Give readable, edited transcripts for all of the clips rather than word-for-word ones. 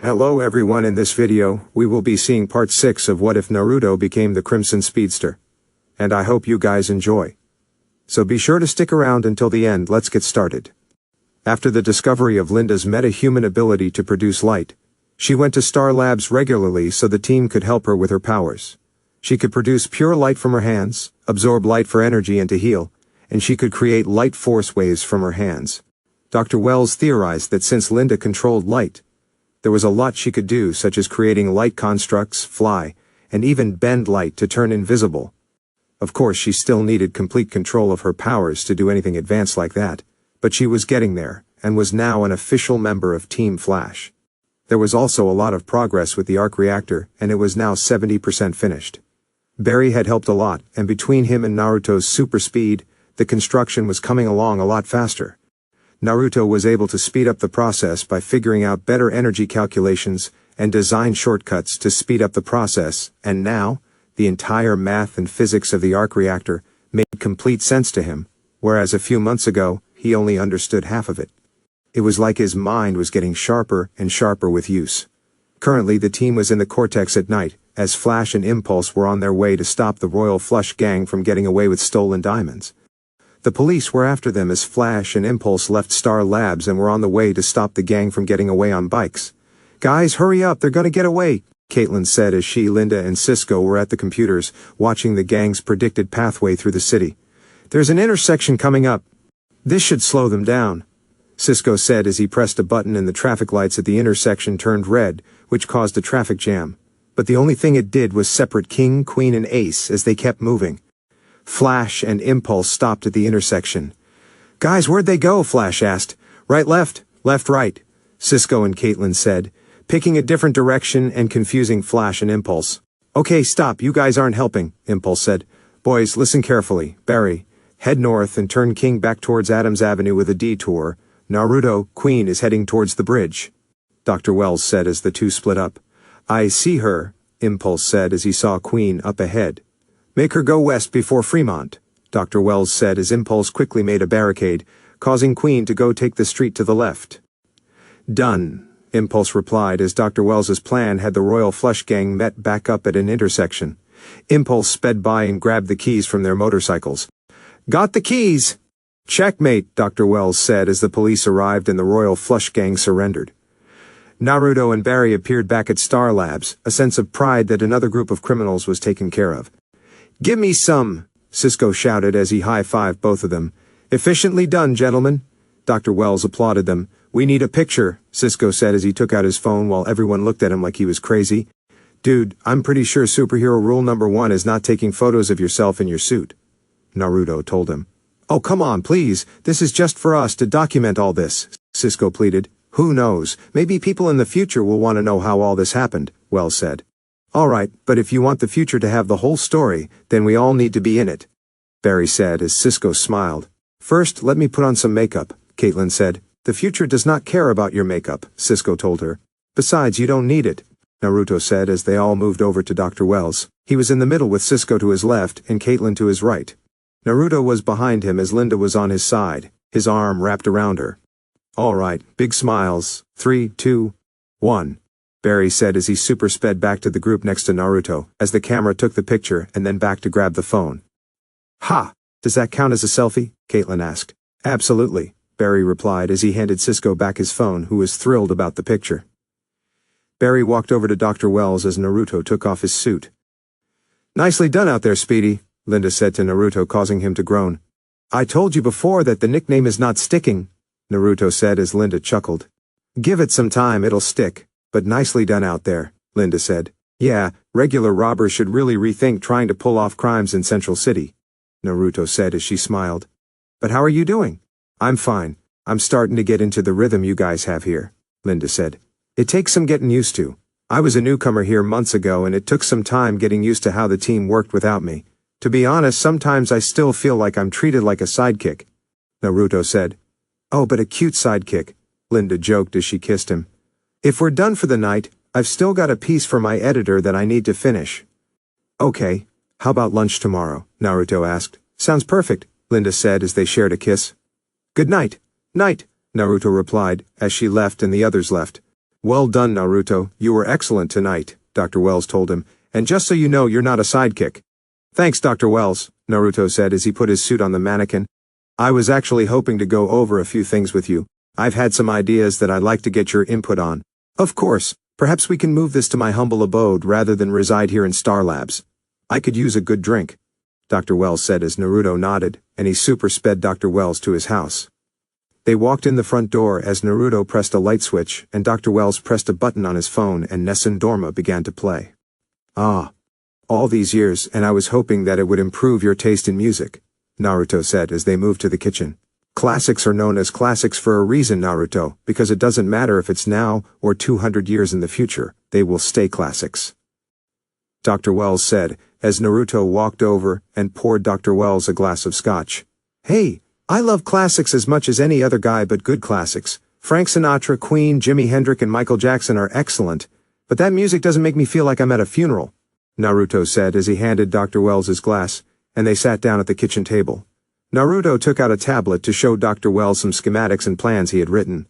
Hello everyone, in this video, we will be seeing part 6 of What If Naruto Became the Crimson Speedster. And I hope you guys enjoy. So be sure to stick around until the end. Let's get started. After the discovery of Linda's meta-human ability to produce light, she went to Star Labs regularly so the team could help her with her powers. She could produce pure light from her hands, absorb light for energy and to heal, and she could create light force waves from her hands. Dr. Wells theorized that since Linda controlled light, there was a lot she could do, such as creating light constructs, fly, and even bend light to turn invisible. Of course, she still needed complete control of her powers to do anything advanced like that, but she was getting there, and was now an official member of Team Flash. There was also a lot of progress with the arc reactor, and it was now 70% finished. Barry had helped a lot, and between him and Naruto's super speed, the construction was coming along a lot faster. Naruto was able to speed up the process by figuring out better energy calculations and design shortcuts to speed up the process, and now, the entire math and physics of the arc reactor made complete sense to him, whereas a few months ago, he only understood half of it. It was like his mind was getting sharper and sharper with use. Currently, the team was in the Cortex at night, as Flash and Impulse were on their way to stop the Royal Flush gang from getting away with stolen diamonds. The police were after them as Flash and Impulse left Star Labs and were on the way to stop the gang from getting away on bikes. "Guys, hurry up, they're gonna get away," Caitlin said as she, Linda, and Cisco were at the computers, watching the gang's predicted pathway through the city. "There's an intersection coming up. This should slow them down," Cisco said as he pressed a button and the traffic lights at the intersection turned red, which caused a traffic jam. But the only thing it did was separate King, Queen, and Ace as they kept moving. Flash and Impulse stopped at the intersection. "Guys, where'd they go?" Flash asked. "Right, left, right," Cisco and Caitlin said, picking a different direction and confusing Flash and Impulse. "Okay, stop, you guys aren't helping," Impulse said. "Boys, listen carefully. Barry, head north and turn King back towards Adams Avenue with a detour. Naruto, Queen is heading towards the bridge," Dr. Wells said as the two split up. "I see her," Impulse said as he saw Queen up ahead. "Make her go west before Fremont," Dr. Wells said as Impulse quickly made a barricade, causing Queen to go take the street to the left. "Done," Impulse replied as Dr. Wells's plan had the Royal Flush gang met back up at an intersection. Impulse sped by and grabbed the keys from their motorcycles. "Got the keys!" "Checkmate," Dr. Wells said as the police arrived and the Royal Flush gang surrendered. Naruto and Barry appeared back at Star Labs, a sense of pride that another group of criminals was taken care of. "Give me some," Cisco shouted as he high-fived both of them. "Efficiently done, gentlemen." Dr. Wells applauded them. "We need a picture," Cisco said as he took out his phone while everyone looked at him like he was crazy. "Dude, I'm pretty sure superhero rule number 1 is not taking photos of yourself in your suit," Naruto told him. "Oh, come on, please. This is just for us to document all this," Cisco pleaded. "Who knows? Maybe people in the future will want to know how all this happened," Wells said. "All right, but if you want the future to have the whole story, then we all need to be in it," Barry said as Cisco smiled. "First, let me put on some makeup," Caitlin said. "The future does not care about your makeup," Cisco told her. "Besides, you don't need it," Naruto said as they all moved over to Dr. Wells. He was in the middle with Cisco to his left and Caitlin to his right. Naruto was behind him as Linda was on his side, his arm wrapped around her. "All right, big smiles. 3, 2, 1. Barry said as he super sped back to the group next to Naruto, as the camera took the picture and then back to grab the phone. "Ha! Does that count as a selfie?" Caitlin asked. "Absolutely," Barry replied as he handed Cisco back his phone, who was thrilled about the picture. Barry walked over to Dr. Wells as Naruto took off his suit. "Nicely done out there, Speedy," Linda said to Naruto, causing him to groan. "I told you before that the nickname is not sticking," Naruto said as Linda chuckled. "Give it some time, it'll stick. But nicely done out there," Linda said. "Yeah, regular robbers should really rethink trying to pull off crimes in Central City," Naruto said as she smiled. "But how are you doing?" "I'm fine. I'm starting to get into the rhythm you guys have here," Linda said. "It takes some getting used to. I was a newcomer here months ago and it took some time getting used to how the team worked without me. To be honest, sometimes I still feel like I'm treated like a sidekick," Naruto said. "Oh, but a cute sidekick," Linda joked as she kissed him. "If we're done for the night, I've still got a piece for my editor that I need to finish." "Okay, how about lunch tomorrow?" Naruto asked. "Sounds perfect," Linda said as they shared a kiss. "Good night." "Night," Naruto replied, as she left and the others left. Well done, Naruto, you were excellent tonight, Dr. Wells told him, and just so you know you're not a sidekick. Thanks, Dr. Wells, Naruto said as he put his suit on the mannequin. I was actually hoping to go over a few things with you. I've had some ideas that I'd like to get your input on. Of course, perhaps we can move this to my humble abode rather than reside here in Star Labs. I could use a good drink, Dr. Wells said as Naruto nodded, and he super sped Dr. Wells to his house. They walked in the front door as Naruto pressed a light switch and Dr. Wells pressed a button on his phone and Nessun Dorma began to play. Ah. All these years and I was hoping that it would improve your taste in music, Naruto said as they moved to the kitchen. Classics are known as classics for a reason, Naruto, because it doesn't matter if it's now or 200 years in the future, they will stay classics. Dr. Wells said, as Naruto walked over and poured Dr. Wells a glass of scotch. Hey, I love classics as much as any other guy, but good classics. Frank Sinatra, Queen, Jimi Hendrix and Michael Jackson are excellent, but that music doesn't make me feel like I'm at a funeral, Naruto said as he handed Dr. Wells his glass, and they sat down at the kitchen table. Naruto took out a tablet to show Dr. Wells some schematics and plans he had written.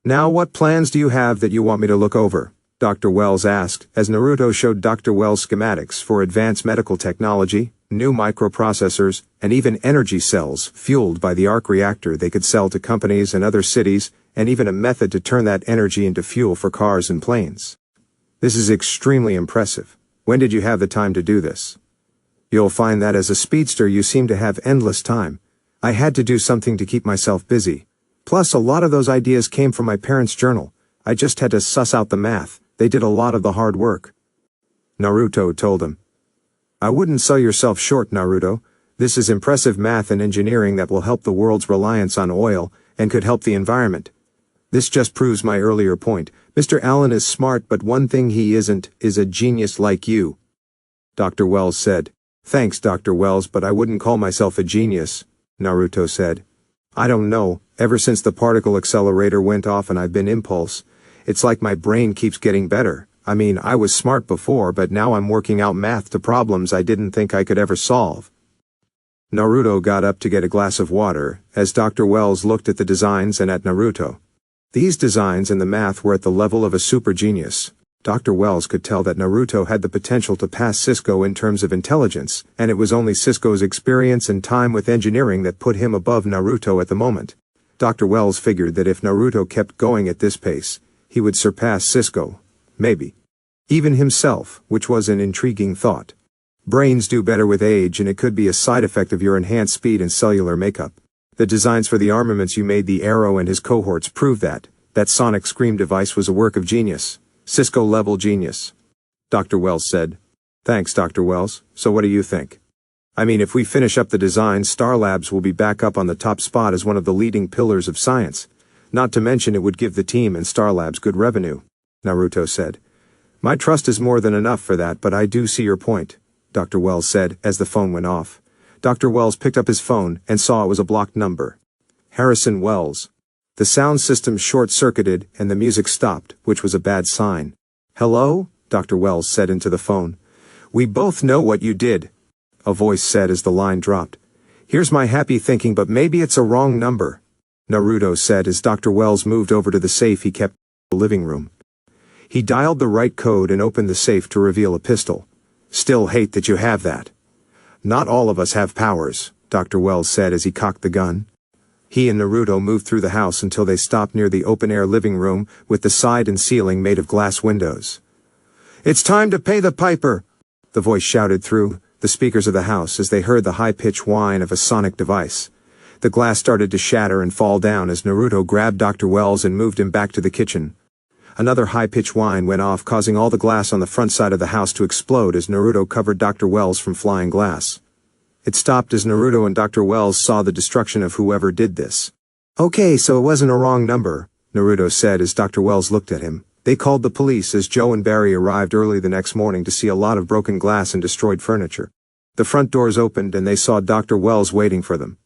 Now what plans do you have that you want me to look over? Dr. Wells asked, as Naruto showed Dr. Wells schematics for advanced medical technology, new microprocessors, and even energy cells fueled by the arc reactor they could sell to companies and other cities, and even a method to turn that energy into fuel for cars and planes. This is extremely impressive. When did you have the time to do this? You'll find that as a speedster you seem to have endless time. I had to do something to keep myself busy. Plus a lot of those ideas came from my parents' journal. I just had to suss out the math. They did a lot of the hard work. Naruto told him. I wouldn't sell yourself short, Naruto. This is impressive math and engineering that will help the world's reliance on oil and could help the environment. This just proves my earlier point. Mr. Allen is smart, but one thing he isn't is a genius like you. Dr. Wells said. Thanks, Dr. Wells, but I wouldn't call myself a genius, Naruto said. I don't know, ever since the particle accelerator went off and I've been impulse. It's like my brain keeps getting better. I mean, I was smart before, but now I'm working out math to problems I didn't think I could ever solve. Naruto got up to get a glass of water, as Dr. Wells looked at the designs and at Naruto. These designs and the math were at the level of a super genius. Dr. Wells could tell that Naruto had the potential to pass Cisco in terms of intelligence, and it was only Cisco's experience and time with engineering that put him above Naruto at the moment. Dr. Wells figured that if Naruto kept going at this pace, he would surpass Cisco. Maybe. Even himself, which was an intriguing thought. Brains do better with age, and it could be a side effect of your enhanced speed and cellular makeup. The designs for the armaments you made, the Arrow and his cohorts, prove that. That sonic scream device was a work of genius. Cisco-level genius. Dr. Wells said. Thanks, Dr. Wells. So what do you think? I mean, if we finish up the design, Star Labs will be back up on the top spot as one of the leading pillars of science. Not to mention it would give the team and Star Labs good revenue, Naruto said. My trust is more than enough for that, but I do see your point, Dr. Wells said as the phone went off. Dr. Wells picked up his phone and saw it was a blocked number. Harrison Wells. The sound system short-circuited and the music stopped, which was a bad sign. Hello? Dr. Wells said into the phone. We both know what you did, a voice said as the line dropped. Here's my happy thinking, but maybe it's a wrong number, Naruto said as Dr. Wells moved over to the safe he kept in the living room. He dialed the right code and opened the safe to reveal a pistol. Still hate that you have that. Not all of us have powers, Dr. Wells said as he cocked the gun. He and Naruto moved through the house until they stopped near the open-air living room with the side and ceiling made of glass windows. It's time to pay the piper, the voice shouted through the speakers of the house as they heard the high-pitched whine of a sonic device. The glass started to shatter and fall down as Naruto grabbed Dr. Wells and moved him back to the kitchen. Another high-pitched whine went off, causing all the glass on the front side of the house to explode as Naruto covered Dr. Wells from flying glass. It stopped as Naruto and Dr. Wells saw the destruction of whoever did this. Okay, so it wasn't a wrong number, Naruto said as Dr. Wells looked at him. They called the police as Joe and Barry arrived early the next morning to see a lot of broken glass and destroyed furniture. The front doors opened and they saw Dr. Wells waiting for them.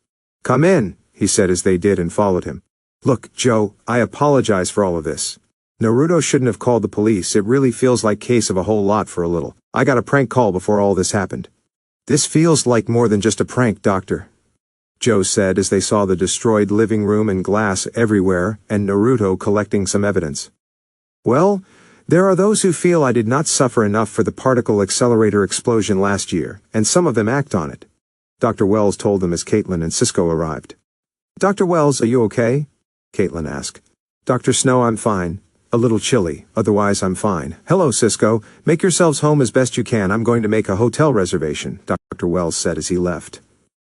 Come in, he said as they did and followed him. Look, Joe, I apologize for all of this. Naruto shouldn't have called the police. It really feels like case of a whole lot for a little. I got a prank call before all this happened. This feels like more than just a prank, Doctor, Joe said as they saw the destroyed living room and glass everywhere and Naruto collecting some evidence. Well, there are those who feel I did not suffer enough for the particle accelerator explosion last year, and some of them act on it. Dr. Wells told them as Caitlin and Cisco arrived. Dr. Wells, are you okay? Caitlin asked. Dr. Snow, I'm fine. A little chilly, otherwise I'm fine. Hello, Cisco. Make yourselves home as best you can. I'm going to make a hotel reservation, Dr. Wells said as he left.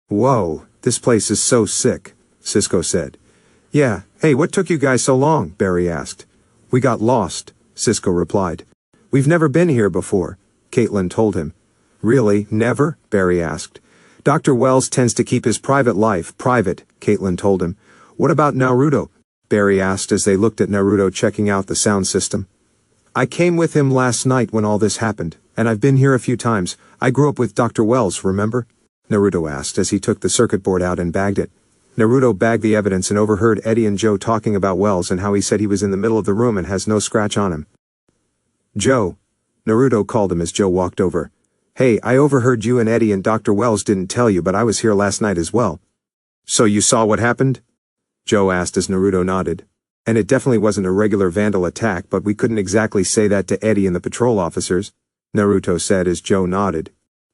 Whoa, this place is so sick, Cisco said. Yeah, hey, what took you guys so long? Barry asked. We got lost, Cisco replied. We've never been here before, Caitlin told him. Really, never? Barry asked. Dr. Wells tends to keep his private life private, Caitlin told him. What about Naruto? Barry asked as they looked at Naruto checking out the sound system. I came with him last night when all this happened, and I've been here a few times. I grew up with Dr. Wells, remember? Naruto asked as he took the circuit board out and bagged it. Naruto bagged the evidence and overheard Eddie and Joe talking about Wells and how he said he was in the middle of the room and has no scratch on him. Joe, Naruto called him as Joe walked over. Hey, I overheard you and Eddie and Dr. Wells didn't tell you, but I was here last night as well. So you saw what happened? Joe asked as Naruto nodded. And it definitely wasn't a regular vandal attack, but we couldn't exactly say that to Eddie and the patrol officers, Naruto said as Joe nodded.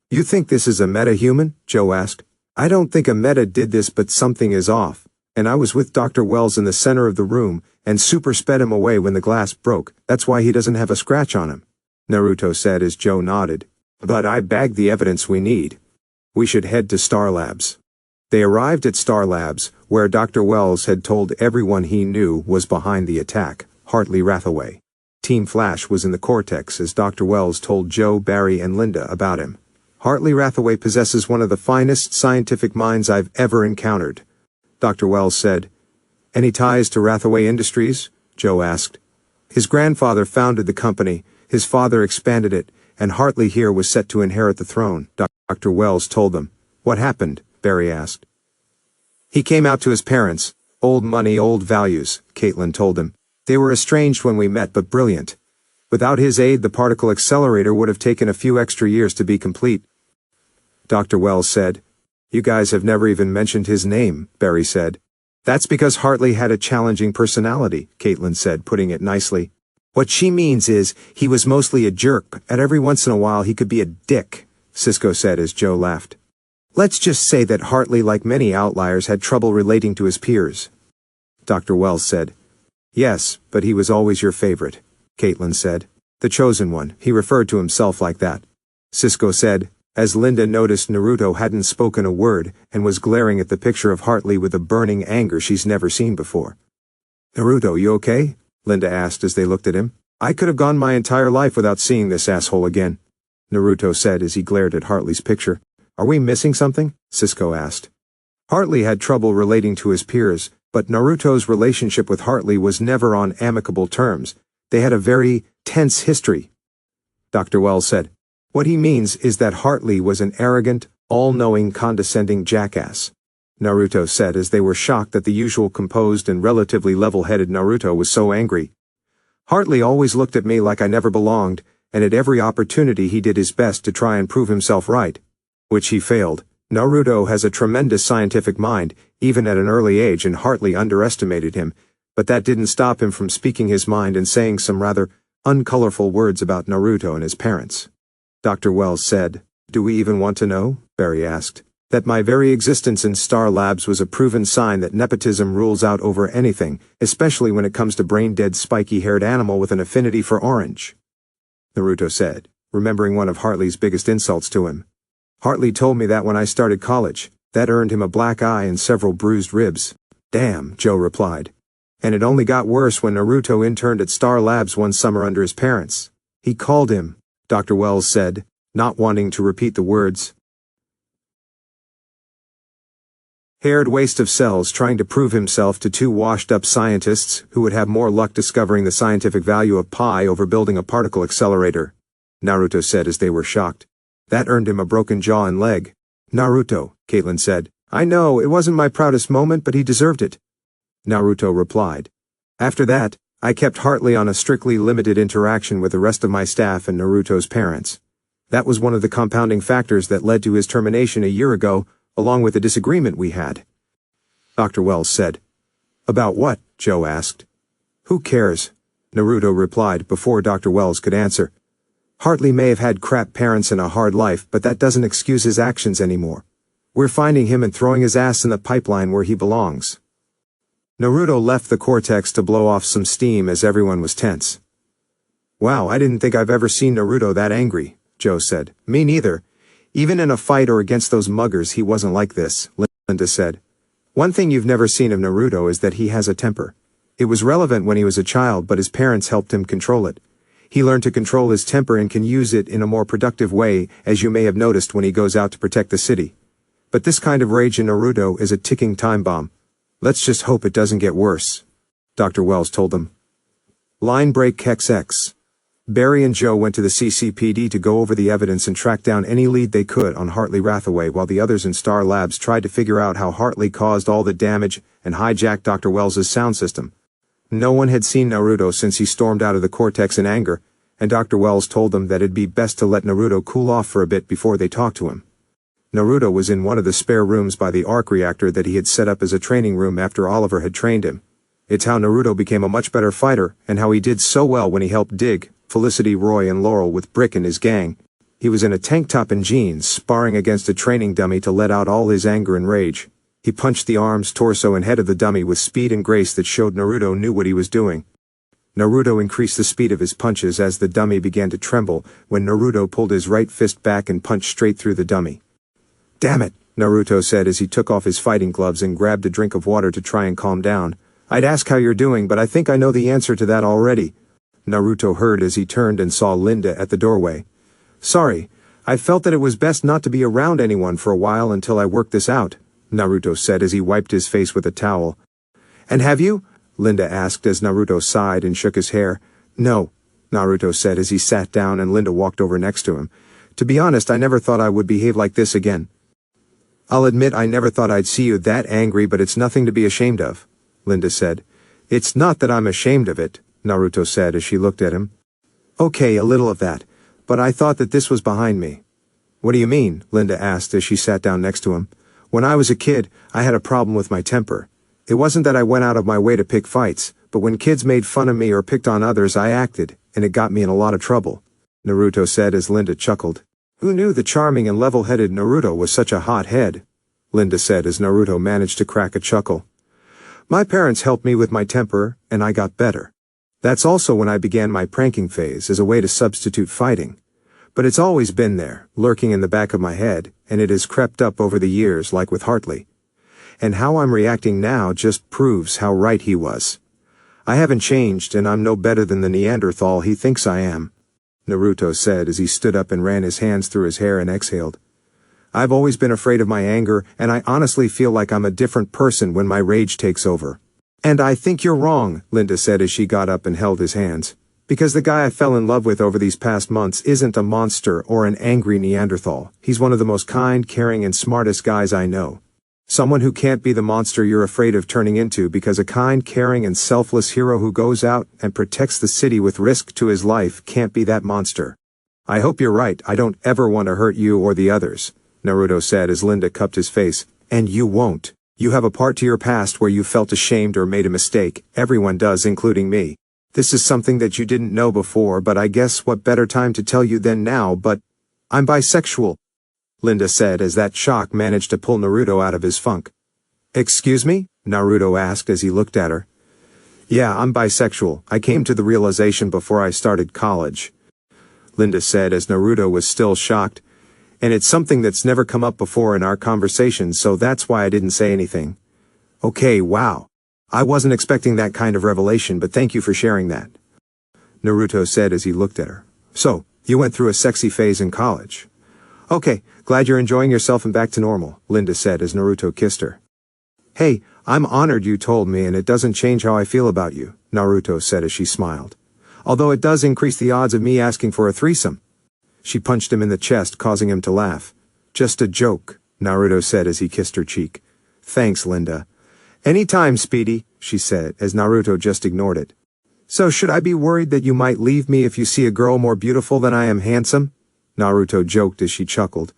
You think this is a meta-human? Joe asked. I don't think a meta did this, but something is off. And I was with Dr. Wells in the center of the room, and super sped him away when the glass broke. That's why he doesn't have a scratch on him, Naruto said as Joe nodded. But I bagged the evidence we need. We should head to Star Labs. They arrived at Star Labs, where Dr. Wells had told everyone he knew was behind the attack, Hartley Rathaway. Team Flash was in the Cortex as Dr. Wells told Joe, Barry, and Linda about him. Hartley Rathaway possesses one of the finest scientific minds I've ever encountered, Dr. Wells said. Any ties to Rathaway Industries? Joe asked. His grandfather founded the company, his father expanded it, and Hartley here was set to inherit the throne, Dr. Wells told them. What happened? Barry asked. He came out to his parents. Old money, old values, Caitlin told him. They were estranged when we met, but brilliant. Without his aid, the particle accelerator would have taken a few extra years to be complete. Dr. Wells said. You guys have never even mentioned his name, Barry said. That's because Hartley had a challenging personality, Caitlin said, putting it nicely. What she means is, he was mostly a jerk, but every once in a while he could be a dick, Cisco said as Joe laughed. Let's just say that Hartley, like many outliers, had trouble relating to his peers. Dr. Wells said. Yes, but he was always your favorite, Caitlin said. The chosen one, he referred to himself like that. Cisco said, as Linda noticed Naruto hadn't spoken a word and was glaring at the picture of Hartley with a burning anger she's never seen before. Naruto, you okay? Linda asked as they looked at him. I could have gone my entire life without seeing this asshole again, Naruto said as he glared at Hartley's picture. Are we missing something? Cisco asked. Hartley had trouble relating to his peers, but Naruto's relationship with Hartley was never on amicable terms. They had a very tense history. Dr. Wells said. What he means is that Hartley was an arrogant, all-knowing, condescending jackass, Naruto said as they were shocked that the usual composed and relatively level-headed Naruto was so angry. Hartley always looked at me like I never belonged, and at every opportunity he did his best to try and prove himself right. Which he failed. Naruto has a tremendous scientific mind, even at an early age, and Hartley underestimated him, but that didn't stop him from speaking his mind and saying some rather uncolorful words about Naruto and his parents. Dr. Wells said, Do we even want to know? Barry asked. That my very existence in Star Labs was a proven sign that nepotism rules out over anything, especially when it comes to brain-dead spiky-haired animal with an affinity for orange. Naruto said, remembering one of Hartley's biggest insults to him. Hartley told me that when I started college. That earned him a black eye and several bruised ribs. Damn, Joe replied. And it only got worse when Naruto interned at Star Labs one summer under his parents. He called him, Dr. Wells said, not wanting to repeat the words. Haired waste of cells trying to prove himself to two washed-up scientists who would have more luck discovering the scientific value of pi over building a particle accelerator, Naruto said as they were shocked. That earned him a broken jaw and leg. Naruto, Caitlin said. I know, it wasn't my proudest moment, but he deserved it. Naruto replied. After that, I kept Hartley on a strictly limited interaction with the rest of my staff and Naruto's parents. That was one of the compounding factors that led to his termination a year ago, along with the disagreement we had. Dr. Wells said. About what? Joe asked. Who cares? Naruto replied before Dr. Wells could answer. Hartley may have had crap parents and a hard life, but that doesn't excuse his actions anymore. We're finding him and throwing his ass in the pipeline where he belongs. Naruto left the cortex to blow off some steam as everyone was tense. Wow, I didn't think I've ever seen Naruto that angry, Joe said. Me neither. Even in a fight or against those muggers he wasn't like this, Linda said. One thing you've never seen of Naruto is that he has a temper. It was relevant when he was a child, but his parents helped him control it. He learned to control his temper and can use it in a more productive way, as you may have noticed when he goes out to protect the city. But this kind of rage in Naruto is a ticking time bomb. Let's just hope it doesn't get worse, Dr. Wells told them. Line break XX. Barry and Joe went to the CCPD to go over the evidence and track down any lead they could on Hartley Rathaway, while the others in Star Labs tried to figure out how Hartley caused all the damage and hijacked Dr. Wells's sound system. No one had seen Naruto since he stormed out of the cortex in anger, and Dr. Wells told them that it'd be best to let Naruto cool off for a bit before they talked to him. Naruto was in one of the spare rooms by the arc reactor that he had set up as a training room after Oliver had trained him. It's how Naruto became a much better fighter, and how he did so well when he helped Dig, Felicity, Roy, and Laurel with Brick and his gang. He was in a tank top and jeans, sparring against a training dummy to let out all his anger and rage. He punched the arms, torso, and head of the dummy with speed and grace that showed Naruto knew what he was doing. Naruto increased the speed of his punches as the dummy began to tremble when Naruto pulled his right fist back and punched straight through the dummy. Damn it, Naruto said as he took off his fighting gloves and grabbed a drink of water to try and calm down. I'd ask how you're doing, but I think I know the answer to that already, Naruto heard as he turned and saw Linda at the doorway. Sorry, I felt that it was best not to be around anyone for a while until I worked this out, Naruto said as he wiped his face with a towel. And have you? Linda asked as Naruto sighed and shook his hair. No, Naruto said as he sat down and Linda walked over next to him. To be honest, I never thought I would behave like this again. I'll admit I never thought I'd see you that angry, but it's nothing to be ashamed of, Linda said. It's not that I'm ashamed of it, Naruto said as she looked at him. Okay, a little of that, but I thought that this was behind me. What do you mean? Linda asked as she sat down next to him. When I was a kid, I had a problem with my temper. It wasn't that I went out of my way to pick fights, but when kids made fun of me or picked on others, I acted, and it got me in a lot of trouble, Naruto said as Linda chuckled. Who knew the charming and level-headed Naruto was such a hot head? Linda said as Naruto managed to crack a chuckle. My parents helped me with my temper, and I got better. That's also when I began my pranking phase as a way to substitute fighting. But it's always been there, lurking in the back of my head, and it has crept up over the years like with Hartley. And how I'm reacting now just proves how right he was. I haven't changed, and I'm no better than the Neanderthal he thinks I am, Naruto said as he stood up and ran his hands through his hair and exhaled. I've always been afraid of my anger, and I honestly feel like I'm a different person when my rage takes over. And I think you're wrong, Linda said as she got up and held his hands. Because the guy I fell in love with over these past months isn't a monster or an angry Neanderthal. He's one of the most kind, caring, and smartest guys I know. Someone who can't be the monster you're afraid of turning into, because a kind, caring, and selfless hero who goes out and protects the city with risk to his life can't be that monster. I hope you're right. I don't ever want to hurt you or the others, Naruto said as Linda cupped his face. And you won't. You have a part to your past where you felt ashamed or made a mistake. Everyone does, including me. This is something that you didn't know before, but I guess what better time to tell you than now, but I'm bisexual, Linda said as that shock managed to pull Naruto out of his funk. Excuse me? Naruto asked as he looked at her. Yeah, I'm bisexual. I came to the realization before I started college, Linda said as Naruto was still shocked. And it's something that's never come up before in our conversation, so that's why I didn't say anything. Okay, wow. I wasn't expecting that kind of revelation, but thank you for sharing that, Naruto said as he looked at her. So, you went through a sexy phase in college. Okay, glad you're enjoying yourself and back to normal, Linda said as Naruto kissed her. Hey, I'm honored you told me, and it doesn't change how I feel about you, Naruto said as she smiled. Although it does increase the odds of me asking for a threesome. She punched him in the chest, causing him to laugh. Just a joke, Naruto said as he kissed her cheek. Thanks, Linda. Anytime, Speedy, she said, as Naruto just ignored it. So should I be worried that you might leave me if you see a girl more beautiful than I am handsome? Naruto joked as she chuckled.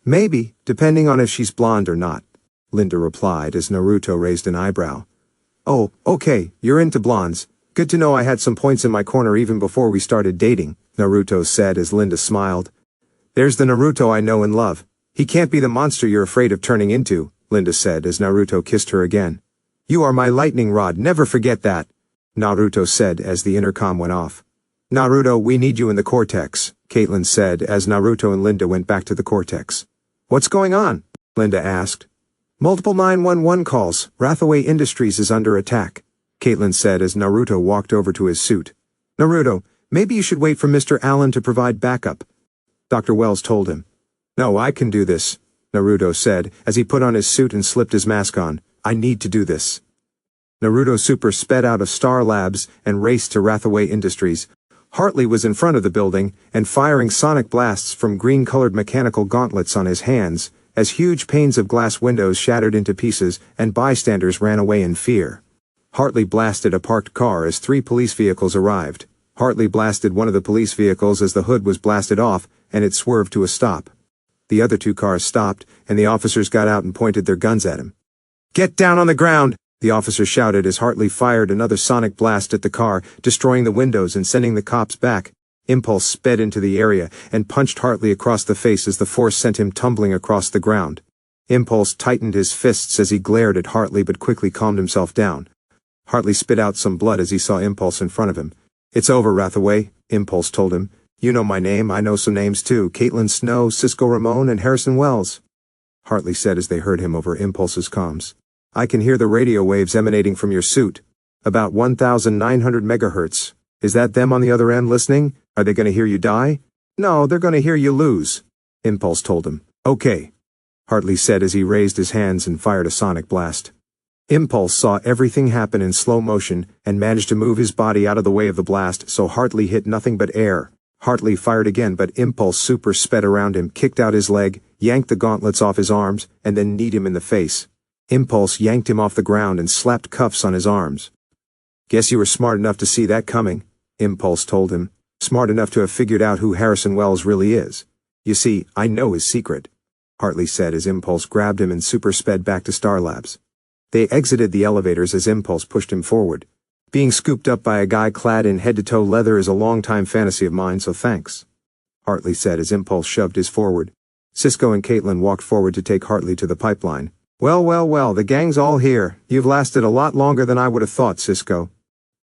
Maybe, depending on if she's blonde or not, Linda replied as Naruto raised an eyebrow. Oh, okay, you're into blondes. Good to know I had some points in my corner even before we started dating, Naruto said as Linda smiled. There's the Naruto I know and love. He can't be the monster you're afraid of turning into, Linda said as Naruto kissed her again. You are my lightning rod, never forget that, Naruto said as the intercom went off. Naruto, we need you in the cortex, Caitlin said as Naruto and Linda went back to the cortex. What's going on? Linda asked. Multiple 911 calls. Rathaway Industries is under attack, Caitlin said as Naruto walked over to his suit. Naruto, maybe you should wait for Mr. Allen to provide backup, Dr. Wells told him. No, I can do this, Naruto said as he put on his suit and slipped his mask on. I need to do this. Naruto super sped out of Star Labs and raced to Rathaway Industries. Hartley was in front of the building and firing sonic blasts from green-colored mechanical gauntlets on his hands as huge panes of glass windows shattered into pieces and bystanders ran away in fear. Hartley blasted a parked car as 3 police vehicles arrived. Hartley blasted one of the police vehicles as the hood was blasted off and it swerved to a stop. The other 2 cars stopped and the officers got out and pointed their guns at him. Get down on the ground, the officer shouted as Hartley fired another sonic blast at the car, destroying the windows and sending the cops back. Impulse sped into the area and punched Hartley across the face as the force sent him tumbling across the ground. Impulse tightened his fists as he glared at Hartley but quickly calmed himself down. Hartley spit out some blood as he saw Impulse in front of him. It's over, Rathaway, Impulse told him. You know my name, I know some names too, Caitlin Snow, Cisco Ramon, and Harrison Wells, Hartley said as they heard him over Impulse's comms. I can hear the radio waves emanating from your suit. About 1,900 megahertz. Is that them on the other end listening? Are they going to hear you die? No, they're going to hear you lose, Impulse told him. Okay, Hartley said as he raised his hands and fired a sonic blast. Impulse saw everything happen in slow motion and managed to move his body out of the way of the blast so Hartley hit nothing but air. Hartley fired again but Impulse super sped around him, kicked out his leg, yanked the gauntlets off his arms, and then kneed him in the face. Impulse yanked him off the ground and slapped cuffs on his arms. Guess you were smart enough to see that coming, Impulse told him. Smart enough to have figured out who Harrison Wells really is. You see, I know his secret, Hartley said as Impulse grabbed him and super sped back to Star Labs. They exited the elevators as Impulse pushed him forward. Being scooped up by a guy clad in head-to-toe leather is a long-time fantasy of mine, so thanks, Hartley said as Impulse shoved his forward. Cisco and Caitlin walked forward to take Hartley to the pipeline. Well, the gang's all here. You've lasted a lot longer than I would have thought, Cisco,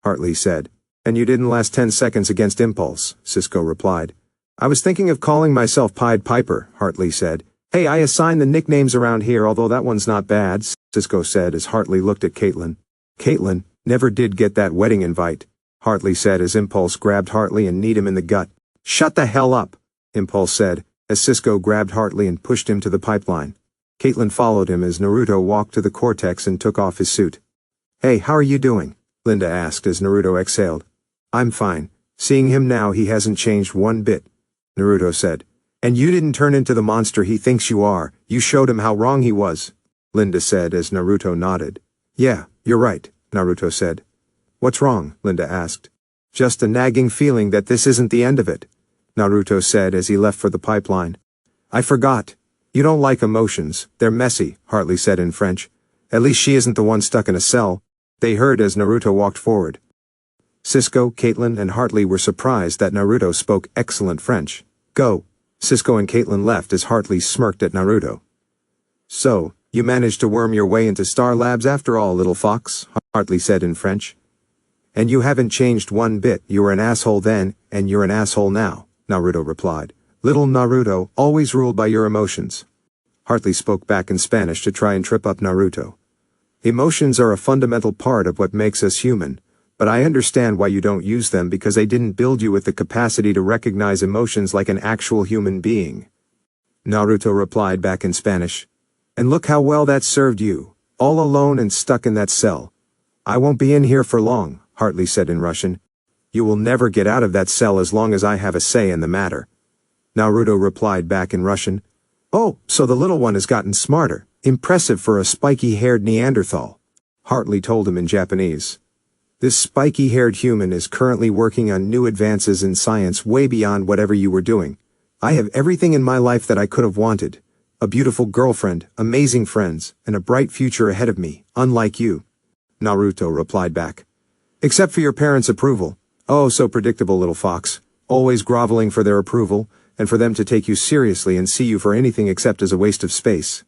Hartley said. And you didn't last 10 seconds against Impulse, Cisco replied. I was thinking of calling myself Pied Piper, Hartley said. Hey, I assign the nicknames around here, although that one's not bad, Cisco said as Hartley looked at Caitlin. Caitlin never did get that wedding invite, Hartley said as Impulse grabbed Hartley and kneed him in the gut. Shut the hell up, Impulse said, as Cisco grabbed Hartley and pushed him to the pipeline. Caitlin followed him as Naruto walked to the cortex and took off his suit. Hey, how are you doing? Linda asked as Naruto exhaled. I'm fine. Seeing him now, he hasn't changed one bit, Naruto said. And you didn't turn into the monster he thinks you are. You showed him how wrong he was, Linda said as Naruto nodded. Yeah, you're right, Naruto said. What's wrong? Linda asked. Just a nagging feeling that this isn't the end of it, Naruto said as he left for the pipeline. I forgot. You don't like emotions. They're messy, Hartley said in French. At least she isn't the one stuck in a cell. They heard as Naruto walked forward. Cisco, Caitlin, and Hartley were surprised that Naruto spoke excellent French. Go. Cisco and Caitlin left as Hartley smirked at Naruto. So, you managed to worm your way into Star Labs after all, little fox, Hartley said in French. And you haven't changed one bit. You were an asshole then, and you're an asshole now, Naruto replied. Little Naruto, always ruled by your emotions. Hartley spoke back in Spanish to try and trip up Naruto. Emotions are a fundamental part of what makes us human, but I understand why you don't use them because they didn't build you with the capacity to recognize emotions like an actual human being. Naruto replied back in Spanish. And look how well that served you, all alone and stuck in that cell. I won't be in here for long, Hartley said in Russian. You will never get out of that cell as long as I have a say in the matter. Naruto replied back in Russian. Oh, so the little one has gotten smarter. Impressive for a spiky-haired Neanderthal, Hartley told him in Japanese. This spiky-haired human is currently working on new advances in science way beyond whatever you were doing. I have everything in my life that I could have wanted. A beautiful girlfriend, amazing friends, and a bright future ahead of me, unlike you, Naruto replied back. Except for your parents' approval. Oh, so predictable, little fox. Always groveling for their approval, and for them to take you seriously and see you for anything except as a waste of space.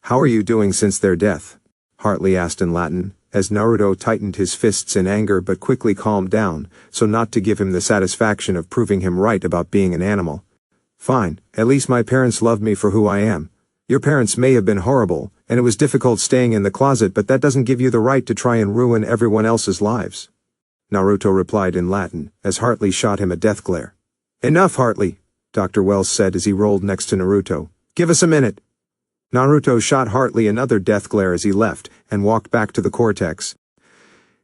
How are you doing since their death? Hartley asked in Latin, as Naruto tightened his fists in anger but quickly calmed down, so not to give him the satisfaction of proving him right about being an animal. Fine, at least my parents loved me for who I am. Your parents may have been horrible, and it was difficult staying in the closet, but that doesn't give you the right to try and ruin everyone else's lives. Naruto replied in Latin, as Hartley shot him a death glare. Enough, Hartley, Dr. Wells said as he rolled next to Naruto. Give us a minute. Naruto shot Hartley another death glare as he left, and walked back to the cortex.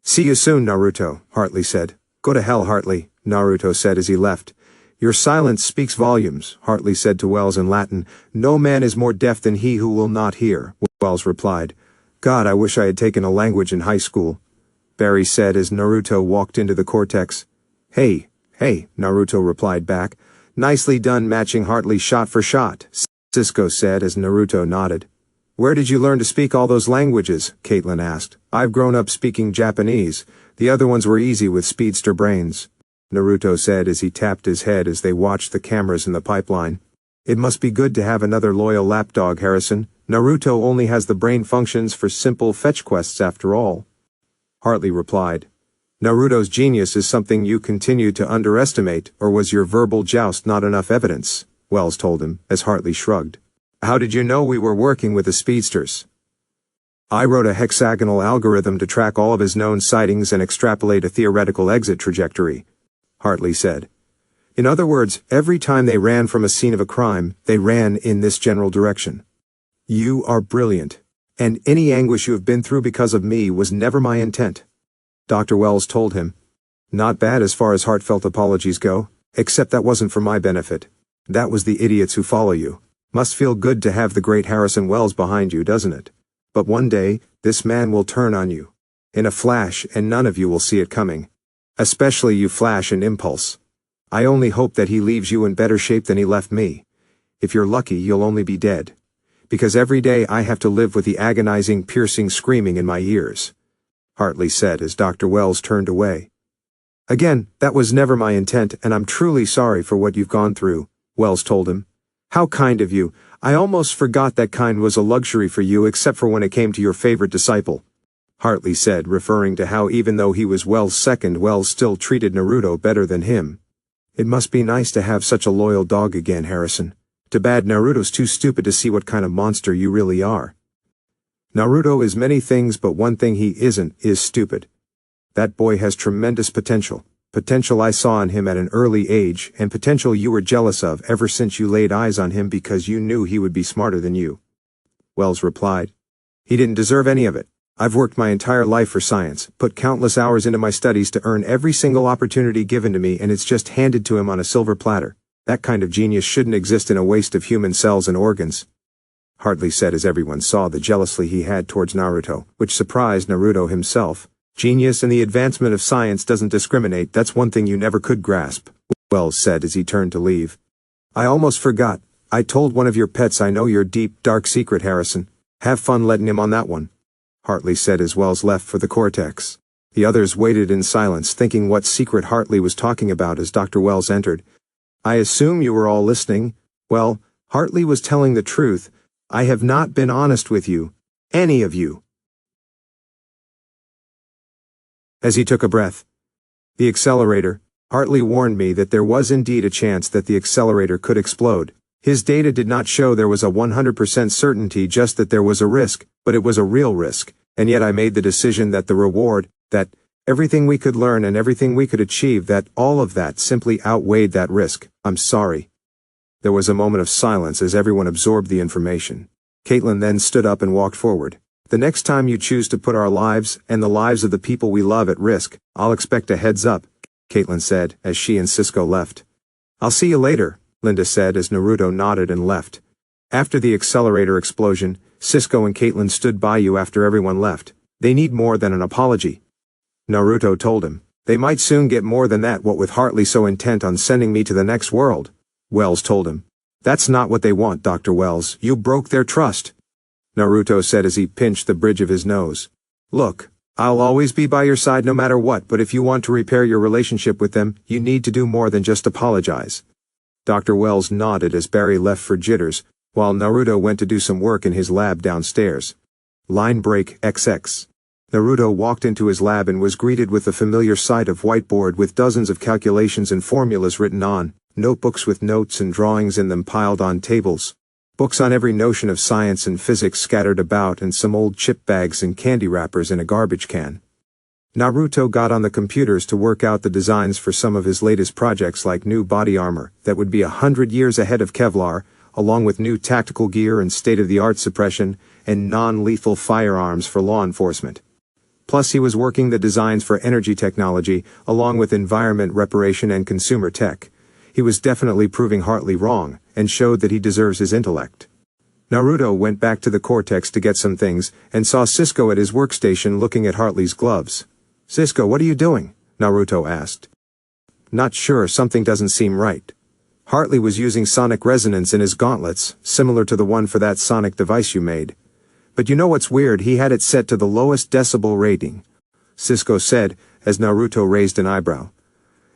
See you soon, Naruto, Hartley said. Go to hell, Hartley, Naruto said as he left. Your silence speaks volumes, Hartley said to Wells in Latin. No man is more deaf than he who will not hear, Wells replied. God, I wish I had taken a language in high school, Barry said as Naruto walked into the cortex. Hey, Naruto replied back. Nicely done matching Hartley shot for shot, Cisco said as Naruto nodded. Where did you learn to speak all those languages? Caitlin asked. I've grown up speaking Japanese. The other ones were easy with speedster brains, Naruto said as he tapped his head as they watched the cameras in the pipeline. It must be good to have another loyal lapdog, Harrison. Naruto only has the brain functions for simple fetch quests after all. Hartley replied. Naruto's genius is something you continue to underestimate, or was your verbal joust not enough evidence? Wells told him, as Hartley shrugged. How did you know we were working with the speedsters? I wrote a hexagonal algorithm to track all of his known sightings and extrapolate a theoretical exit trajectory, Hartley said. In other words, every time they ran from a scene of a crime, they ran in this general direction. You are brilliant. And any anguish you have been through because of me was never my intent, Dr. Wells told him. Not bad as far as heartfelt apologies go, except that wasn't for my benefit. That was the idiots who follow you. Must feel good to have the great Harrison Wells behind you, doesn't it? But one day, this man will turn on you. In a flash, and none of you will see it coming. Especially you, Flash and Impulse. I only hope that he leaves you in better shape than he left me. If you're lucky, you'll only be dead. Because every day I have to live with the agonizing, piercing screaming in my ears, Hartley said as Dr. Wells turned away. Again, that was never my intent, and I'm truly sorry for what you've gone through, Wells told him. How kind of you. I almost forgot that kind was a luxury for you except for when it came to your favorite disciple, Hartley said, referring to how even though he was Wells' second, Wells still treated Naruto better than him. It must be nice to have such a loyal dog again, Harrison. Too bad Naruto's too stupid to see what kind of monster you really are. Naruto is many things, but one thing he isn't is stupid. That boy has tremendous potential. Potential I saw in him at an early age, and potential you were jealous of ever since you laid eyes on him because you knew he would be smarter than you, Wells replied. He didn't deserve any of it. I've worked my entire life for science, put countless hours into my studies to earn every single opportunity given to me, and it's just handed to him on a silver platter. That kind of genius shouldn't exist in a waste of human cells and organs, Hartley said as everyone saw the jealousy he had towards Naruto, which surprised Naruto himself. Genius and the advancement of science doesn't discriminate, that's one thing you never could grasp, Wells said as he turned to leave. I almost forgot. I told one of your pets I know your deep, dark secret, Harrison. Have fun letting him on that one, Hartley said as Wells left for the cortex. The others waited in silence, thinking what secret Hartley was talking about as Dr. Wells entered. I assume you were all listening. Well, Hartley was telling the truth. I have not been honest with you. Any of you. As he took a breath. The accelerator. Hartley warned me that there was indeed a chance that the accelerator could explode. His data did not show there was a 100% certainty, just that there was a risk, but it was a real risk, and yet I made the decision that the reward, that everything we could learn and everything we could achieve, that all of that simply outweighed that risk. I'm sorry. There was a moment of silence as everyone absorbed the information. Caitlin then stood up and walked forward. The next time you choose to put our lives and the lives of the people we love at risk, I'll expect a heads up, Caitlin said as she and Cisco left. I'll see you later, Linda said as Naruto nodded and left. After the accelerator explosion, Cisco and Caitlin stood by you after everyone left. They need more than an apology, Naruto told him. They might soon get more than that, what with Hartley so intent on sending me to the next world, Wells told him. That's not what they want, Dr. Wells. You broke their trust, Naruto said as he pinched the bridge of his nose. Look, I'll always be by your side no matter what, but if you want to repair your relationship with them, you need to do more than just apologize. Dr. Wells nodded as Barry left for jitters, while Naruto went to do some work in his lab downstairs. Line break XX. Naruto walked into his lab and was greeted with the familiar sight of whiteboard with dozens of calculations and formulas written on, notebooks with notes and drawings in them piled on tables, books on every notion of science and physics scattered about, and some old chip bags and candy wrappers in a garbage can. Naruto got on the computers to work out the designs for some of his latest projects, like new body armor that would be 100 years ahead of Kevlar, along with new tactical gear and state-of-the-art suppression and non-lethal firearms for law enforcement. Plus he was working the designs for energy technology, along with environment reparation and consumer tech. He was definitely proving Hartley wrong, and showed that he deserves his intellect. Naruto went back to the Cortex to get some things, and saw Cisco at his workstation looking at Hartley's gloves. "Cisco, what are you doing?" Naruto asked. "Not sure, something doesn't seem right." Hartley was using sonic resonance in his gauntlets, similar to the one for that sonic device you made. "But you know what's weird, he had it set to the lowest decibel rating," Cisco said, as Naruto raised an eyebrow.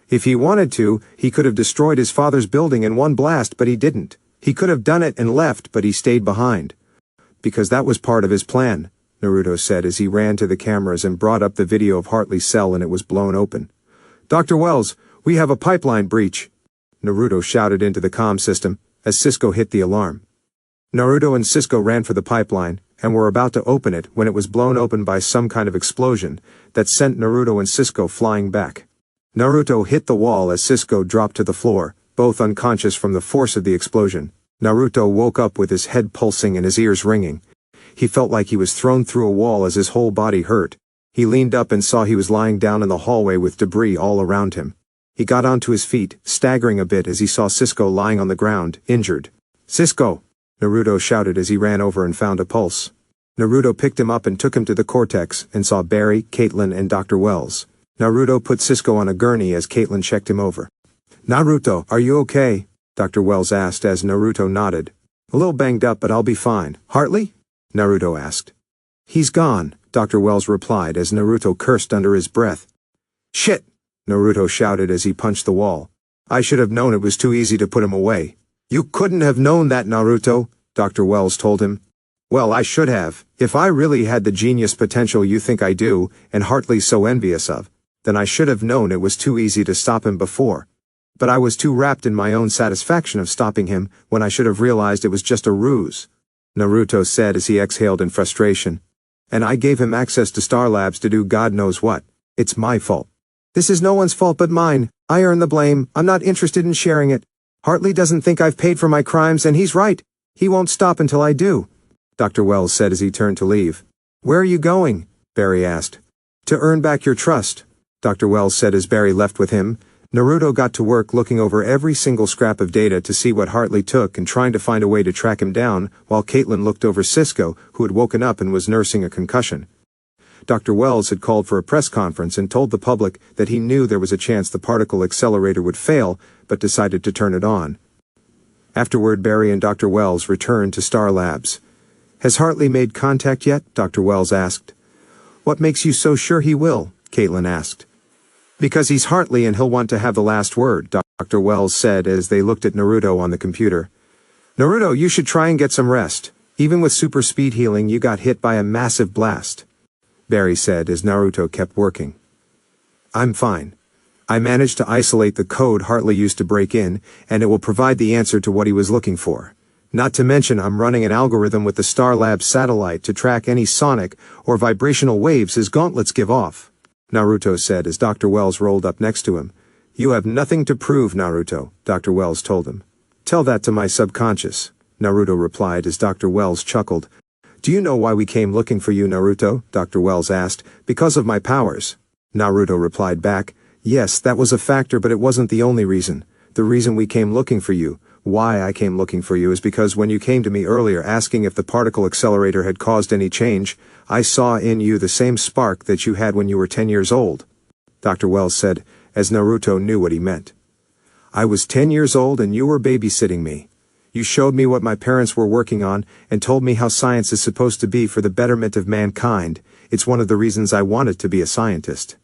"If he wanted to, he could have destroyed his father's building in one blast, but he didn't. He could have done it and left, but he stayed behind." "Because that was part of his plan," Naruto said as he ran to the cameras and brought up the video of Hartley's cell, and it was blown open. "Dr. Wells, we have a pipeline breach," Naruto shouted into the comm system, as Cisco hit the alarm. Naruto and Cisco ran for the pipeline, and were about to open it when it was blown open by some kind of explosion that sent Naruto and Cisco flying back. Naruto hit the wall as Cisco dropped to the floor, both unconscious from the force of the explosion. Naruto woke up with his head pulsing and his ears ringing. He felt like he was thrown through a wall as his whole body hurt. He leaned up and saw he was lying down in the hallway with debris all around him. He got onto his feet, staggering a bit as he saw Cisco lying on the ground, injured. "Cisco!" Naruto shouted as he ran over and found a pulse. Naruto picked him up and took him to the Cortex, and saw Barry, Caitlin, and Dr. Wells. Naruto put Cisco on a gurney as Caitlin checked him over. "Naruto, are you okay?" Dr. Wells asked as Naruto nodded. "A little banged up, but I'll be fine." "Hartley?" Naruto asked. "He's gone," Dr. Wells replied as Naruto cursed under his breath. "Shit!" Naruto shouted as he punched the wall. "I should have known it was too easy to put him away." "You couldn't have known that, Naruto," Dr. Wells told him. "Well, I should have. If I really had the genius potential you think I do, and Hartley's so envious of, then I should have known it was too easy to stop him before. But I was too wrapped in my own satisfaction of stopping him when I should have realized it was just a ruse," Naruto said as he exhaled in frustration. "And I gave him access to Star Labs to do God knows what. It's my fault." "This is no one's fault but mine. I earn the blame. I'm not interested in sharing it. Hartley doesn't think I've paid for my crimes, and he's right. He won't stop until I do," Dr. Wells said as he turned to leave. "Where are you going?" Barry asked. "To earn back your trust," Dr. Wells said as Barry left with him. Naruto got to work looking over every single scrap of data to see what Hartley took and trying to find a way to track him down, while Caitlin looked over Cisco, who had woken up and was nursing a concussion. Dr. Wells had called for a press conference and told the public that he knew there was a chance the particle accelerator would fail, but decided to turn it on. Afterward, Barry and Dr. Wells returned to Star Labs. "Has Hartley made contact yet?" Dr. Wells asked. "What makes you so sure he will?" Caitlin asked. "Because he's Hartley and he'll want to have the last word," Dr. Wells said as they looked at Naruto on the computer. "Naruto, you should try and get some rest. Even with super speed healing, you got hit by a massive blast," Barry said as Naruto kept working. "I'm fine. I managed to isolate the code Hartley used to break in, and it will provide the answer to what he was looking for. Not to mention I'm running an algorithm with the Star Labs satellite to track any sonic or vibrational waves his gauntlets give off," Naruto said as Dr. Wells rolled up next to him. "You have nothing to prove, Naruto," Dr. Wells told him. "Tell that to my subconscious," Naruto replied as Dr. Wells chuckled. "Do you know why we came looking for you, Naruto?" Dr. Wells asked. "Because of my powers," Naruto replied back. "Yes, that was a factor, but it wasn't the only reason. The reason we came looking for you, why I came looking for you, is because when you came to me earlier asking if the particle accelerator had caused any change, I saw in you the same spark that you had when you were 10 years old," Dr. Wells said, as Naruto knew what he meant. "I was 10 years old and you were babysitting me. You showed me what my parents were working on, and told me how science is supposed to be for the betterment of mankind. It's one of the reasons I wanted to be a scientist.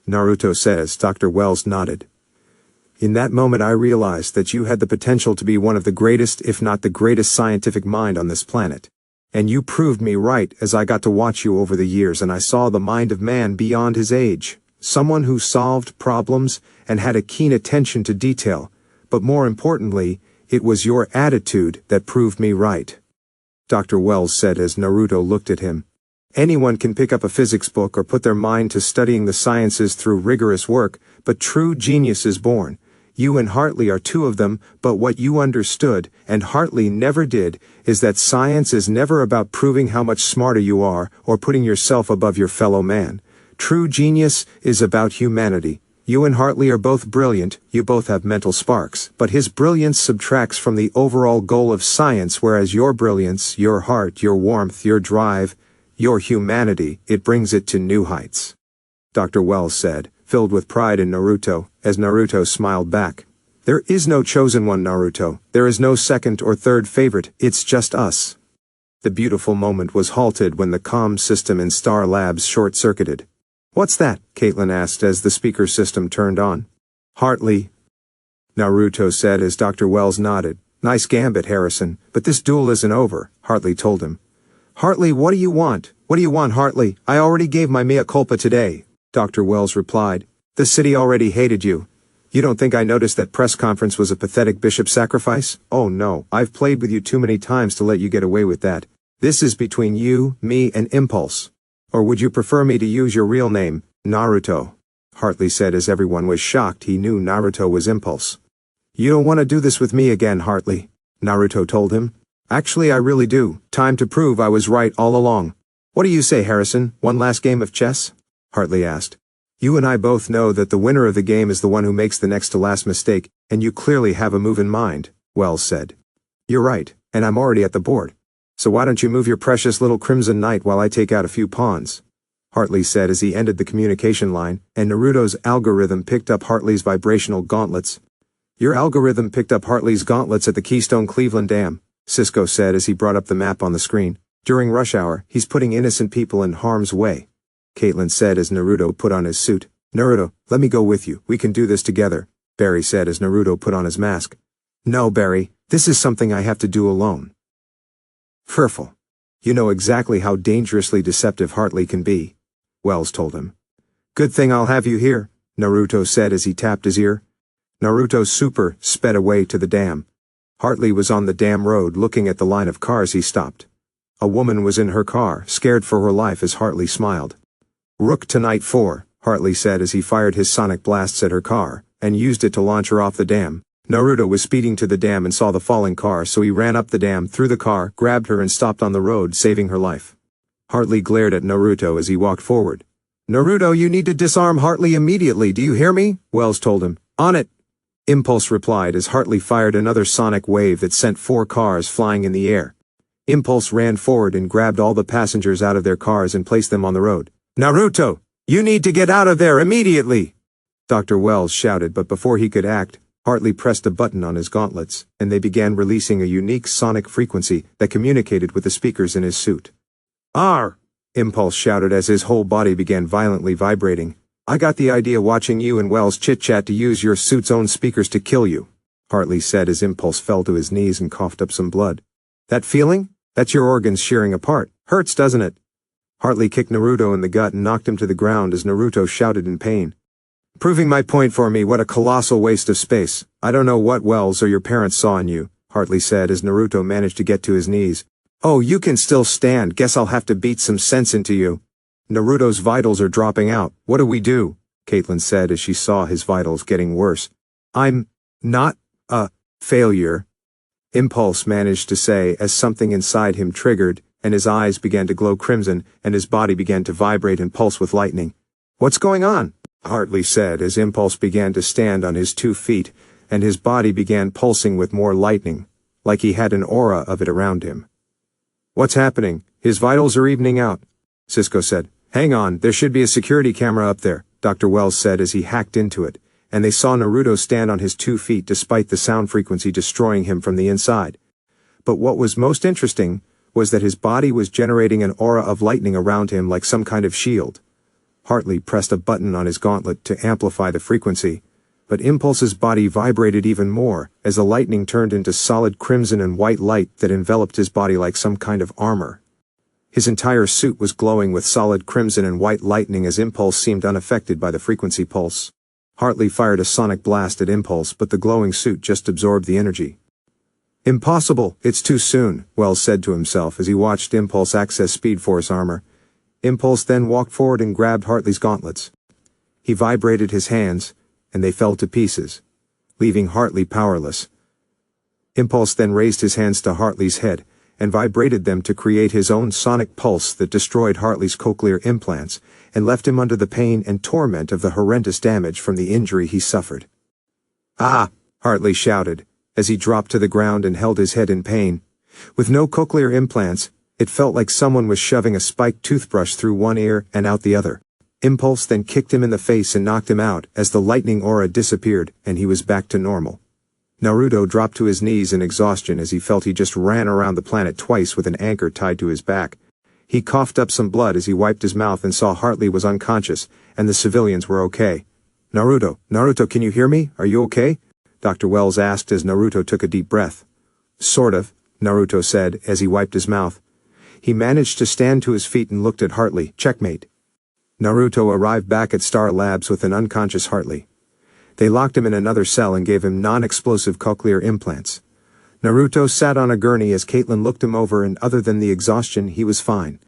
Naruto said as Dr. Wells nodded. In that moment I realized that you had the potential to be one of the greatest, if not the greatest scientific mind on this planet. And you proved me right as I got to watch you over the years and I saw the mind of man beyond his age. Someone who solved problems and had a keen attention to detail. But more importantly, it was your attitude that proved me right. Dr. Wells said as Naruto looked at him. Anyone can pick up a physics book or put their mind to studying the sciences through rigorous work, but true genius is born. You and Hartley are two of them, but what you understood, and Hartley never did, is that science is never about proving how much smarter you are or putting yourself above your fellow man. True genius is about humanity. You and Hartley are both brilliant, you both have mental sparks, but his brilliance subtracts from the overall goal of science, whereas your brilliance, your heart, your warmth, your drive, your humanity, it brings it to new heights. Dr. Wells said, filled with pride in Naruto, as Naruto smiled back. There is no chosen one, Naruto. There is no second or third favorite, it's just us. The beautiful moment was halted when the comm system in Star Labs short-circuited. What's that? Caitlin asked as the speaker system turned on. Hartley, Naruto said as Dr. Wells nodded. Nice gambit, Harrison, but this duel isn't over, Hartley told him. Hartley, what do you want? What do you want, Hartley? I already gave my mea culpa today, Dr. Wells replied. The city already hated you. You don't think I noticed that press conference was a pathetic bishop sacrifice? Oh no, I've played with you too many times to let you get away with that. This is between you, me, and Impulse. Or would you prefer me to use your real name, Naruto? Hartley said as everyone was shocked he knew Naruto was Impulse. You don't want to do this with me again, Hartley, Naruto told him. Actually, I really do. Time to prove I was right all along. What do you say, Harrison? One last game of chess? Hartley asked. You and I both know that the winner of the game is the one who makes the next to last mistake, and you clearly have a move in mind, Wells said. You're right, and I'm already at the board. So why don't you move your precious little Crimson Knight while I take out a few pawns? Hartley said as he ended the communication line, and Naruto's algorithm picked up Hartley's vibrational gauntlets. Your algorithm picked up Hartley's gauntlets at the Keystone Cleveland Dam, Cisco said as he brought up the map on the screen. During rush hour, he's putting innocent people in harm's way. Caitlin said as Naruto put on his suit. Naruto, let me go with you. We can do this together, Barry said as Naruto put on his mask. No, Barry, this is something I have to do alone. Fearful. You know exactly how dangerously deceptive Hartley can be, Wells told him. Good thing I'll have you here, Naruto said as he tapped his ear. Naruto's super sped away to the dam. Hartley was on the dam road looking at the line of cars he stopped. A woman was in her car, scared for her life as Hartley smiled. Rook to Knight 4, Hartley said as he fired his sonic blasts at her car, and used it to launch her off the dam. Naruto was speeding to the dam and saw the falling car, so he ran up the dam, through the car, grabbed her and stopped on the road, saving her life. Hartley glared at Naruto as he walked forward. Naruto, you need to disarm Hartley immediately, do you hear me? Wells told him. On it. Impulse replied as Hartley fired another sonic wave that sent 4 cars flying in the air. Impulse ran forward and grabbed all the passengers out of their cars and placed them on the road. Naruto, you need to get out of there immediately! Dr. Wells shouted, but before he could act, Hartley pressed a button on his gauntlets, and they began releasing a unique sonic frequency that communicated with the speakers in his suit. Arr! Impulse shouted as his whole body began violently vibrating. I got the idea watching you and Wells chit-chat to use your suit's own speakers to kill you, Hartley said as Impulse fell to his knees and coughed up some blood. That feeling? That's your organs shearing apart. Hurts, doesn't it? Hartley kicked Naruto in the gut and knocked him to the ground as Naruto shouted in pain. Proving my point for me, what a colossal waste of space. I don't know what Wells or your parents saw in you, Hartley said as Naruto managed to get to his knees. Oh, you can still stand. Guess I'll have to beat some sense into you. Naruto's vitals are dropping out. What do we do? Caitlin said as she saw his vitals getting worse. I'm not a failure, Impulse managed to say as something inside him triggered, and his eyes began to glow crimson, and his body began to vibrate and pulse with lightning. What's going on? Hartley said as Impulse began to stand on his 2 feet, and his body began pulsing with more lightning, like he had an aura of it around him. What's happening? His vitals are evening out, Cisco said. Hang on, there should be a security camera up there, Dr. Wells said as he hacked into it, and they saw Naruto stand on his 2 feet despite the sound frequency destroying him from the inside. But what was most interesting was that his body was generating an aura of lightning around him like some kind of shield. Hartley pressed a button on his gauntlet to amplify the frequency, but Impulse's body vibrated even more as the lightning turned into solid crimson and white light that enveloped his body like some kind of armor. His entire suit was glowing with solid crimson and white lightning as Impulse seemed unaffected by the frequency pulse. Hartley fired a sonic blast at Impulse, but the glowing suit just absorbed the energy. "Impossible, it's too soon," Wells said to himself as he watched Impulse access Speed Force armor. Impulse then walked forward and grabbed Hartley's gauntlets. He vibrated his hands, and they fell to pieces, leaving Hartley powerless. Impulse then raised his hands to Hartley's head, and vibrated them to create his own sonic pulse that destroyed Hartley's cochlear implants, and left him under the pain and torment of the horrendous damage from the injury he suffered. "Ah!" Hartley shouted, as he dropped to the ground and held his head in pain. With no cochlear implants, it felt like someone was shoving a spiked toothbrush through one ear and out the other. Impulse then kicked him in the face and knocked him out as the lightning aura disappeared and he was back to normal. Naruto dropped to his knees in exhaustion as he felt he just ran around the planet twice with an anchor tied to his back. He coughed up some blood as he wiped his mouth and saw Hartley was unconscious, and the civilians were okay. Naruto, can you hear me? Are you okay?" Dr. Wells asked as Naruto took a deep breath. "Sort of," Naruto said as he wiped his mouth. He managed to stand to his feet and looked at Hartley. "Checkmate." Naruto arrived back at Star Labs with an unconscious Hartley. They locked him in another cell and gave him non-explosive cochlear implants. Naruto sat on a gurney as Caitlin looked him over, and other than the exhaustion, he was fine.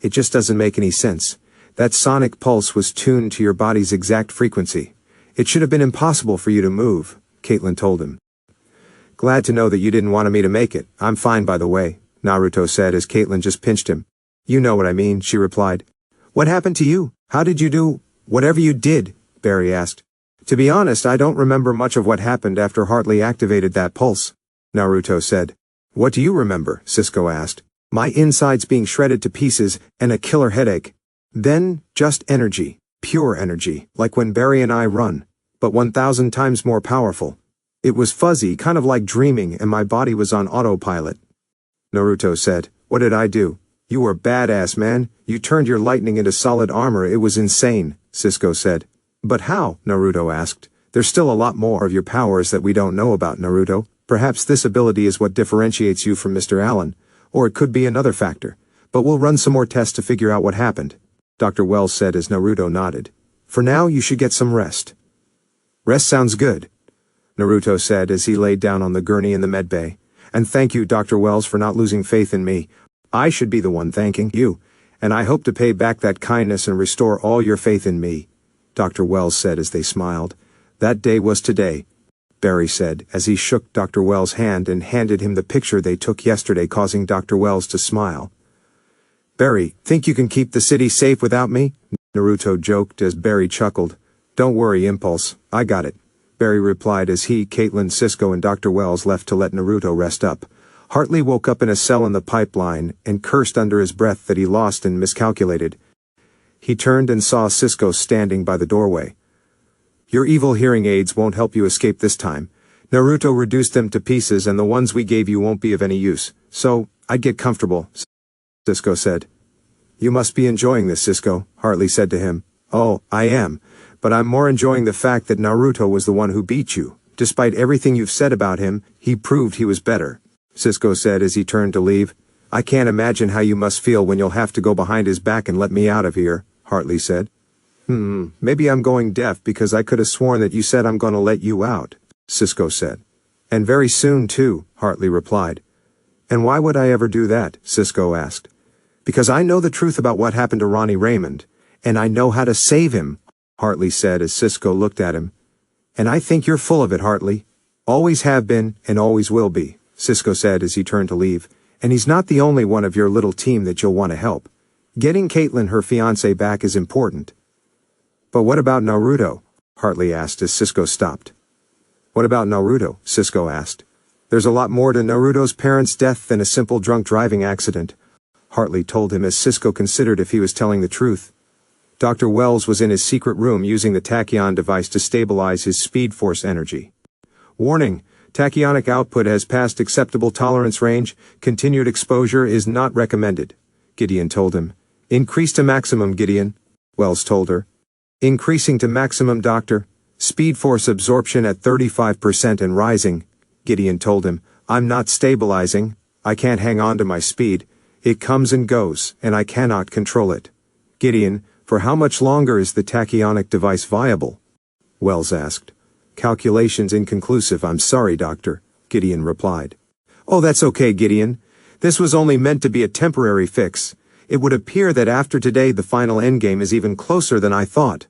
"It just doesn't make any sense. That sonic pulse was tuned to your body's exact frequency. It should have been impossible for you to move," Caitlin told him. "Glad to know that you didn't want me to make it. I'm fine, by the way," Naruto said as Caitlin just pinched him. "You know what I mean," she replied. "What happened to you? How did you do whatever you did?" Barry asked. "To be honest, I don't remember much of what happened after Hartley activated that pulse," Naruto said. "What do you remember?" Cisco asked. "My insides being shredded to pieces and a killer headache. Then, just energy, pure energy, like when Barry and I run, but 1,000 times more powerful. It was fuzzy, kind of like dreaming, and my body was on autopilot." Naruto said. "What did I do?" "You were badass, man. You turned your lightning into solid armor. It was insane," Cisco said. "But how?" Naruto asked. "There's still a lot more of your powers that we don't know about, Naruto. Perhaps this ability is what differentiates you from Mr. Allen, or it could be another factor. But we'll run some more tests to figure out what happened," Dr. Wells said as Naruto nodded. "For now, you should get some rest." "Rest sounds good," Naruto said as he laid down on the gurney in the medbay. "And thank you, Dr. Wells, for not losing faith in me. I should be the one thanking you, and I hope to pay back that kindness and restore all your faith in me," Dr. Wells said as they smiled. "That day was today," Barry said as he shook Dr. Wells' hand and handed him the picture they took yesterday, causing Dr. Wells to smile. "Barry, think you can keep the city safe without me?" Naruto joked as Barry chuckled. "Don't worry, Impulse, I got it," Barry replied as he, Caitlin, Cisco, and Dr. Wells left to let Naruto rest up. Hartley woke up in a cell in the pipeline and cursed under his breath that he lost and miscalculated. He turned and saw Cisco standing by the doorway. "Your evil hearing aids won't help you escape this time. Naruto reduced them to pieces and the ones we gave you won't be of any use, so I'd get comfortable," Cisco said. "You must be enjoying this, Cisco," Hartley said to him. "Oh, I am, but I'm more enjoying the fact that Naruto was the one who beat you. Despite everything you've said about him, he proved he was better," Cisco said as he turned to leave. "I can't imagine how you must feel when you'll have to go behind his back and let me out of here," Hartley said. Maybe I'm going deaf because I could have sworn that you said I'm gonna let you out," Cisco said. "And very soon, too," Hartley replied. "And why would I ever do that?" Cisco asked. "Because I know the truth about what happened to Ronnie Raymond, and I know how to save him," Hartley said as Cisco looked at him. "And I think you're full of it, Hartley. Always have been and always will be," Cisco said as he turned to leave. "And he's not the only one of your little team that you'll want to help. Getting Caitlin her fiancé back is important." "But what about Naruto?" Hartley asked as Cisco stopped. "What about Naruto?" Cisco asked. "There's a lot more to Naruto's parents' death than a simple drunk driving accident," Hartley told him as Cisco considered if he was telling the truth. Dr. Wells was in his secret room using the tachyon device to stabilize his speed force energy. Warning, tachyonic output has passed acceptable tolerance range. Continued exposure is not recommended, Gideon told him. Increase to maximum, Gideon, Wells told her. Increasing to maximum, Doctor. Speed force absorption at 35% and rising, Gideon told him. I'm not stabilizing. I can't hang on to my speed. It comes and goes, and I cannot control it. Gideon, for how much longer is the tachyonic device viable? Wells asked. Calculations inconclusive. I'm sorry, Doctor, Gideon replied. Oh, that's okay, Gideon. This was only meant to be a temporary fix. It would appear that after today the final endgame is even closer than I thought,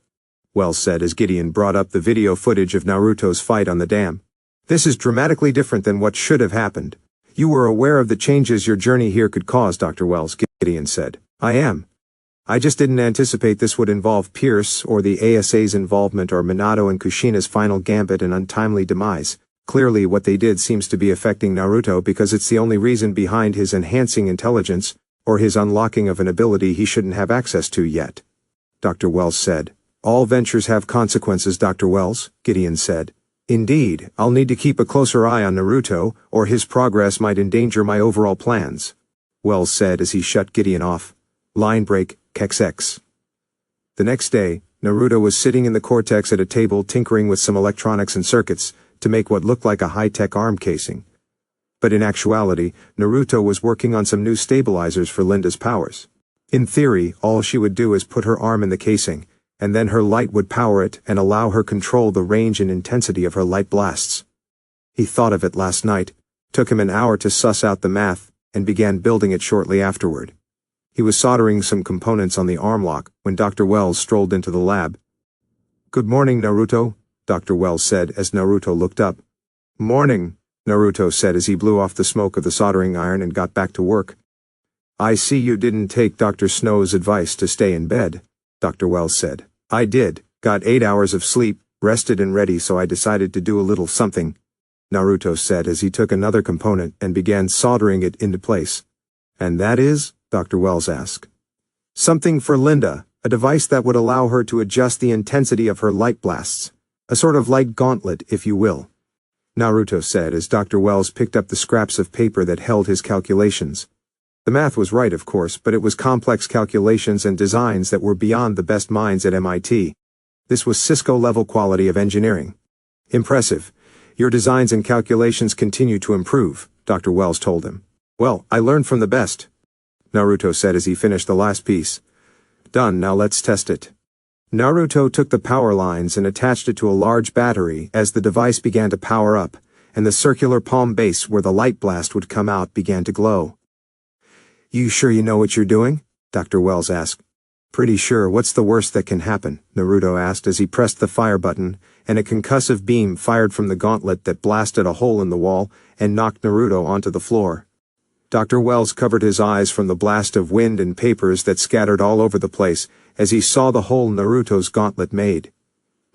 Wells said as Gideon brought up the video footage of Naruto's fight on the dam. This is dramatically different than what should have happened. You were aware of the changes your journey here could cause, Dr. Wells, Gideon said. I am. I just didn't anticipate this would involve Pierce or the ASA's involvement or Minato and Kushina's final gambit and untimely demise. Clearly what they did seems to be affecting Naruto because it's the only reason behind his enhancing intelligence or his unlocking of an ability he shouldn't have access to yet. Dr. Wells said. All ventures have consequences, Dr. Wells, Gideon said. Indeed, I'll need to keep a closer eye on Naruto, or his progress might endanger my overall plans, Wells said as he shut Gideon off. Line break, XX. The next day, Naruto was sitting in the cortex at a table tinkering with some electronics and circuits to make what looked like a high-tech arm casing. But in actuality, Naruto was working on some new stabilizers for Linda's powers. In theory, all she would do is put her arm in the casing, and then her light would power it and allow her control the range and intensity of her light blasts. He thought of it last night, took him an hour to suss out the math, and began building it shortly afterward. He was soldering some components on the arm lock when Dr. Wells strolled into the lab. Good morning, Naruto, Dr. Wells said as Naruto looked up. Morning, Naruto said as he blew off the smoke of the soldering iron and got back to work. I see you didn't take Dr. Snow's advice to stay in bed, Dr. Wells said. I did, got 8 hours of sleep, rested and ready, so I decided to do a little something, Naruto said as he took another component and began soldering it into place. And that is? Dr. Wells asked. Something for Linda, a device that would allow her to adjust the intensity of her light blasts. A sort of light gauntlet, if you will, Naruto said as Dr. Wells picked up the scraps of paper that held his calculations. The math was right, of course, but it was complex calculations and designs that were beyond the best minds at MIT. This was Cisco-level quality of engineering. Impressive. Your designs and calculations continue to improve, Dr. Wells told him. Well, I learned from the best, Naruto said as he finished the last piece. Done, now let's test it. Naruto took the power lines and attached it to a large battery as the device began to power up, and the circular palm base where the light blast would come out began to glow. You sure you know what you're doing? Dr. Wells asked. Pretty sure. What's the worst that can happen? Naruto asked as he pressed the fire button, and a concussive beam fired from the gauntlet that blasted a hole in the wall and knocked Naruto onto the floor. Dr. Wells covered his eyes from the blast of wind and papers that scattered all over the place as he saw the hole Naruto's gauntlet made.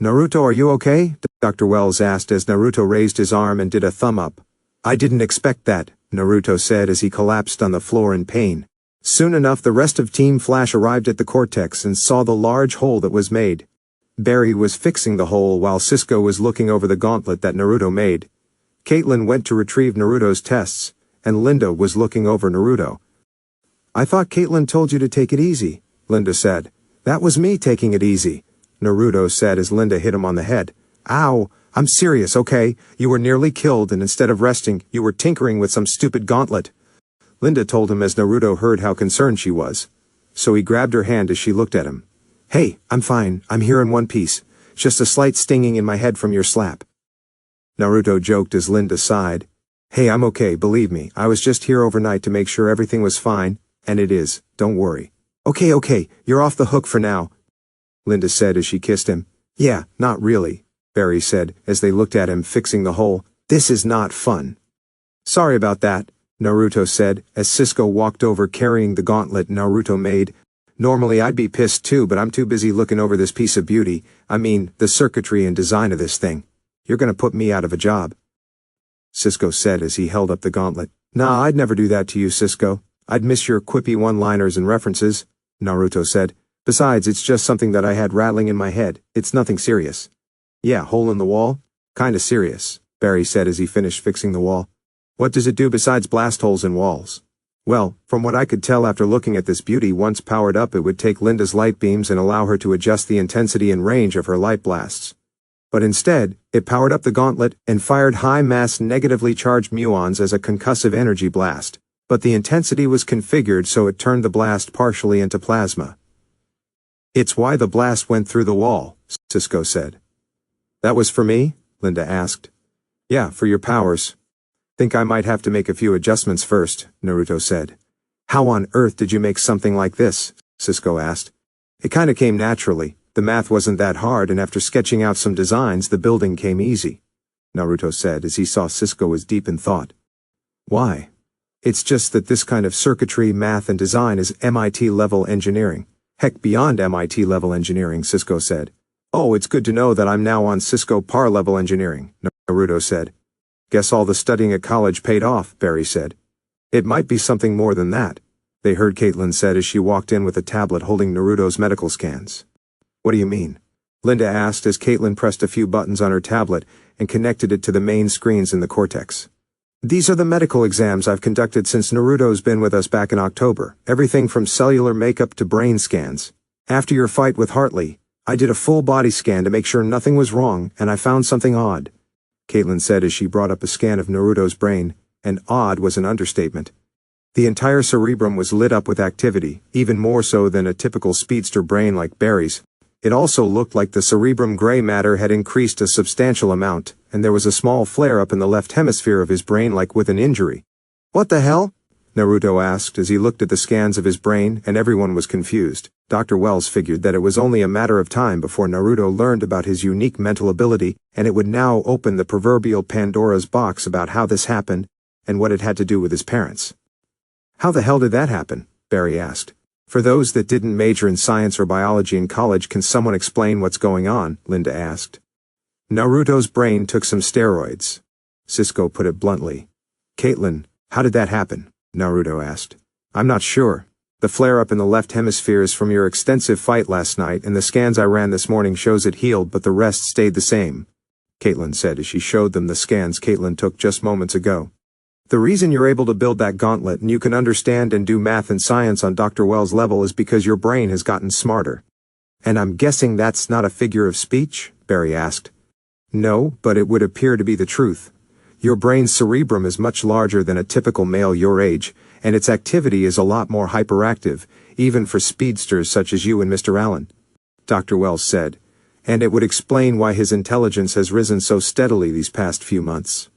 Naruto, are you okay? Dr. Wells asked as Naruto raised his arm and did a thumb up. I didn't expect that, Naruto said as he collapsed on the floor in pain. Soon enough the rest of Team Flash arrived at the cortex and saw the large hole that was made. Barry was fixing the hole while Cisco was looking over the gauntlet that Naruto made. Caitlin went to retrieve Naruto's tests, and Linda was looking over Naruto. I thought Caitlin told you to take it easy, Linda said. That was me taking it easy, Naruto said as Linda hit him on the head. Ow, I'm serious, okay? You were nearly killed and instead of resting, you were tinkering with some stupid gauntlet, Linda told him as Naruto heard how concerned she was. So he grabbed her hand as she looked at him. Hey, I'm fine, I'm here in one piece. Just a slight stinging in my head from your slap. Naruto joked as Linda sighed. Hey, I'm okay, believe me, I was just here overnight to make sure everything was fine, and it is, don't worry. Okay, you're off the hook for now, Linda said as she kissed him. Yeah, not really, Barry said as they looked at him fixing the hole. This is not fun. Sorry about that, Naruto said as Cisco walked over carrying the gauntlet Naruto made. Normally I'd be pissed too, but I'm too busy looking over this piece of beauty, I mean, the circuitry and design of this thing. You're gonna put me out of a job, Cisco said as he held up the gauntlet. Nah, I'd never do that to you, Cisco. I'd miss your quippy one-liners and references, Naruto said. Besides, it's just something that I had rattling in my head. It's nothing serious. Yeah, hole in the wall? Kinda serious, Barry said as he finished fixing the wall. What does it do besides blast holes in walls? Well, from what I could tell after looking at this beauty, once powered up it would take Linda's light beams and allow her to adjust the intensity and range of her light blasts. But instead, it powered up the gauntlet and fired high-mass negatively charged muons as a concussive energy blast. But the intensity was configured so it turned the blast partially into plasma. It's why the blast went through the wall, Cisco said. That was for me? Linda asked. Yeah, for your powers. Think I might have to make a few adjustments first, Naruto said. How on earth did you make something like this? Cisco asked. It kinda came naturally. The math wasn't that hard, and after sketching out some designs the building came easy, Naruto said as he saw Cisco was deep in thought. Why? It's just that this kind of circuitry, math, and design is MIT-level engineering. Heck, beyond MIT-level engineering, Cisco said. Oh, it's good to know that I'm now on Cisco par-level engineering, Naruto said. Guess all the studying at college paid off, Barry said. It might be something more than that, they heard Caitlin said as she walked in with a tablet holding Naruto's medical scans. What do you mean? Linda asked as Caitlin pressed a few buttons on her tablet and connected it to the main screens in the cortex. These are the medical exams I've conducted since Naruto's been with us back in October, everything from cellular makeup to brain scans. After your fight with Hartley, I did a full body scan to make sure nothing was wrong, and I found something odd, Caitlin said as she brought up a scan of Naruto's brain, and odd was an understatement. The entire cerebrum was lit up with activity, even more so than a typical speedster brain like Barry's. It also looked like the cerebrum gray matter had increased a substantial amount, and there was a small flare-up in the left hemisphere of his brain like with an injury. What the hell? Naruto asked as he looked at the scans of his brain, and everyone was confused. Dr. Wells figured that it was only a matter of time before Naruto learned about his unique mental ability, and it would now open the proverbial Pandora's box about how this happened, and what it had to do with his parents. How the hell did that happen? Barry asked. For those that didn't major in science or biology in college, can someone explain what's going on? Linda asked. Naruto's brain took some steroids, Cisco put it bluntly. Caitlin, how did that happen? Naruto asked. I'm not sure. The flare-up in the left hemisphere is from your extensive fight last night, and the scans I ran this morning shows it healed, but the rest stayed the same, Caitlin said as she showed them the scans Caitlin took just moments ago. The reason you're able to build that gauntlet and you can understand and do math and science on Dr. Wells' level is because your brain has gotten smarter. And I'm guessing that's not a figure of speech? Barry asked. No, but it would appear to be the truth. Your brain's cerebrum is much larger than a typical male your age, and its activity is a lot more hyperactive, even for speedsters such as you and Mr. Allen, Dr. Wells said, and it would explain why his intelligence has risen so steadily these past few months.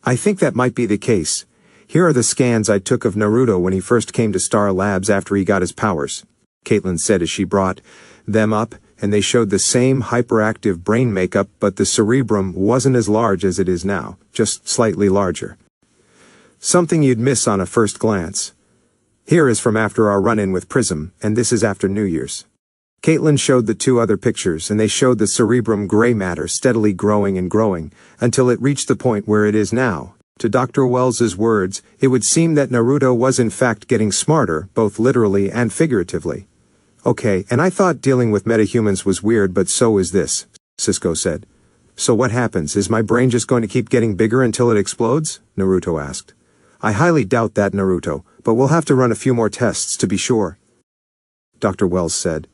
I think that might be the case. Here are the scans I took of Naruto when he first came to Star Labs after he got his powers, Caitlin said as she brought them up, and they showed the same hyperactive brain makeup, but the cerebrum wasn't as large as it is now, just slightly larger. Something you'd miss on a first glance. Here is from after our run-in with Prism, and this is after New Year's. Caitlin showed the two other pictures, and they showed the cerebrum gray matter steadily growing and growing, until it reached the point where it is now. To Dr. Wells's words, it would seem that Naruto was in fact getting smarter, both literally and figuratively. Okay, and I thought dealing with metahumans was weird, but so is this, Cisco said. So what happens? Is my brain just going to keep getting bigger until it explodes? Naruto asked. I highly doubt that, Naruto, but we'll have to run a few more tests to be sure, Dr. Wells said.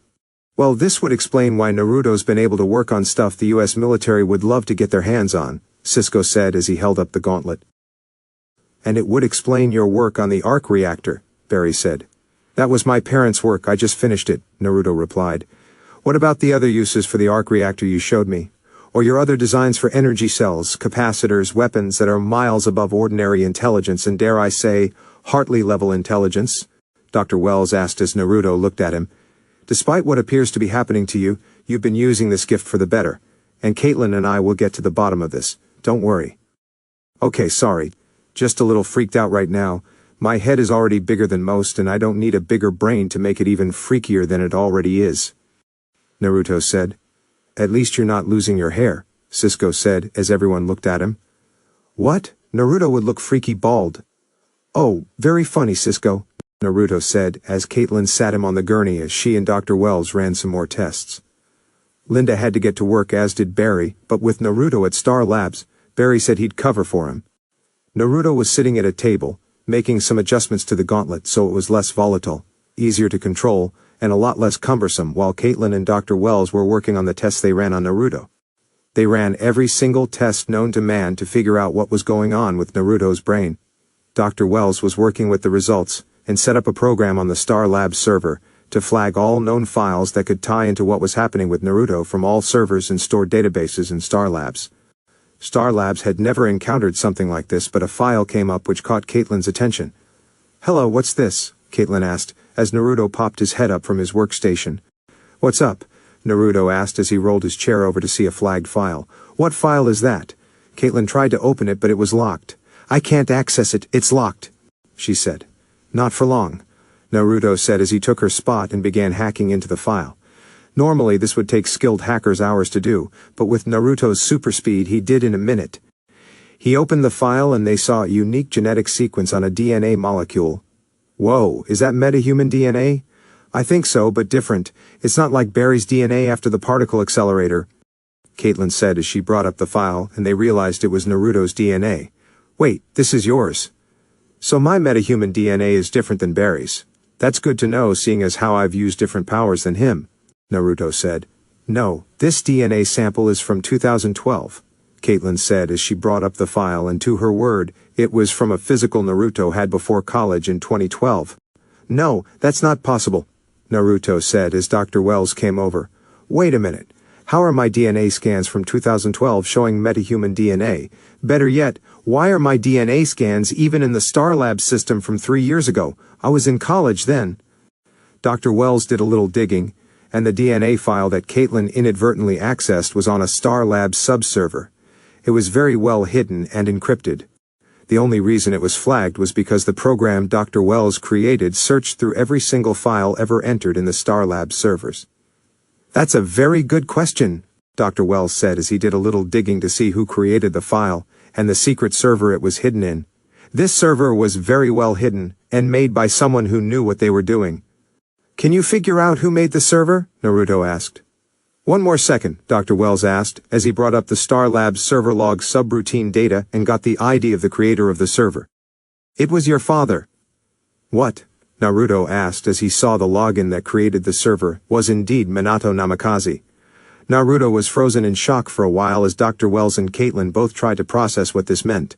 Well, this would explain why Naruto's been able to work on stuff the US military would love to get their hands on, Cisco said as he held up the gauntlet. And it would explain your work on the arc reactor, Barry said. That was my parents' work, I just finished it, Naruto replied. What about the other uses for the arc reactor you showed me? Or your other designs for energy cells, capacitors, weapons that are miles above ordinary intelligence and, dare I say, Hartley-level intelligence? Dr. Wells asked as Naruto looked at him. Despite what appears to be happening to you, you've been using this gift for the better. And Caitlin and I will get to the bottom of this. Don't worry. Okay, sorry. Just a little freaked out right now. My head is already bigger than most, and I don't need a bigger brain to make it even freakier than it already is, Naruto said. At least you're not losing your hair, Cisco said as everyone looked at him. What? Naruto would look freaky bald. Oh, very funny, Cisco, Naruto said as Caitlin sat him on the gurney as she and Dr. Wells ran some more tests. Linda had to get to work, as did Barry, but with Naruto at Star Labs, Barry said he'd cover for him. Naruto was sitting at a table, making some adjustments to the gauntlet so it was less volatile, easier to control, and a lot less cumbersome, while Caitlin and Dr. Wells were working on the tests they ran on Naruto. They ran every single test known to man to figure out what was going on with Naruto's brain. Dr. Wells was working with the results, and set up a program on the Star Labs server, to flag all known files that could tie into what was happening with Naruto from all servers and stored databases in Star Labs. Star Labs had never encountered something like this, but a file came up which caught Caitlin's attention. "Hello, what's this?" Caitlin asked, as Naruto popped his head up from his workstation. "What's up?" Naruto asked as he rolled his chair over to see a flagged file. "What file is that?" Caitlin tried to open it, but it was locked. "I can't access it, it's locked," she said. "Not for long," Naruto said as he took her spot and began hacking into the file. Normally this would take skilled hackers hours to do, but with Naruto's super speed he did in a minute. He opened the file and they saw a unique genetic sequence on a DNA molecule. "Whoa, is that metahuman DNA?" "I think so, but different. It's not like Barry's DNA after the particle accelerator," Caitlin said as she brought up the file and they realized it was Naruto's DNA. "Wait, this is yours." "So my metahuman DNA is different than Barry's. That's good to know, seeing as how I've used different powers than him," Naruto said. "No, this DNA sample is from 2012, Caitlin said as she brought up the file, and to her word, it was from a physical Naruto had before college in 2012. "No, that's not possible," Naruto said as Dr. Wells came over. "Wait a minute. How are my DNA scans from 2012 showing metahuman DNA? Better yet, why are my DNA scans even in the Star Labs system from 3 years ago? I was in college then." Dr. Wells did a little digging, and the DNA file that Caitlin inadvertently accessed was on a Star Labs subserver. It was very well hidden and encrypted. The only reason it was flagged was because the program Dr. Wells created searched through every single file ever entered in the Star Labs servers. "That's a very good question," Dr. Wells said as he did a little digging to see who created the file, and the secret server it was hidden in. This server was very well hidden, and made by someone who knew what they were doing. "Can you figure out who made the server?" Naruto asked. "One more second," Dr. Wells asked, as he brought up the Star Labs server log subroutine data and got the ID of the creator of the server. "It was your father." "What?" Naruto asked as he saw the login that created the server was indeed Minato Namikaze. Naruto was frozen in shock for a while as Dr. Wells and Caitlin both tried to process what this meant.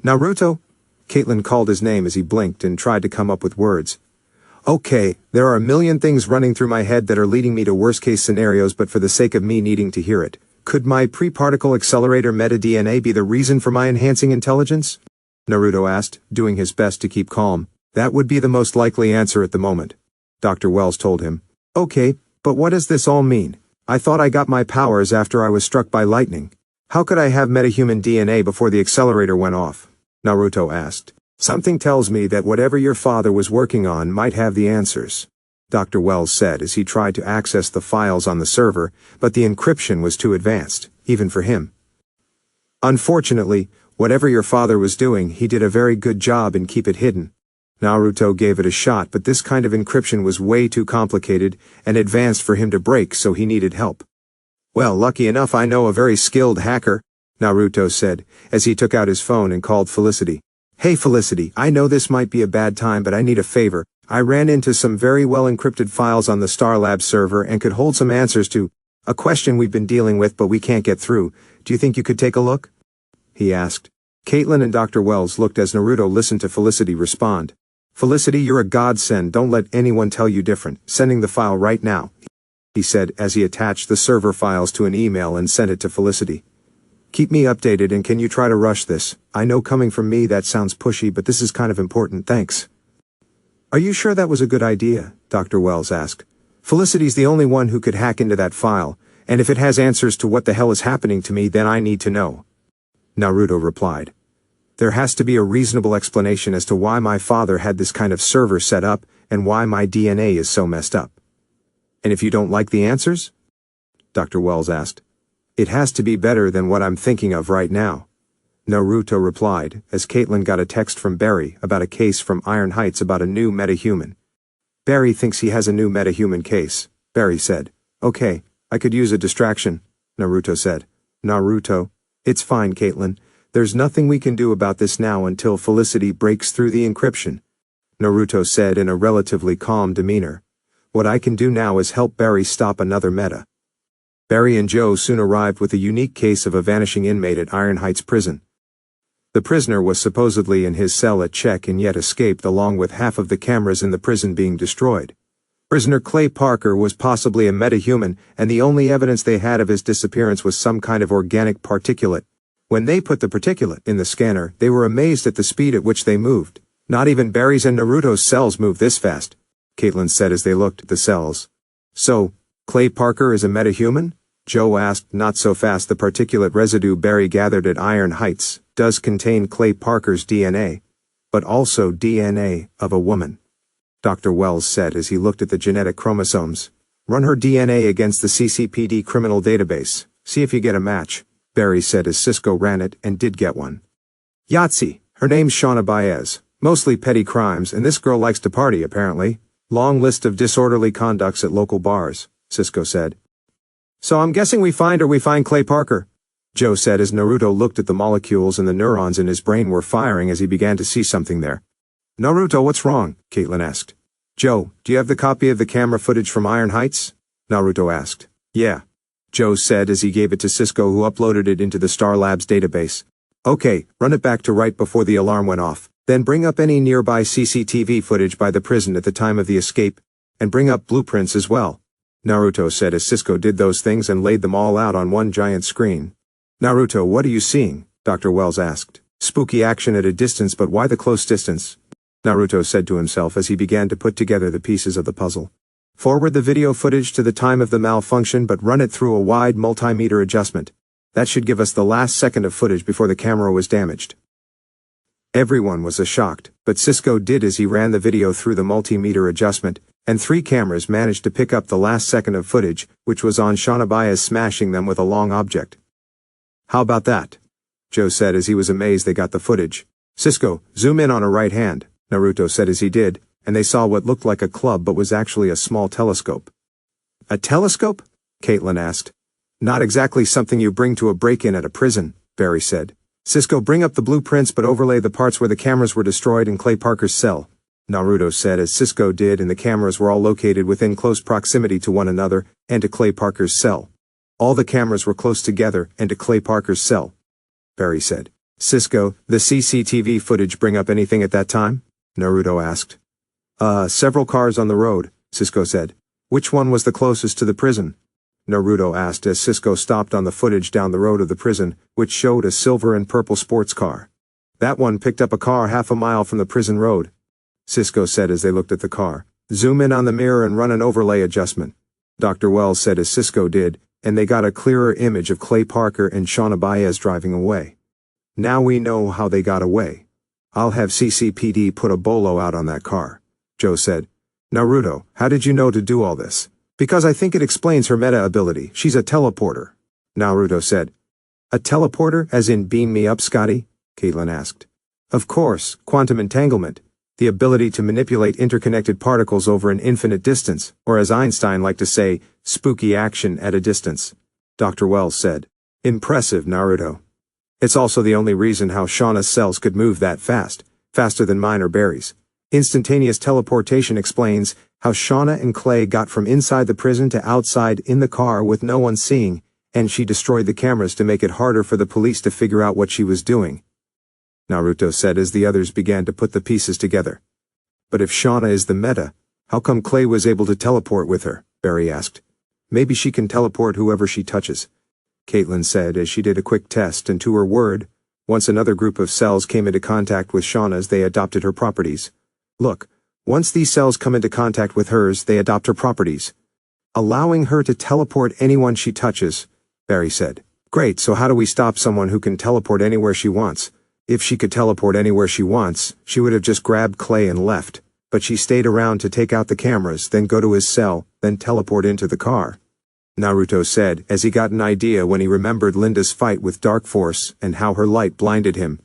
"Naruto?" Caitlin called his name as he blinked and tried to come up with words. "Okay, there are a million things running through my head that are leading me to worst-case scenarios, but for the sake of me needing to hear it, could my pre-particle accelerator meta-DNA be the reason for my enhancing intelligence?" Naruto asked, doing his best to keep calm. "That would be the most likely answer at the moment," Dr. Wells told him. "Okay, but what does this all mean? I thought I got my powers after I was struck by lightning. How could I have metahuman DNA before the accelerator went off?" Naruto asked. "Something tells me that whatever your father was working on might have the answers," Dr. Wells said as he tried to access the files on the server, but the encryption was too advanced, even for him. "Unfortunately, whatever your father was doing, he did a very good job and keep it hidden." Naruto gave it a shot, but this kind of encryption was way too complicated and advanced for him to break, so he needed help. "Well, lucky enough I know a very skilled hacker," Naruto said, as he took out his phone and called Felicity. "Hey Felicity, I know this might be a bad time, but I need a favor. I ran into some very well encrypted files on the Star Labs server and could hold some answers to a question we've been dealing with but we can't get through. Do you think you could take a look?" he asked. Caitlin and Dr. Wells looked as Naruto listened to Felicity respond. "Felicity, you're a godsend, don't let anyone tell you different. Sending the file right now," he said as he attached the server files to an email and sent it to Felicity. "Keep me updated and can you try to rush this? I know coming from me that sounds pushy, but this is kind of important, thanks." "Are you sure that was a good idea?" Dr. Wells asked. "Felicity's the only one who could hack into that file, and if it has answers to what the hell is happening to me, then I need to know," Naruto replied. "There has to be a reasonable explanation as to why my father had this kind of server set up and why my DNA is so messed up." "And if you don't like the answers?" Dr. Wells asked. "It has to be better than what I'm thinking of right now," Naruto replied, as Caitlin got a text from Barry about a case from Iron Heights about a new metahuman. Barry thinks he has a new metahuman case, Barry said. Okay, I could use a distraction, Naruto said. Naruto. It's fine, Caitlin. There's nothing we can do about this now until Felicity breaks through the encryption, Naruto said in a relatively calm demeanor. What I can do now is help Barry stop another meta. Barry and Joe soon arrived with a unique case of a vanishing inmate at Iron Heights prison. The prisoner was supposedly in his cell at check and yet escaped along with half of the cameras in the prison being destroyed. Prisoner Clay Parker was possibly a metahuman, and the only evidence they had of his disappearance was some kind of organic particulate. When they put the particulate in the scanner, they were amazed at the speed at which they moved. Not even Barry's and Naruto's cells move this fast, Caitlin said as they looked at the cells. So, Clay Parker is a metahuman? Joe asked. Not so fast. The particulate residue Barry gathered at Iron Heights does contain Clay Parker's DNA, but also DNA of a woman, Dr. Wells said as he looked at the genetic chromosomes. Run her DNA against the CCPD criminal database. See if you get a match, Barry said as Cisco ran it and did get one. Yahtzee. Her name's Shauna Baez. Mostly petty crimes, and this girl likes to party, apparently. Long list of disorderly conducts at local bars, Cisco said. So I'm guessing we find Clay Parker, Joe said as Naruto looked at the molecules and the neurons in his brain were firing as he began to see something there. Naruto, what's wrong? Caitlin asked. Joe, do you have the copy of the camera footage from Iron Heights? Naruto asked. Yeah, Joe said as he gave it to Cisco, who uploaded it into the Star Labs database. Okay, run it back to right before the alarm went off. Then bring up any nearby CCTV footage by the prison at the time of the escape, and bring up blueprints as well, Naruto said as Cisco did those things and laid them all out on one giant screen. Naruto, what are you seeing? Dr. Wells asked. Spooky action at a distance, but why the close distance? Naruto said to himself as he began to put together the pieces of the puzzle. Forward the video footage to the time of the malfunction, but run it through a wide multimeter adjustment. That should give us the last second of footage before the camera was damaged. Everyone was shocked, but Cisco did as he ran the video through the multimeter adjustment, and 3 cameras managed to pick up the last second of footage, which was on Shauna Baez smashing them with a long object. How about that? Joe said as he was amazed they got the footage. Cisco, zoom in on her right hand, Naruto said as he did, and they saw what looked like a club but was actually a small telescope. A telescope? Caitlin asked. Not exactly something you bring to a break-in at a prison, Barry said. Cisco, bring up the blueprints but overlay the parts where the cameras were destroyed in Clay Parker's cell, Naruto said as Cisco did, and the cameras were all located within close proximity to one another and to Clay Parker's cell. All the cameras were close together and to Clay Parker's cell, Barry said. Cisco, the CCTV footage bring up anything at that time? Naruto asked. Several cars on the road, Cisco said. Which one was the closest to the prison? Naruto asked as Cisco stopped on the footage down the road of the prison, which showed a silver and purple sports car. That one picked up a car half a mile from the prison road, Cisco said as they looked at the car. Zoom in on the mirror and run an overlay adjustment, Dr. Wells said as Cisco did, and they got a clearer image of Clay Parker and Shauna Baez driving away. Now we know how they got away. I'll have CCPD put a bolo out on that car, Joe said. Naruto, how did you know to do all this? Because I think it explains her meta ability. She's a teleporter, Naruto said. A teleporter, as in beam me up, Scotty? Caitlin asked. Of course, quantum entanglement. The ability to manipulate interconnected particles over an infinite distance, or as Einstein liked to say, spooky action at a distance, Dr. Wells said. Impressive, Naruto. It's also the only reason how Shauna's cells could move that fast, faster than mine or Barry's. Instantaneous teleportation explains how Shauna and Clay got from inside the prison to outside in the car with no one seeing, and she destroyed the cameras to make it harder for the police to figure out what she was doing, Naruto said as the others began to put the pieces together. But if Shauna is the meta, how come Clay was able to teleport with her? Barry asked. Maybe she can teleport whoever she touches, Caitlin said as she did a quick test, and to her word, once another group of cells came into contact with Shauna's, they adopted her properties. Look, once these cells come into contact with hers, they adopt her properties, allowing her to teleport anyone she touches, Barry said. Great, so how do we stop someone who can teleport anywhere she wants? If she could teleport anywhere she wants, she would have just grabbed Clay and left, but she stayed around to take out the cameras, then go to his cell, then teleport into the car, Naruto said as he got an idea when he remembered Linda's fight with Dark Force and how her light blinded him.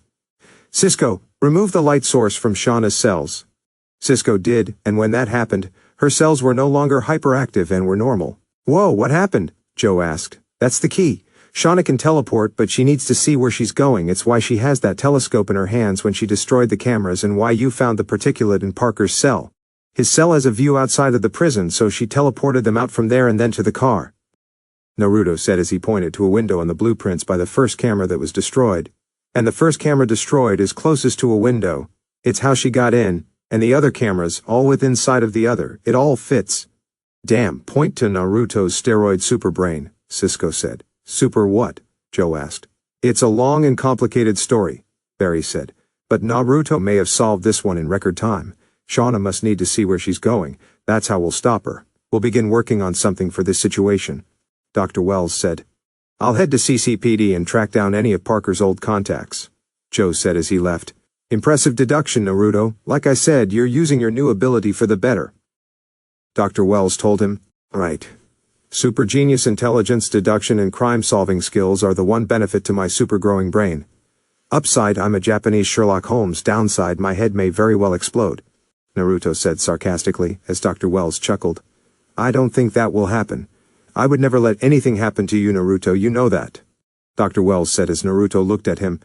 Cisco, remove the light source from Shauna's cells. Cisco did, and when that happened, her cells were no longer hyperactive and were normal. Whoa, what happened? Joe asked. That's the key. Shauna can teleport, but she needs to see where she's going. It's why she has that telescope in her hands when she destroyed the cameras and why you found the particulate in Parker's cell. His cell has a view outside of the prison, so she teleported them out from there and then to the car. Naruto said as he pointed to a window on the blueprints by the first camera that was destroyed. And the first camera destroyed is closest to a window. It's how she got in, and the other cameras, all within sight of the other. It all fits. Damn, point to Naruto's steroid superbrain, Cisco said. Super what? Joe asked. It's a long and complicated story, Barry said. But Naruto may have solved this one in record time. Shauna must need to see where she's going. That's how we'll stop her. We'll begin working on something for this situation. Dr. Wells said. I'll head to CCPD and track down any of Parker's old contacts, Joe said as he left. Impressive deduction, Naruto. Like I said, you're using your new ability for the better. Dr. Wells told him. Right. Super genius intelligence, deduction, and crime-solving skills are the one benefit to my super-growing brain. Upside, I'm a Japanese Sherlock Holmes. Downside, my head may very well explode, Naruto said sarcastically, as Dr. Wells chuckled. I don't think that will happen. I would never let anything happen to you, Naruto, you know that. Dr. Wells said as Naruto looked at him.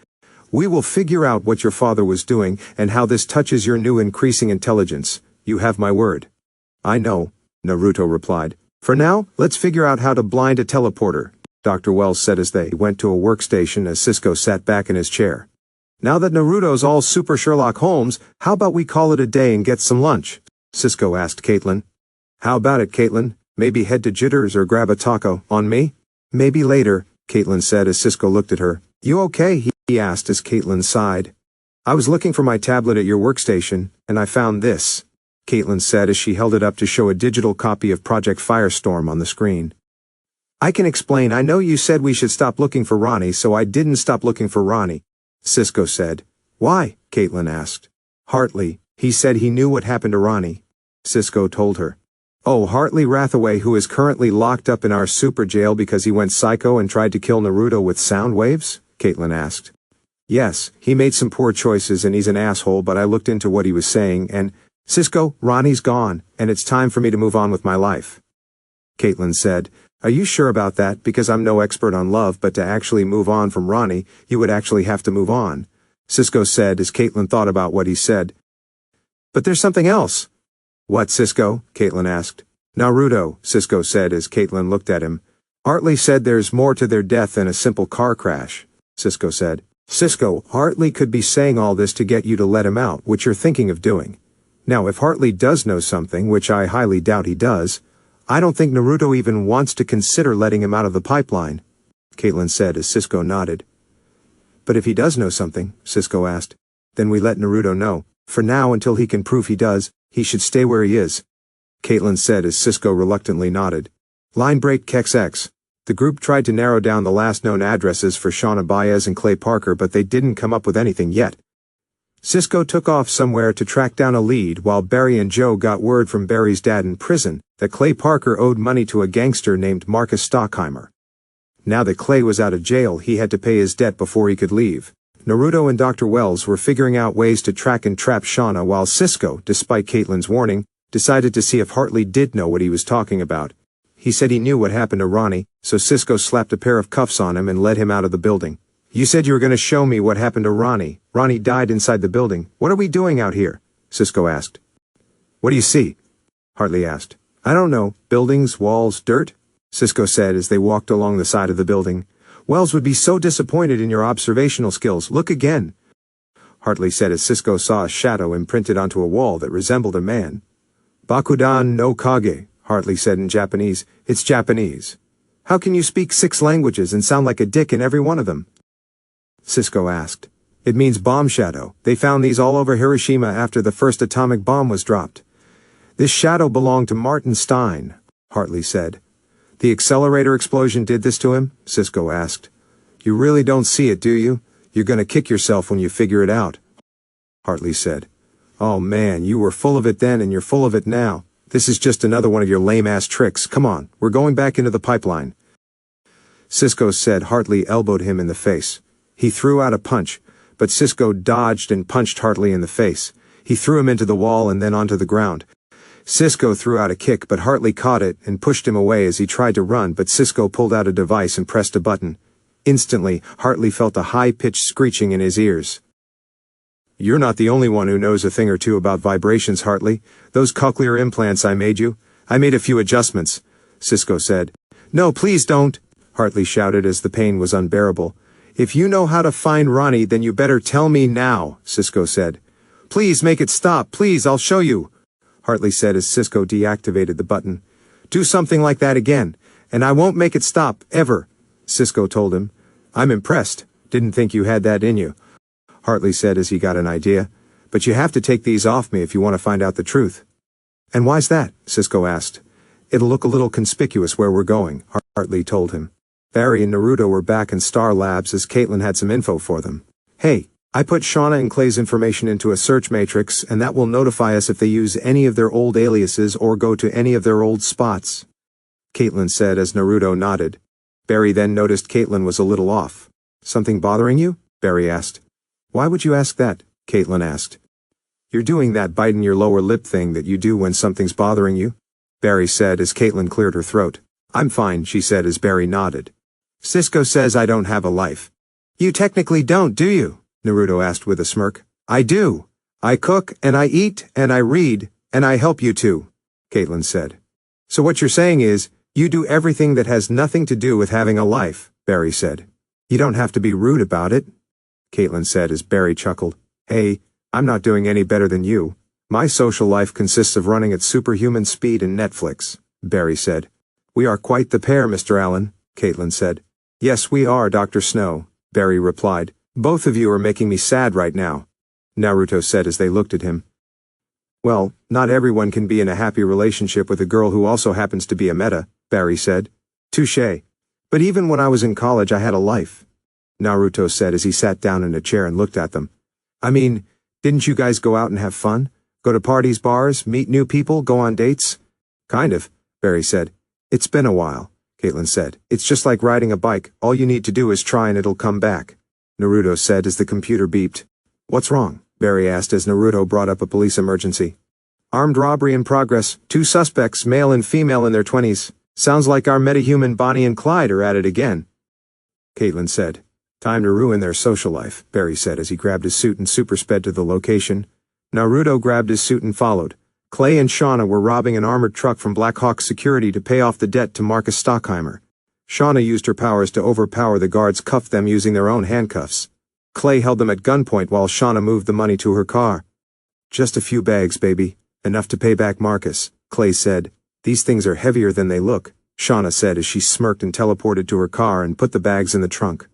We will figure out what your father was doing and how this touches your new increasing intelligence. You have my word. I know, Naruto replied. For now, let's figure out how to blind a teleporter, Dr. Wells said as they went to a workstation as Cisco sat back in his chair. Now that Naruto's all super Sherlock Holmes, how about we call it a day and get some lunch? Cisco asked Caitlin. How about it, Caitlin? Maybe head to Jitters or grab a taco. On me? Maybe later, Caitlin said as Cisco looked at her. You okay? He asked as Caitlin sighed. I was looking for my tablet at your workstation, and I found this, Caitlin said as she held it up to show a digital copy of Project Firestorm on the screen. I can explain. I know you said we should stop looking for Ronnie, so I didn't stop looking for Ronnie, Cisco said. Why? Caitlin asked. Hartley, he said he knew what happened to Ronnie, Cisco told her. Oh, Hartley Rathaway, who is currently locked up in our super jail because he went psycho and tried to kill Naruto with sound waves? Caitlin asked. Yes, he made some poor choices and he's an asshole, but I looked into what he was saying and, Cisco, Ronnie's gone, and it's time for me to move on with my life. Caitlin said, Are you sure about that? Because I'm no expert on love, but to actually move on from Ronnie, you would actually have to move on, Cisco said as Caitlin thought about what he said. But there's something else. What, Cisco? Caitlin asked. Naruto, Cisco said as Caitlin looked at him. Hartley said there's more to their death than a simple car crash, Cisco said. Cisco, Hartley could be saying all this to get you to let him out, which you're thinking of doing. Now, if Hartley does know something, which I highly doubt he does, I don't think Naruto even wants to consider letting him out of the pipeline, Caitlin said as Cisco nodded. But if he does know something, Cisco asked, then we let Naruto know. For now, until he can prove he does, he should stay where he is, Caitlin said as Cisco reluctantly nodded. Line break XX. The group tried to narrow down the last known addresses for Shauna Baez and Clay Parker, but they didn't come up with anything yet. Cisco took off somewhere to track down a lead while Barry and Joe got word from Barry's dad in prison that Clay Parker owed money to a gangster named Marcus Stockheimer. Now that Clay was out of jail, he had to pay his debt before he could leave. Naruto and Dr. Wells were figuring out ways to track and trap Shauna while Cisco, despite Caitlin's warning, decided to see if Hartley did know what he was talking about. He said he knew what happened to Ronnie, so Cisco slapped a pair of cuffs on him and led him out of the building. You said you were going to show me what happened to Ronnie. Ronnie died inside the building. What are we doing out here? Cisco asked. What do you see? Hartley asked. I don't know. Buildings, walls, dirt? Cisco said as they walked along the side of the building. Wells would be so disappointed in your observational skills. Look again. Hartley said as Cisco saw a shadow imprinted onto a wall that resembled a man. Bakudan no Kage, Hartley said in Japanese. It's Japanese. How can you speak 6 languages and sound like a dick in every one of them? Cisco asked. It means bomb shadow. They found these all over Hiroshima after the first atomic bomb was dropped. This shadow belonged to Martin Stein, Hartley said. The accelerator explosion did this to him? Cisco asked. You really don't see it, do you? You're gonna kick yourself when you figure it out, Hartley said. Oh man, you were full of it then and you're full of it now, This is just another one of your lame-ass tricks. Come on, we're going back into the pipeline. Cisco said. Hartley elbowed him in the face. He threw out a punch, but Cisco dodged and punched Hartley in the face. He threw him into the wall and then onto the ground. Cisco threw out a kick, but Hartley caught it and pushed him away as he tried to run, but Cisco pulled out a device and pressed a button. Instantly, Hartley felt a high-pitched screeching in his ears. You're not the only one who knows a thing or two about vibrations, Hartley. Those cochlear implants I made you, I made a few adjustments, Cisco said. No, please don't, Hartley shouted as the pain was unbearable. If you know how to find Ronnie, then you better tell me now, Cisco said. Please make it stop, please, I'll show you, Hartley said as Cisco deactivated the button. Do something like that again, and I won't make it stop, ever, Cisco told him. I'm impressed. Didn't think you had that in you, Hartley said as he got an idea. But you have to take these off me if you want to find out the truth. And why's that? Cisco asked. It'll look a little conspicuous where we're going, Hartley told him. Barry and Naruto were back in Star Labs as Caitlin had some info for them. Hey, I put Shauna and Clay's information into a search matrix, and that will notify us if they use any of their old aliases or go to any of their old spots, Caitlin said as Naruto nodded. Barry then noticed Caitlin was a little off. Something bothering you? Barry asked. Why would you ask that? Caitlin asked. You're doing that biting your lower lip thing that you do when something's bothering you, Barry said as Caitlin cleared her throat. I'm fine, she said as Barry nodded. Cisco says I don't have a life. You technically don't, do you? Naruto asked with a smirk. I do. I cook, and I eat, and I read, and I help you too, Caitlin said. So what you're saying is, you do everything that has nothing to do with having a life, Barry said. You don't have to be rude about it, Caitlin said as Barry chuckled. Hey, I'm not doing any better than you. My social life consists of running at superhuman speed and Netflix, Barry said. We are quite the pair, Mr. Allen, Caitlin said. Yes, we are, Dr. Snow, Barry replied. Both of you are making me sad right now, Naruto said as they looked at him. Well, not everyone can be in a happy relationship with a girl who also happens to be a meta, Barry said. Touché. But even when I was in college I had a life, Naruto said as he sat down in a chair and looked at them. I mean, didn't you guys go out and have fun? Go to parties, bars, meet new people, go on dates? Kind of, Barry said. It's been a while, Caitlin said. It's just like riding a bike. All you need to do is try and it'll come back, Naruto said as the computer beeped. What's wrong? Barry asked as Naruto brought up a police emergency. Armed robbery in progress. 2 suspects, male and female in their 20s. Sounds like our metahuman Bonnie and Clyde are at it again, Caitlin said. Time to ruin their social life, Barry said as he grabbed his suit and super sped to the location. Naruto grabbed his suit and followed. Clay and Shauna were robbing an armored truck from Black Hawk Security to pay off the debt to Marcus Stockheimer. Shauna used her powers to overpower the guards, cuffed them using their own handcuffs. Clay held them at gunpoint while Shauna moved the money to her car. Just a few bags, baby. Enough to pay back Marcus, Clay said. These things are heavier than they look, Shauna said as she smirked and teleported to her car and put the bags in the trunk.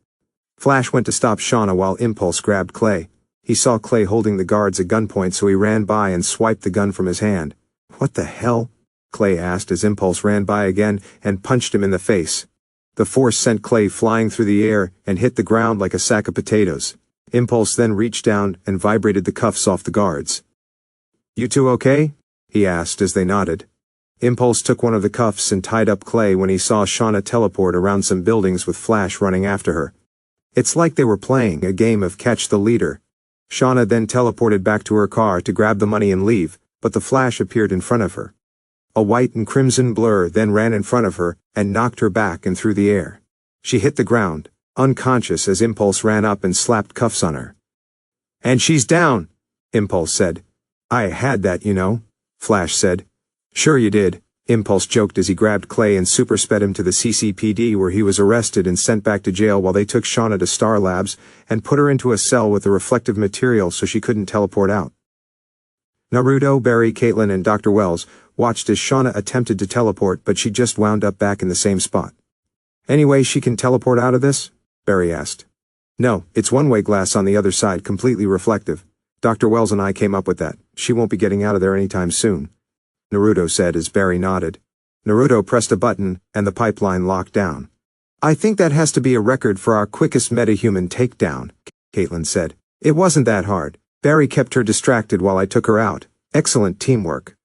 Flash went to stop Shauna while Impulse grabbed Clay. He saw Clay holding the guards at gunpoint, so he ran by and swiped the gun from his hand. What the hell? Clay asked as Impulse ran by again and punched him in the face. The force sent Clay flying through the air and hit the ground like a sack of potatoes. Impulse then reached down and vibrated the cuffs off the guards. You two okay? He asked as they nodded. Impulse took one of the cuffs and tied up Clay when he saw Shauna teleport around some buildings with Flash running after her. It's like they were playing a game of Catch the Leader. Shauna then teleported back to her car to grab the money and leave, but the Flash appeared in front of her. A white and crimson blur then ran in front of her and knocked her back and through the air. She hit the ground, unconscious as Impulse ran up and slapped cuffs on her. And she's down, Impulse said. I had that, you know, Flash said. Sure you did, Impulse joked as he grabbed Clay and super sped him to the CCPD where he was arrested and sent back to jail while they took Shauna to Star Labs and put her into a cell with a reflective material so she couldn't teleport out. Naruto, Barry, Caitlin, and Dr. Wells watched as Shauna attempted to teleport, but she just wound up back in the same spot. Anyway, she can teleport out of this? Barry asked. No, it's one-way glass on the other side, completely reflective. Dr. Wells and I came up with that. She won't be getting out of there anytime soon, Naruto said as Barry nodded. Naruto pressed a button, and the pipeline locked down. I think that has to be a record for our quickest metahuman takedown, Caitlin said. It wasn't that hard. Barry kept her distracted while I took her out. Excellent teamwork.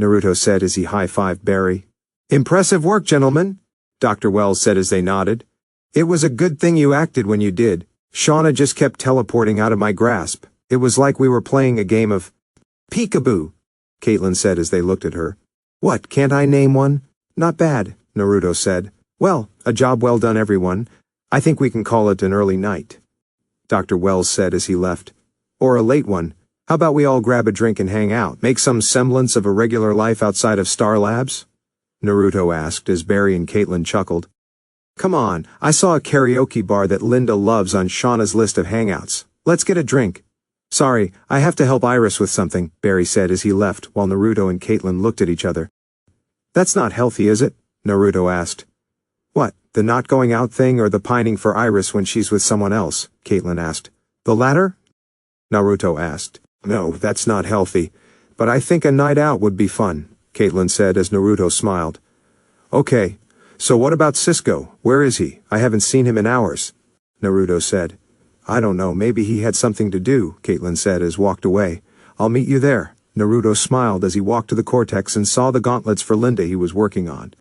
Naruto said as he high-fived Barry. Impressive work, gentlemen, Dr. Wells said as they nodded. It was a good thing you acted when you did. Shauna just kept teleporting out of my grasp. It was like we were playing a game of peekaboo, Caitlin said as they looked at her. What, can't I name one? Not bad, Naruto said. Well, a job well done, everyone. I think we can call it an early night, Dr. Wells said as he left. Or a late one. How about we all grab a drink and hang out, make some semblance of a regular life outside of Star Labs? Naruto asked as Barry and Caitlin chuckled. Come on, I saw a karaoke bar that Linda loves on Shauna's list of hangouts. Let's get a drink. Sorry, I have to help Iris with something, Barry said as he left while Naruto and Caitlin looked at each other. That's not healthy, is it? Naruto asked. What, the not going out thing or the pining for Iris when she's with someone else? Caitlin asked. The latter? Naruto asked. No, that's not healthy. But I think a night out would be fun, Caitlin said as Naruto smiled. Okay, so what about Cisco? Where is he? I haven't seen him in hours, Naruto said. I don't know, maybe he had something to do, Caitlin said as walked away. I'll meet you there. Naruto smiled as he walked to the cortex and saw the gauntlets for Linda he was working on.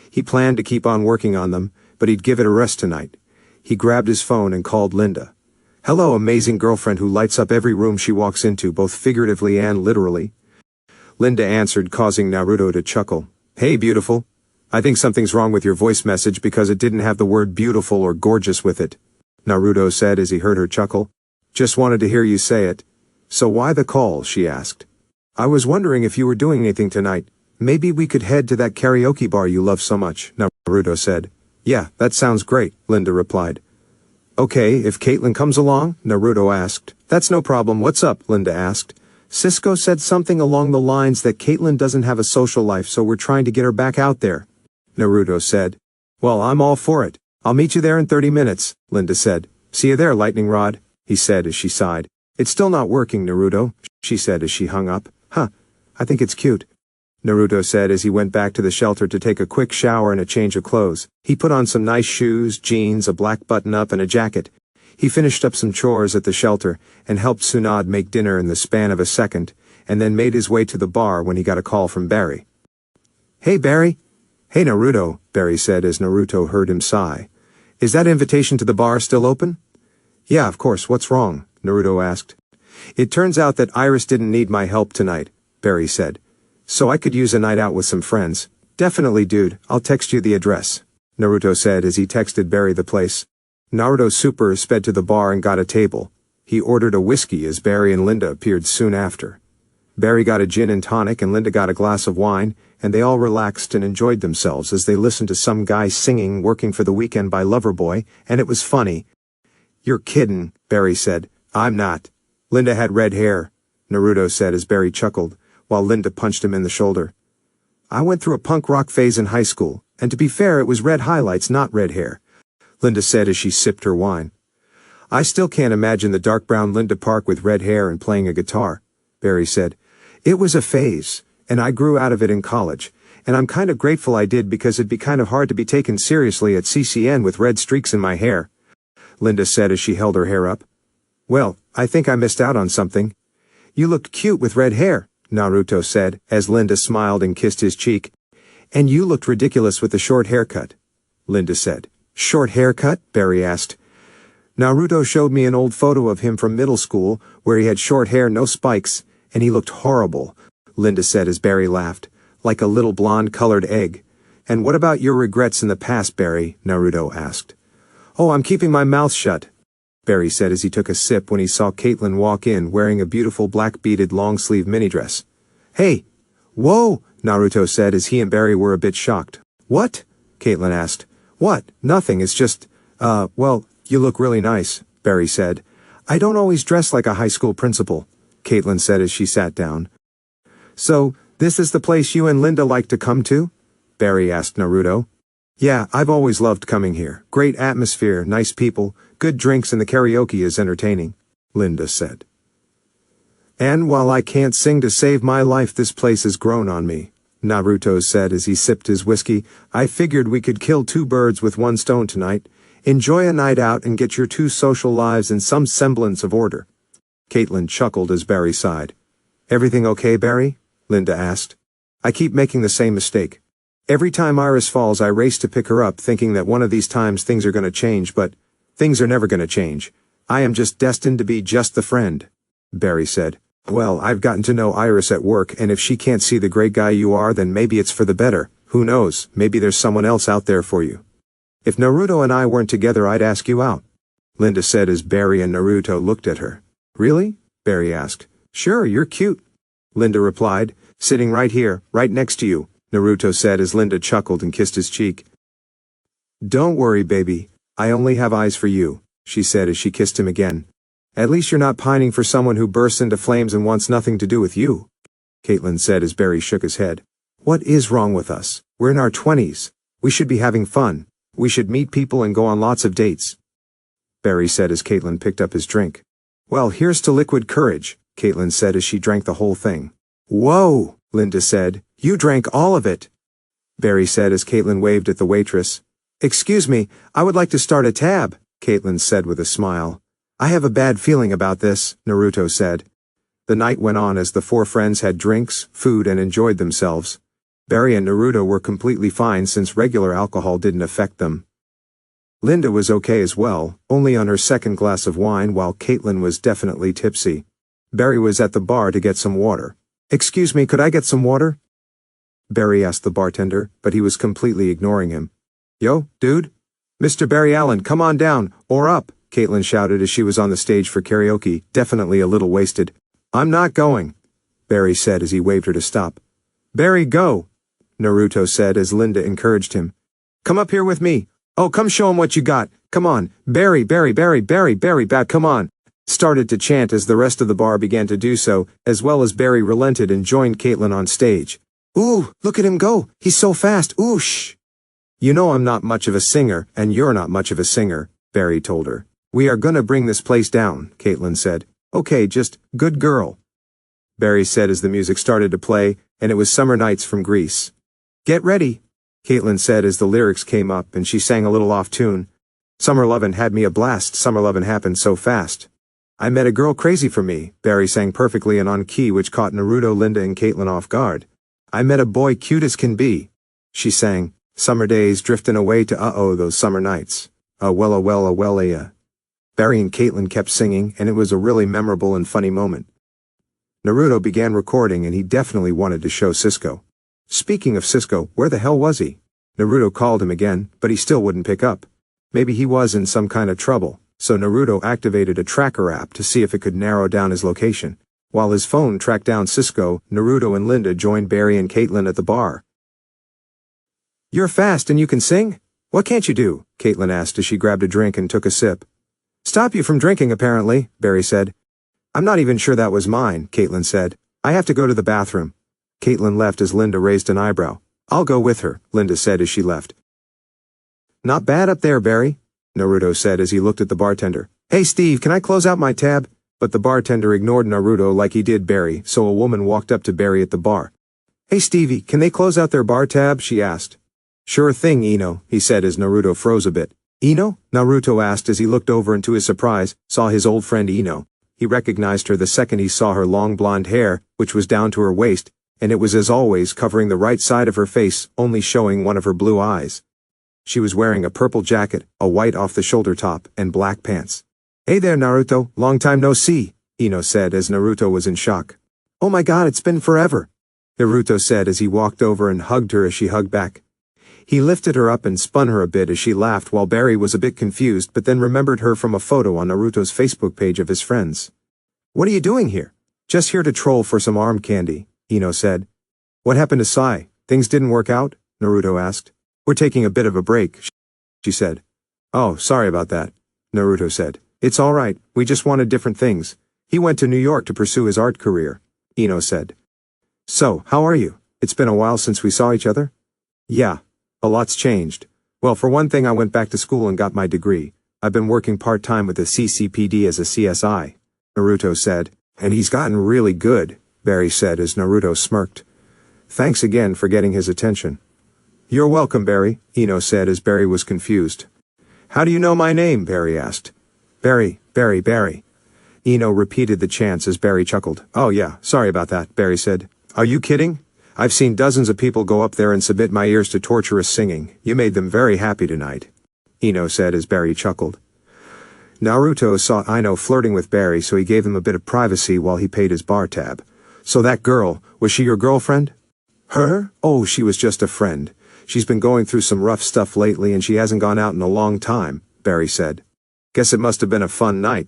He planned to keep on working on them, but he'd give it a rest tonight. He grabbed his phone and called Linda. Hello, amazing girlfriend who lights up every room she walks into, both figuratively and literally. Linda answered, causing Naruto to chuckle. Hey, beautiful. I think something's wrong with your voice message because it didn't have the word beautiful or gorgeous with it, Naruto said as he heard her chuckle. Just wanted to hear you say it. So why the call? She asked. I was wondering if you were doing anything tonight. Maybe we could head to that karaoke bar you love so much, Naruto said. Yeah, that sounds great, Linda replied. Okay, if Caitlin comes along, Naruto asked. That's no problem. What's up? Linda asked. Cisco said something along the lines that Caitlin doesn't have a social life, so we're trying to get her back out there, Naruto said. Well, I'm all for it. I'll meet you there in 30 minutes, Linda said. See you there, lightning rod, he said as she sighed. It's still not working, Naruto, she said as she hung up. Huh, I think it's cute, Naruto said as he went back to the shelter to take a quick shower and a change of clothes. He put on some nice shoes, jeans, a black button-up, and a jacket. He finished up some chores at the shelter and helped Tsunade make dinner in the span of a second, and then made his way to the bar when he got a call from Barry. Hey, Barry. Hey, Naruto, Barry said as Naruto heard him sigh. Is that invitation to the bar still open? Yeah, of course. What's wrong? Naruto asked. It turns out that Iris didn't need my help tonight, Barry said. So I could use a night out with some friends. Definitely, dude. I'll text you the address, Naruto said as he texted Barry the place. Naruto Super sped to the bar and got a table. He ordered a whiskey as Barry and Linda appeared soon after. Barry got a gin and tonic and Linda got a glass of wine, and they all relaxed and enjoyed themselves as they listened to some guy singing Working for the Weekend by Loverboy, and it was funny. You're kiddin', Barry said. I'm not. Linda had red hair, Naruto said as Barry chuckled, while Linda punched him in the shoulder. I went through a punk rock phase in high school, and to be fair, it was red highlights, not red hair, Linda said as she sipped her wine. I still can't imagine the dark brown Linda Park with red hair and playing a guitar, Barry said. It was a phase, and I grew out of it in college, and I'm kind of grateful I did because it'd be kind of hard to be taken seriously at CCN with red streaks in my hair, Linda said as she held her hair up. Well, I think I missed out on something. You looked cute with red hair, Naruto said, as Linda smiled and kissed his cheek. And you looked ridiculous with the short haircut, Linda said. Short haircut? Barry asked. Naruto showed me an old photo of him from middle school, where he had short hair, no spikes, and he looked horrible, Linda said as Barry laughed, like a little blonde-colored egg. And what about your regrets in the past, Barry? Naruto asked. Oh, I'm keeping my mouth shut, Barry said as he took a sip when he saw Caitlin walk in wearing a beautiful black beaded long-sleeve mini-dress. Hey! Whoa! Naruto said as he and Barry were a bit shocked. What? Caitlin asked. What? Nothing, it's just, well, you look really nice, Barry said. I don't always dress like a high school principal, Caitlin said as she sat down. So, this is the place you and Linda like to come to? Barry asked Naruto. Yeah, I've always loved coming here. Great atmosphere, nice people, good drinks, and the karaoke is entertaining, Linda said. And while I can't sing to save my life, this place has grown on me, Naruto said as he sipped his whiskey. I figured we could kill two birds with one stone tonight. Enjoy a night out and get your two social lives in some semblance of order. Caitlin chuckled as Barry sighed. Everything okay, Barry? Linda asked. I keep making the same mistake. Every time Iris falls I race to pick her up thinking that one of these times things are gonna change, but things are never gonna change. I am just destined to be just the friend. Barry said. Well, I've gotten to know Iris at work, and if she can't see the great guy you are, then maybe it's for the better. Who knows, maybe there's someone else out there for you. If Naruto and I weren't together I'd ask you out, Linda said as Barry and Naruto looked at her. Really? Barry asked. Sure, you're cute, Linda replied. Sitting right here, right next to you, Naruto said as Linda chuckled and kissed his cheek. Don't worry, baby, I only have eyes for you, she said as she kissed him again. At least you're not pining for someone who bursts into flames and wants nothing to do with you, Caitlin said as Barry shook his head. What is wrong with us? We're in our 20s. We should be having fun. We should meet people and go on lots of dates, Barry said as Caitlin picked up his drink. Well, here's to liquid courage, Caitlin said as she drank the whole thing. Whoa, Linda said. You drank all of it, Barry said as Caitlin waved at the waitress. Excuse me, I would like to start a tab, Caitlin said with a smile. I have a bad feeling about this, Naruto said. The night went on as the four friends had drinks, food, and enjoyed themselves. Barry and Naruto were completely fine since regular alcohol didn't affect them. Linda was okay as well, only on her second glass of wine, while Caitlin was definitely tipsy. Barry was at the bar to get some water. Excuse me, could I get some water? Barry asked the bartender, but he was completely ignoring him. Yo, dude? Mr. Barry Allen, come on down, or up, Caitlin shouted as she was on the stage for karaoke, definitely a little wasted. I'm not going, Barry said as he waved her to stop. Barry, go, Naruto said as Linda encouraged him. Come up here with me. Oh, come show him what you got. Come on, Barry, Barry, Barry, Barry, Barry, back, come on. Started to chant as the rest of the bar began to do so, as well as Barry relented and joined Caitlin on stage. Ooh, look at him go. He's so fast. Ooh, shh. You know I'm not much of a singer, and you're not much of a singer, Barry told her. We are gonna bring this place down, Caitlin said. Okay, just, good girl, Barry said as the music started to play, and it was Summer Nights from Greece. Get ready, Caitlin said as the lyrics came up and she sang a little off-tune. Summer lovin' had me a blast, summer lovin' happened so fast. I met a girl crazy for me, Barry sang perfectly and on key, which caught Naruto, Linda, and Caitlin off guard. I met a boy cute as can be, she sang. Summer days driftin' away to those summer nights. Yeah. Barry and Caitlin kept singing, and it was a really memorable and funny moment. Naruto began recording and he definitely wanted to show Cisco. Speaking of Cisco, where the hell was he? Naruto called him again, but he still wouldn't pick up. Maybe he was in some kind of trouble, so Naruto activated a tracker app to see if it could narrow down his location. While his phone tracked down Cisco, Naruto and Linda joined Barry and Caitlin at the bar. You're fast and you can sing? What can't you do? Caitlin asked as she grabbed a drink and took a sip. Stop you from drinking, apparently, Barry said. I'm not even sure that was mine, Caitlin said. I have to go to the bathroom. Caitlin left as Linda raised an eyebrow. I'll go with her, Linda said as she left. Not bad up there, Barry, Naruto said as he looked at the bartender. Hey Steve, can I close out my tab? But the bartender ignored Naruto like he did Barry, so a woman walked up to Barry at the bar. Hey Stevie, can they close out their bar tab? She asked. Sure thing, Ino, he said as Naruto froze a bit. Ino? Naruto asked as he looked over and to his surprise, saw his old friend Ino. He recognized her the second he saw her long blonde hair, which was down to her waist, and it was as always covering the right side of her face, only showing one of her blue eyes. She was wearing a purple jacket, a white off-the-shoulder top, and black pants. Hey there, Naruto, long time no see, Ino said as Naruto was in shock. Oh my god, it's been forever, Naruto said as he walked over and hugged her as she hugged back. He lifted her up and spun her a bit as she laughed while Barry was a bit confused but then remembered her from a photo on Naruto's Facebook page of his friends. What are you doing here? Just here to troll for some arm candy, Ino said. What happened to Sai? Things didn't work out? Naruto asked. We're taking a bit of a break, she said. Oh, sorry about that, Naruto said. It's all right, we just wanted different things. He went to New York to pursue his art career, Ino said. So, how are you? It's been a while since we saw each other? Yeah. A lot's changed. Well, for one thing, I went back to school and got my degree. I've been working part-time with the CCPD as a CSI, Naruto said. And he's gotten really good, Barry said as Naruto smirked. Thanks again for getting his attention. You're welcome, Barry, Ino said as Barry was confused. How do you know my name? Barry asked. Barry. Ino repeated the chants as Barry chuckled. Oh yeah, sorry about that, Barry said. Are you kidding? I've seen dozens of people go up there and submit my ears to torturous singing. You made them very happy tonight," Ino said as Barry chuckled. Naruto saw Ino flirting with Barry, so he gave him a bit of privacy while he paid his bar tab. "So that girl, was she your girlfriend?" "Her? Oh, she was just a friend. She's been going through some rough stuff lately and she hasn't gone out in a long time," Barry said. "Guess it must have been a fun night,"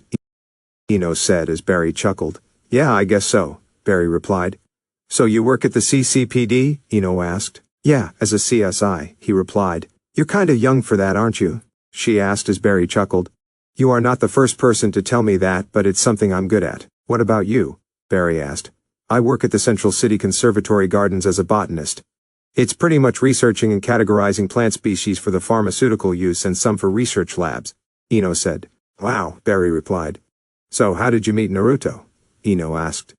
Ino said as Barry chuckled. "Yeah, I guess so," Barry replied. "So you work at the CCPD?" Ino asked. "Yeah, as a CSI," he replied. "You're kinda young for that, aren't you?" she asked as Barry chuckled. "You are not the first person to tell me that, but it's something I'm good at." "What about you?" Barry asked. "I work at the Central City Conservatory Gardens as a botanist. It's pretty much researching and categorizing plant species for the pharmaceutical use and some for research labs," Ino said. "Wow," Barry replied. "So how did you meet Naruto?" Ino asked.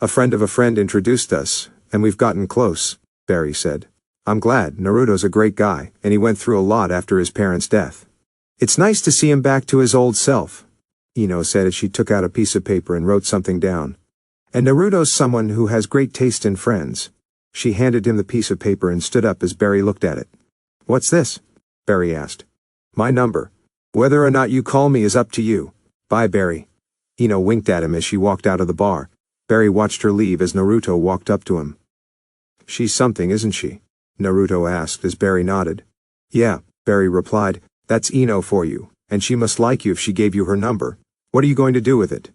A friend of a friend introduced us, and we've gotten close," Barry said. "I'm glad. Naruto's a great guy, and he went through a lot after his parents' death. It's nice to see him back to his old self," Ino said as she took out a piece of paper and wrote something down. "And Naruto's someone who has great taste in friends." She handed him the piece of paper and stood up as Barry looked at it. "What's this?" Barry asked. "My number. Whether or not you call me is up to you. Bye, Barry." Ino winked at him as she walked out of the bar. Barry watched her leave as Naruto walked up to him. "She's something, isn't she?" Naruto asked as Barry nodded. "Yeah," Barry replied. "That's Ino for you, and she must like you if she gave you her number. What are you going to do with it?"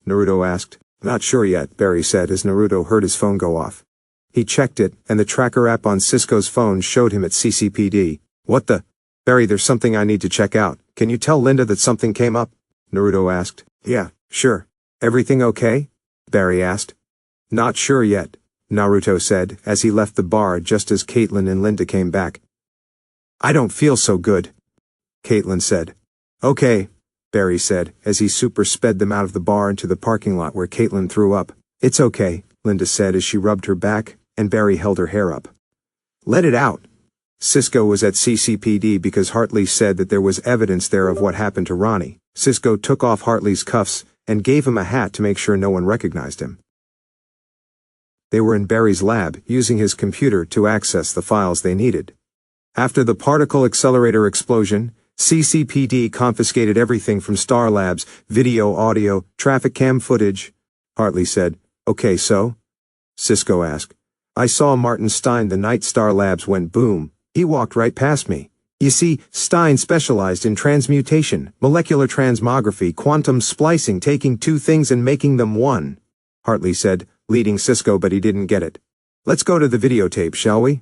Naruto asked. "Not sure yet," Barry said as Naruto heard his phone go off. He checked it, and the tracker app on Cisco's phone showed him at CCPD. "What the? Barry, there's something I need to check out. Can you tell Linda that something came up?" Naruto asked. "Yeah, sure. Everything okay?" Barry asked. "Not sure yet," Naruto said as he left the bar just as Caitlin and Linda came back. "I don't feel so good," Caitlin said. "Okay," Barry said as he super sped them out of the bar into the parking lot where Caitlin threw up. "It's okay," Linda said as she rubbed her back, and Barry held her hair up. "Let it out." Cisco was at CCPD because Hartley said that there was evidence there of what happened to Ronnie. Cisco took off Hartley's cuffs and gave him a hat to make sure no one recognized him. They were in Barry's lab, using his computer to access the files they needed. After the particle accelerator explosion, CCPD confiscated everything from Star Labs, video, audio, traffic cam footage. Hartley said, "Okay, so?" Cisco asked. "I saw Martin Stein the night Star Labs went boom. He walked right past me. You see, Stein specialized in transmutation, molecular transmography, quantum splicing, taking two things and making them one," Hartley said, leading Cisco, but he didn't get it. "Let's go to the videotape, shall we?"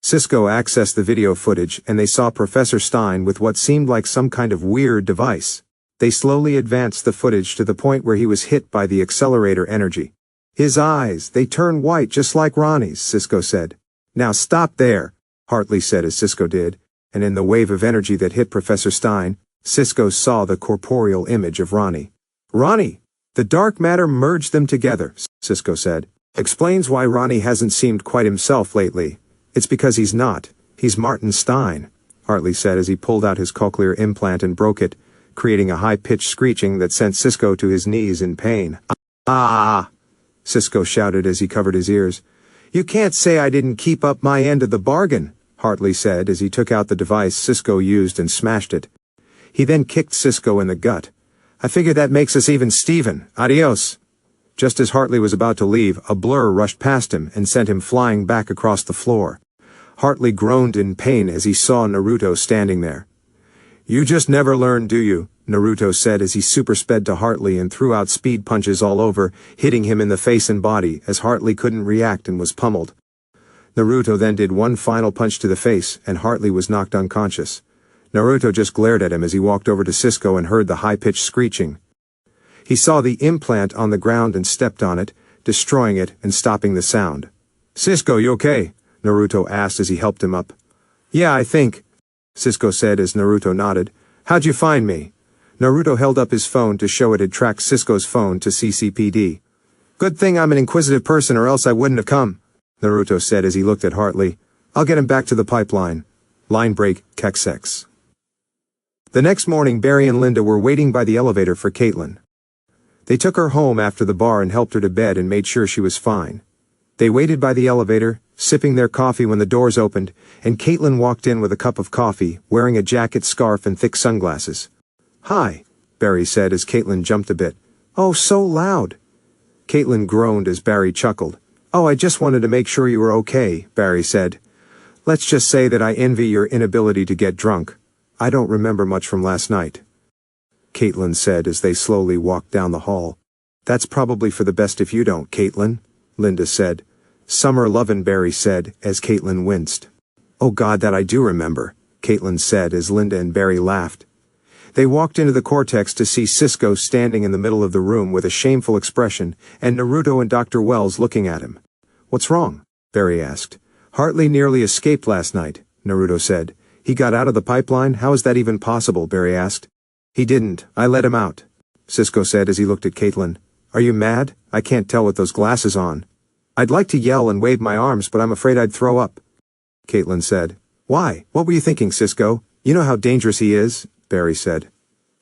Cisco accessed the video footage and they saw Professor Stein with what seemed like some kind of weird device. They slowly advanced the footage to the point where he was hit by the accelerator energy. "His eyes, they turn white just like Ronnie's," Cisco said. "Now stop there," Hartley said as Cisco did, and in the wave of energy that hit Professor Stein, Cisco saw the corporeal image of Ronnie. "Ronnie! The dark matter merged them together," Cisco said. "Explains why Ronnie hasn't seemed quite himself lately. It's because he's not. He's Martin Stein," Hartley said as he pulled out his cochlear implant and broke it, creating a high-pitched screeching that sent Cisco to his knees in pain. "Ah!" Cisco shouted as he covered his ears. "You can't say I didn't keep up my end of the bargain," Hartley said as he took out the device Cisco used and smashed it. He then kicked Cisco in the gut. "I figure that makes us even Steven. Adios." Just as Hartley was about to leave, a blur rushed past him and sent him flying back across the floor. Hartley groaned in pain as he saw Naruto standing there. "You just never learn, do you?" Naruto said as he super sped to Hartley and threw out speed punches all over, hitting him in the face and body as Hartley couldn't react and was pummeled. Naruto then did one final punch to the face and Hartley was knocked unconscious. Naruto just glared at him as he walked over to Cisco and heard the high-pitched screeching. He saw the implant on the ground and stepped on it, destroying it and stopping the sound. "Cisco, you okay?" Naruto asked as he helped him up. "Yeah, I think," Cisco said as Naruto nodded. "How'd you find me?" Naruto held up his phone to show it had tracked Cisco's phone to CCPD. "Good thing I'm an inquisitive person or else I wouldn't have come," Naruto said as he looked at Hartley. "I'll get him back to the pipeline." Line break, Keksex. The next morning Barry and Linda were waiting by the elevator for Caitlin. They took her home after the bar and helped her to bed and made sure she was fine. They waited by the elevator, sipping their coffee when the doors opened, and Caitlin walked in with a cup of coffee, wearing a jacket, scarf, and thick sunglasses. "Hi," Barry said as Caitlin jumped a bit. "Oh, so loud." Caitlin groaned as Barry chuckled. "Oh, I just wanted to make sure you were okay," Barry said. "Let's just say that I envy your inability to get drunk. I don't remember much from last night," Caitlin said as they slowly walked down the hall. "That's probably for the best if you don't, Caitlin," Linda said. "Summer lovin'," Barry said as Caitlin winced. "Oh God, that I do remember," Caitlin said as Linda and Barry laughed. They walked into the cortex to see Cisco standing in the middle of the room with a shameful expression, and Naruto and Dr. Wells looking at him. "What's wrong?" Barry asked. "Hartley nearly escaped last night," Naruto said. "He got out of the pipeline? How is that even possible?" Barry asked. "He didn't. I let him out," Cisco said as he looked at Caitlin. "Are you mad? I can't tell with those glasses on." "I'd like to yell and wave my arms, but I'm afraid I'd throw up," Caitlin said. "Why? What were you thinking, Cisco? You know how dangerous he is," Barry said.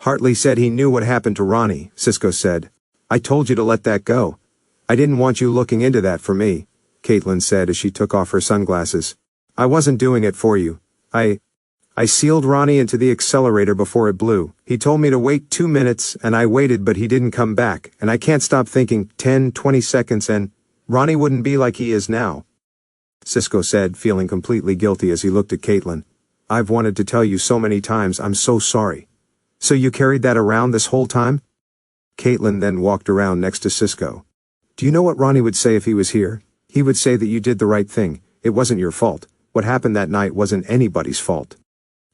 "Hartley said he knew what happened to Ronnie," Cisco said. "I told you to let that go. I didn't want you looking into that for me," Caitlin said as she took off her sunglasses. "I wasn't doing it for you. I sealed Ronnie into the accelerator before it blew. He told me to wait 2 minutes, and I waited, but he didn't come back, and I can't stop thinking 10, 20 seconds and Ronnie wouldn't be like he is now," Cisco said, feeling completely guilty as he looked at Caitlin. "I've wanted to tell you so many times, I'm so sorry." "So you carried that around this whole time?" Caitlin then walked around next to Cisco. "Do you know what Ronnie would say if he was here? He would say that you did the right thing. It wasn't your fault. What happened that night wasn't anybody's fault."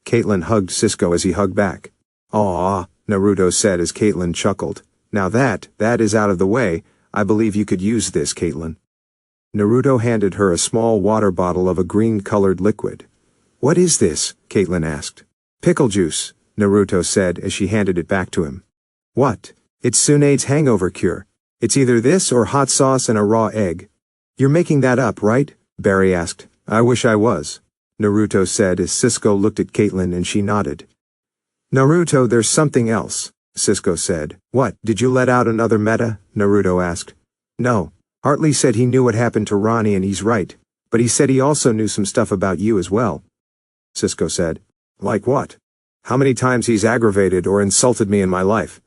Caitlin hugged Cisco as he hugged back. "Aw," Naruto said as Caitlin chuckled. "Now that is out of the way, I believe you could use this, Caitlin." Naruto handed her a small water bottle of a green-colored liquid. "What is this?" Caitlin asked. "Pickle juice," Naruto said as she handed it back to him. "What?" "It's Tsunade's hangover cure. It's either this or hot sauce and a raw egg." "You're making that up, right?" Barry asked. "I wish I was," Naruto said as Cisco looked at Caitlin and she nodded. "Naruto, there's something else," Cisco said. "What, did you let out another meta?" Naruto asked. "No. Hartley said he knew what happened to Ronnie and he's right, but he said he also knew some stuff about you as well," Cisco said. "Like what?" "How many times he's aggravated or insulted me in my life."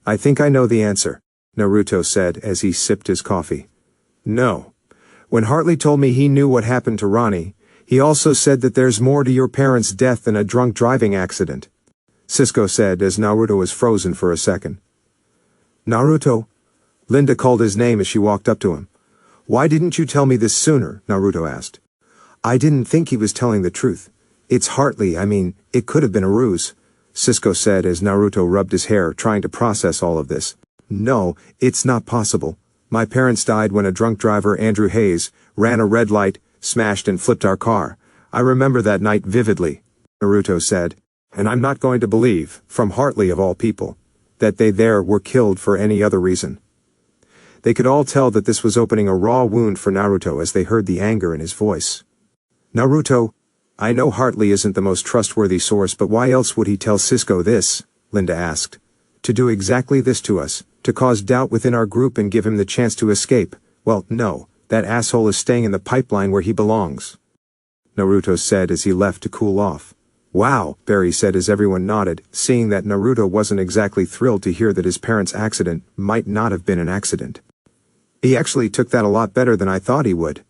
"I think I know the answer," Naruto said as he sipped his coffee. "No. When Hartley told me he knew what happened to Ronnie, he also said that there's more to your parents' death than a drunk driving accident," Cisco said as Naruto was frozen for a second. "Naruto?" Linda called his name as she walked up to him. "Why didn't you tell me this sooner?" Naruto asked. "I didn't think he was telling the truth. It's Hartley, it could have been a ruse," Cisco said as Naruto rubbed his hair, trying to process all of this. "No, it's not possible. My parents died when a drunk driver, Andrew Hayes, ran a red light, smashed and flipped our car. I remember that night vividly," Naruto said. "And I'm not going to believe, from Hartley of all people, that they there were killed for any other reason." They could all tell that this was opening a raw wound for Naruto as they heard the anger in his voice. "Naruto, I know Hartley isn't the most trustworthy source, but why else would he tell Cisco this?" Linda asked. "To do exactly this to us, to cause doubt within our group and give him the chance to escape. Well, no, that asshole is staying in the pipeline where he belongs," Naruto said as he left to cool off. "Wow," Barry said as everyone nodded, seeing that Naruto wasn't exactly thrilled to hear that his parents' accident might not have been an accident. "He actually took that a lot better than I thought he would,"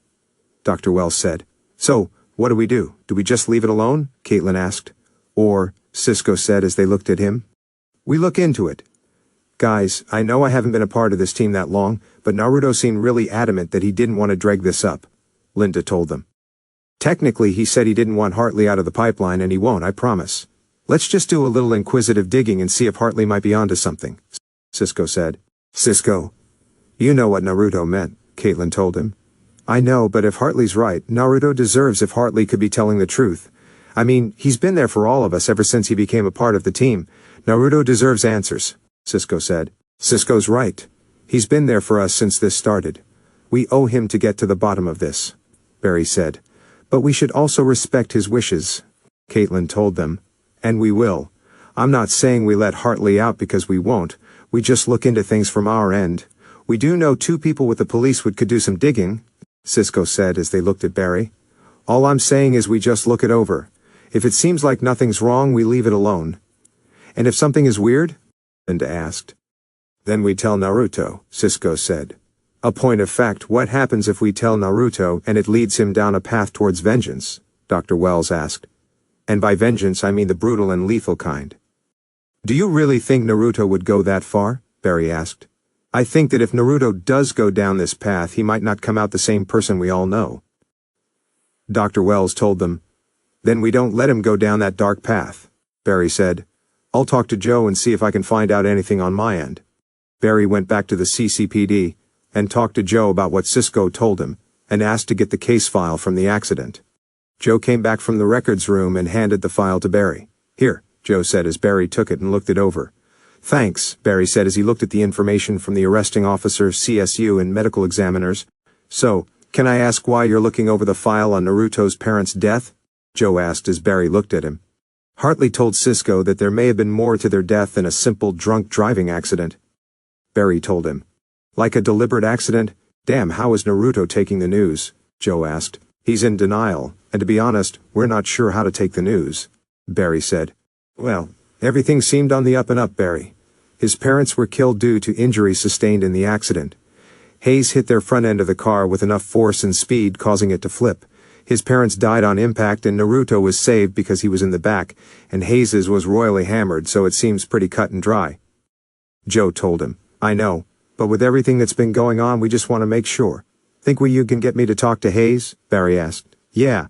Dr. Wells said. "So, what do we do? Do we just leave it alone?" Caitlin asked. "Or," Cisco said as they looked at him. "We look into it. Guys, I know I haven't been a part of this team that long, but Naruto seemed really adamant that he didn't want to drag this up," Linda told them. "Technically, he said he didn't want Hartley out of the pipeline, and he won't, I promise. Let's just do a little inquisitive digging and see if Hartley might be onto something," Cisco said. "Cisco, you know what Naruto meant," Caitlin told him. "I know, but if Hartley's right, Naruto deserves if Hartley could be telling the truth. He's been there for all of us ever since he became a part of the team. Naruto deserves answers," Cisco said. "Cisco's right. He's been there for us since this started. We owe him to get to the bottom of this," Barry said. "But we should also respect his wishes," Caitlin told them. "And we will. I'm not saying we let Hartley out because we won't. We just look into things from our end. We do know 2 people with the police could do some digging," Cisco said as they looked at Barry. All I'm saying is we just look it over. If it seems like nothing's wrong, we leave it alone. And if something is weird? Linda asked. Then we tell Naruto, Cisco said. A point of fact, what happens if we tell Naruto and it leads him down a path towards vengeance? Dr. Wells asked. And by vengeance I mean the brutal and lethal kind. Do you really think Naruto would go that far? Barry asked. I think that if Naruto does go down this path, he might not come out the same person we all know. Dr. Wells told them. Then we don't let him go down that dark path, Barry said. I'll talk to Joe and see if I can find out anything on my end. Barry went back to the CCPD and talked to Joe about what Cisco told him and asked to get the case file from the accident. Joe came back from the records room and handed the file to Barry. Here, Joe said as Barry took it and looked it over. Thanks, Barry said as he looked at the information from the arresting officer, CSU, and medical examiners. So, can I ask why you're looking over the file on Naruto's parents' death? Joe asked as Barry looked at him. Hartley told Cisco that there may have been more to their death than a simple drunk driving accident. Barry told him. Like a deliberate accident? Damn, how is Naruto taking the news? Joe asked. He's in denial, and to be honest, we're not sure how to take the news. Barry said. Well, everything seemed on the up and up, Barry. His parents were killed due to injuries sustained in the accident. Hayes hit their front end of the car with enough force and speed causing it to flip. His parents died on impact and Naruto was saved because he was in the back, and Hayes's was royally hammered, so it seems pretty cut and dry. Joe told him. I know, but with everything that's been going on we just want to make sure. Think you can get me to talk to Hayes? Barry asked. Yeah.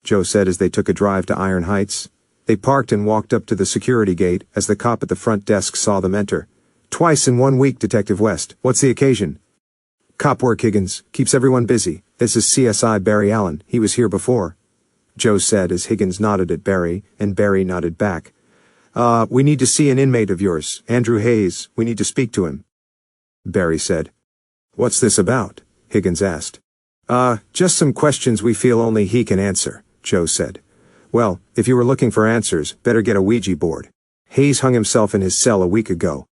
Joe said as they took a drive to Iron Heights. They parked and walked up to the security gate as the cop at the front desk saw them enter. Twice in 1 week, Detective West. What's the occasion? Cop work, Higgins. Keeps everyone busy. This is CSI Barry Allen. He was here before. Joe said as Higgins nodded at Barry, and Barry nodded back. We need to see an inmate of yours, Andrew Hayes. We need to speak to him. Barry said. What's this about? Higgins asked. Just some questions we feel only he can answer, Joe said. Well, if you were looking for answers, better get a Ouija board. Hayes hung himself in his cell a week ago.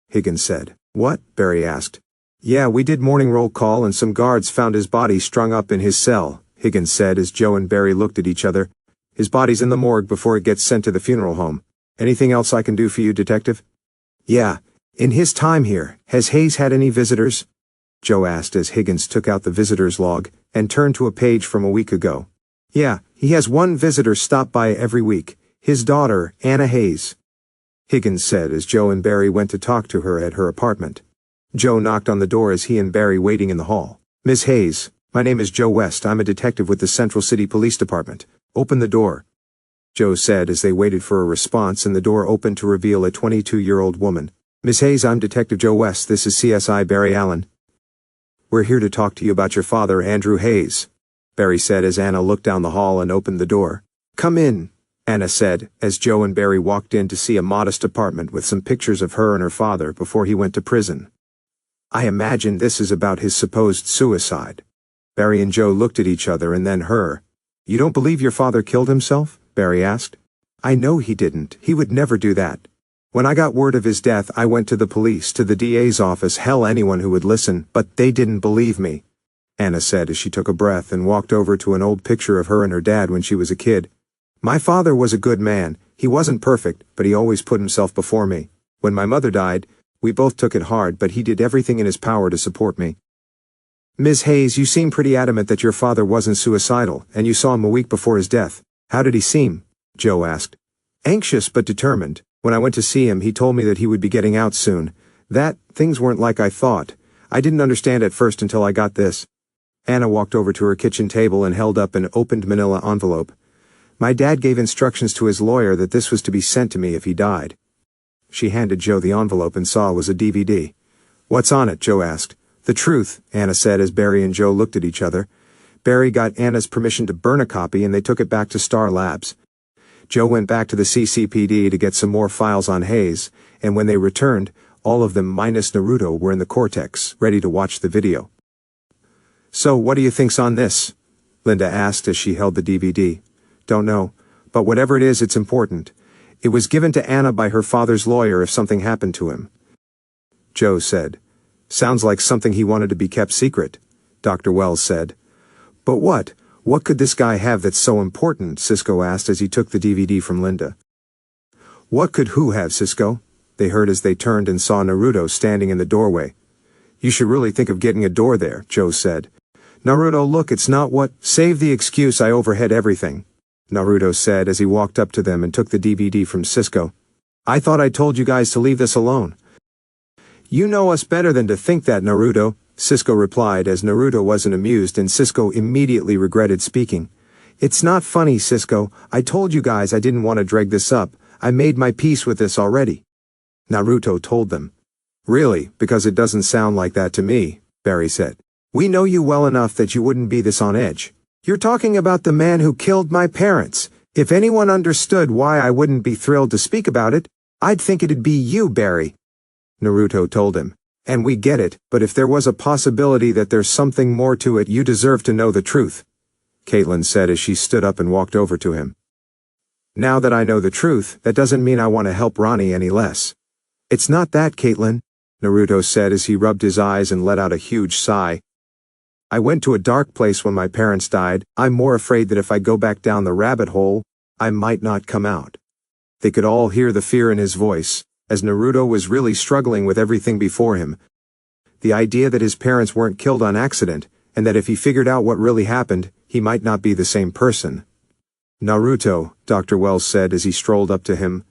Higgins said. What? Barry asked. Yeah, we did morning roll call and some guards found his body strung up in his cell, Higgins said as Joe and Barry looked at each other. His body's in the morgue before it gets sent to the funeral home. Anything else I can do for you, Detective? Yeah. In his time here, has Hayes had any visitors? Joe asked as Higgins took out the visitor's log and turned to a page from a week ago. Yeah, he has one visitor stop by every week. His daughter, Anna Hayes. Higgins said as Joe and Barry went to talk to her at her apartment. Joe knocked on the door as he and Barry waiting in the hall. Miss Hayes, my name is Joe West. I'm a detective with the Central City Police Department. Open the door. Joe said as they waited for a response and the door opened to reveal a 22-year-old woman. Miss Hayes, I'm Detective Joe West. This is CSI Barry Allen. We're here to talk to you about your father, Andrew Hayes, Barry said as Anna looked down the hall and opened the door. Come in, Anna said, as Joe and Barry walked in to see a modest apartment with some pictures of her and her father before he went to prison. I imagine this is about his supposed suicide. Barry and Joe looked at each other and then her. You don't believe your father killed himself? Barry asked. I know he didn't. He would never do that. When I got word of his death, I went to the police, to the DA's office, hell, anyone who would listen, but they didn't believe me, Anna said as she took a breath and walked over to an old picture of her and her dad when she was a kid. My father was a good man. He wasn't perfect, but he always put himself before me. When my mother died, we both took it hard, but he did everything in his power to support me. Ms. Hayes, you seem pretty adamant that your father wasn't suicidal, and you saw him a week before his death. How did he seem? Joe asked. Anxious but determined. When I went to see him, he told me that he would be getting out soon. Things weren't like I thought. I didn't understand at first until I got this. Anna walked over to her kitchen table and held up an opened manila envelope. My dad gave instructions to his lawyer that this was to be sent to me if he died. She handed Joe the envelope and saw it was a DVD. What's on it? Joe asked. The truth, Anna said as Barry and Joe looked at each other. Barry got Anna's permission to burn a copy and they took it back to Star Labs. Joe went back to the CCPD to get some more files on Hayes, and when they returned, all of them minus Naruto were in the Cortex, ready to watch the video. So what do you think's on this? Linda asked as she held the DVD. Don't know, but whatever it is, it's important. It was given to Anna by her father's lawyer if something happened to him. Joe said. Sounds like something he wanted to be kept secret. Dr. Wells said. But what? What could this guy have that's so important? Cisco asked as he took the DVD from Linda. What could who have, Cisco? They heard as they turned and saw Naruto standing in the doorway. You should really think of getting a door there, Joe said. Naruto, look, it's not what. Save the excuse, I overhead everything, Naruto said as he walked up to them and took the DVD from Cisco. I thought I told you guys to leave this alone. You know us better than to think that, Naruto, Cisco replied as Naruto wasn't amused and Cisco immediately regretted speaking. It's not funny, Cisco. I told you guys I didn't want to drag this up. I made my peace with this already, Naruto told them. Really, because it doesn't sound like that to me, Barry said. We know you well enough that you wouldn't be this on edge. You're talking about the man who killed my parents. If anyone understood why I wouldn't be thrilled to speak about it, I'd think it'd be you, Barry, Naruto told him. And we get it, but if there was a possibility that there's something more to it, you deserve to know the truth, Caitlin said as she stood up and walked over to him. Now that I know the truth, that doesn't mean I want to help Ronnie any less. It's not that, Caitlin, Naruto said as he rubbed his eyes and let out a huge sigh. I went to a dark place when my parents died. I'm more afraid that if I go back down the rabbit hole, I might not come out. They could all hear the fear in his voice, as Naruto was really struggling with everything before him. The idea that his parents weren't killed on accident, and that if he figured out what really happened, he might not be the same person. Naruto, Dr. Wells said as he strolled up to him.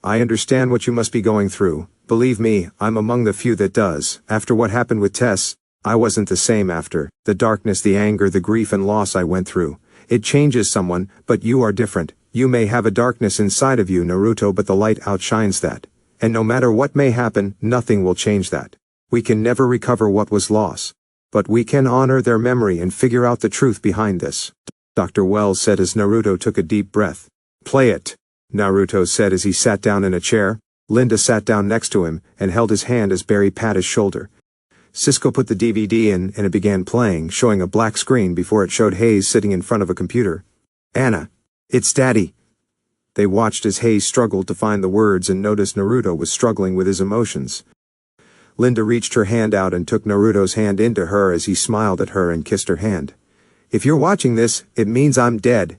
I understand what you must be going through. Believe me, I'm among the few that does. After what happened with Tess, I wasn't the same after. The darkness, the anger, the grief and loss I went through. It changes someone, but you are different. You may have a darkness inside of you, Naruto, but the light outshines that. And no matter what may happen, nothing will change that. We can never recover what was lost. But we can honor their memory and figure out the truth behind this, Dr. Wells said as Naruto took a deep breath. Play it, Naruto said as he sat down in a chair. Linda sat down next to him and held his hand as Barry pat his shoulder. Cisco put the DVD in and it began playing, showing a black screen before it showed Hayes sitting in front of a computer. Anna, it's Daddy. They watched as Hayes struggled to find the words and noticed Naruto was struggling with his emotions. Linda reached her hand out and took Naruto's hand into her as he smiled at her and kissed her hand. If you're watching this, it means I'm dead.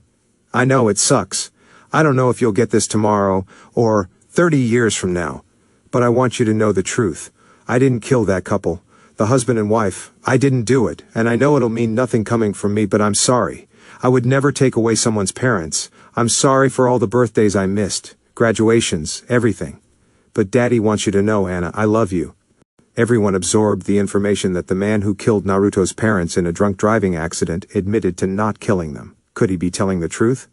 I know it sucks. I don't know if you'll get this tomorrow or 30 years from now. But I want you to know the truth. I didn't kill that couple. The husband and wife. I didn't do it, and I know it'll mean nothing coming from me, but I'm sorry. I would never take away someone's parents. I'm sorry for all the birthdays I missed, graduations, everything. But Daddy wants you to know, Anna, I love you. Everyone absorbed the information that the man who killed Naruto's parents in a drunk driving accident admitted to not killing them. Could he be telling the truth?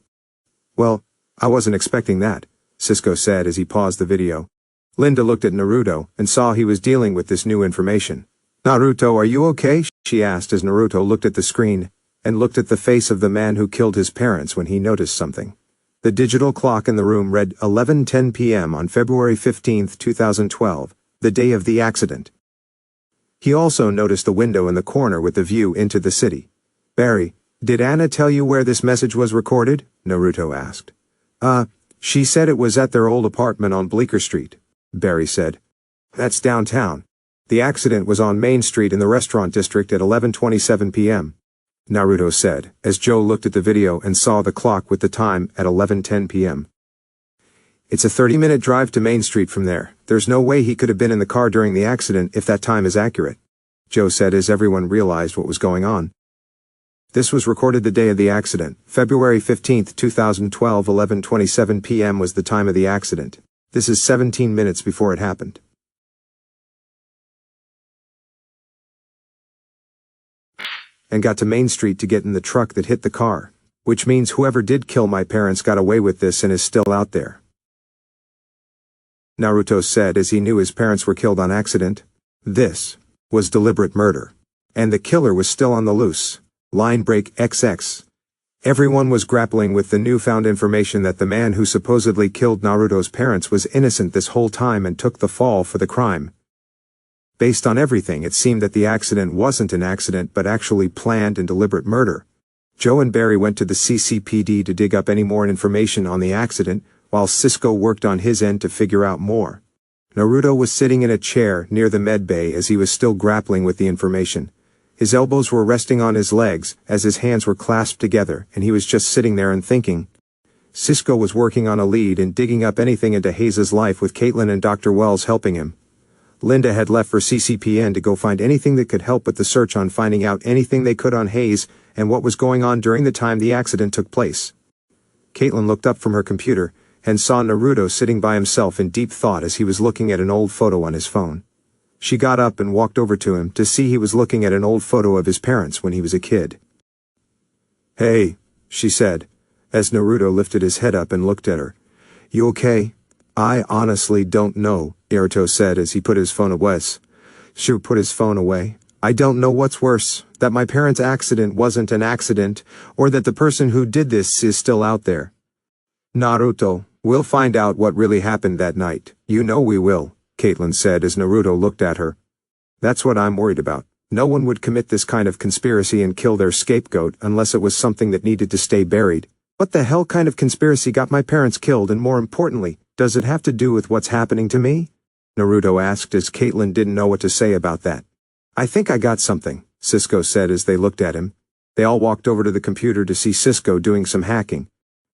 Well, I wasn't expecting that, Cisco said as he paused the video. Linda looked at Naruto and saw he was dealing with this new information. Naruto, are you okay? She asked as Naruto looked at the screen and looked at the face of the man who killed his parents when he noticed something. The digital clock in the room read 11:10 p.m. on February 15, 2012, the day of the accident. He also noticed the window in the corner with the view into the city. Barry, did Anna tell you where this message was recorded? Naruto asked. She said it was at their old apartment on Bleecker Street, Barry said. That's downtown. The accident was on Main Street in the restaurant district at 11:27 p.m., Naruto said, as Joe looked at the video and saw the clock with the time at 11:10 p.m. It's a 30-minute drive to Main Street from there. There's no way he could have been in the car during the accident if that time is accurate, Joe said as everyone realized what was going on. This was recorded the day of the accident. February 15, 2012, 11:27 p.m. was the time of the accident. This is 17 minutes before it happened. And got to Main Street to get in the truck that hit the car, which means whoever did kill my parents got away with this and is still out there, Naruto said as he knew his parents were killed on accident. This was deliberate murder. And the killer was still on the loose. Line break XX. Everyone was grappling with the newfound information that the man who supposedly killed Naruto's parents was innocent this whole time and took the fall for the crime. Based on everything, it seemed that the accident wasn't an accident but actually planned and deliberate murder. Joe and Barry went to the CCPD to dig up any more information on the accident, while Cisco worked on his end to figure out more. Naruto was sitting in a chair near the med bay as he was still grappling with the information. His elbows were resting on his legs, as his hands were clasped together, and he was just sitting there and thinking. Cisco was working on a lead and digging up anything into Hayes' life with Caitlin and Dr. Wells helping him. Linda had left for CCPN to go find anything that could help with the search on finding out anything they could on Hayes and what was going on during the time the accident took place. Caitlin looked up from her computer and saw Naruto sitting by himself in deep thought as he was looking at an old photo on his phone. She got up and walked over to him to see he was looking at an old photo of his parents when he was a kid. "Hey," she said, as Naruto lifted his head up and looked at her. "You okay?" "I honestly don't know," Naruto said as he put his phone away. Shu put his phone away. "I don't know what's worse, that my parents' accident wasn't an accident, or that the person who did this is still out there." "Naruto, we'll find out what really happened that night. You know we will," Caitlin said as Naruto looked at her. "That's what I'm worried about. No one would commit this kind of conspiracy and kill their scapegoat unless it was something that needed to stay buried. What the hell kind of conspiracy got my parents killed, and more importantly, does it have to do with what's happening to me?" Naruto asked as Caitlin didn't know what to say about that. "I think I got something," Cisco said as they looked at him. They all walked over to the computer to see Cisco doing some hacking.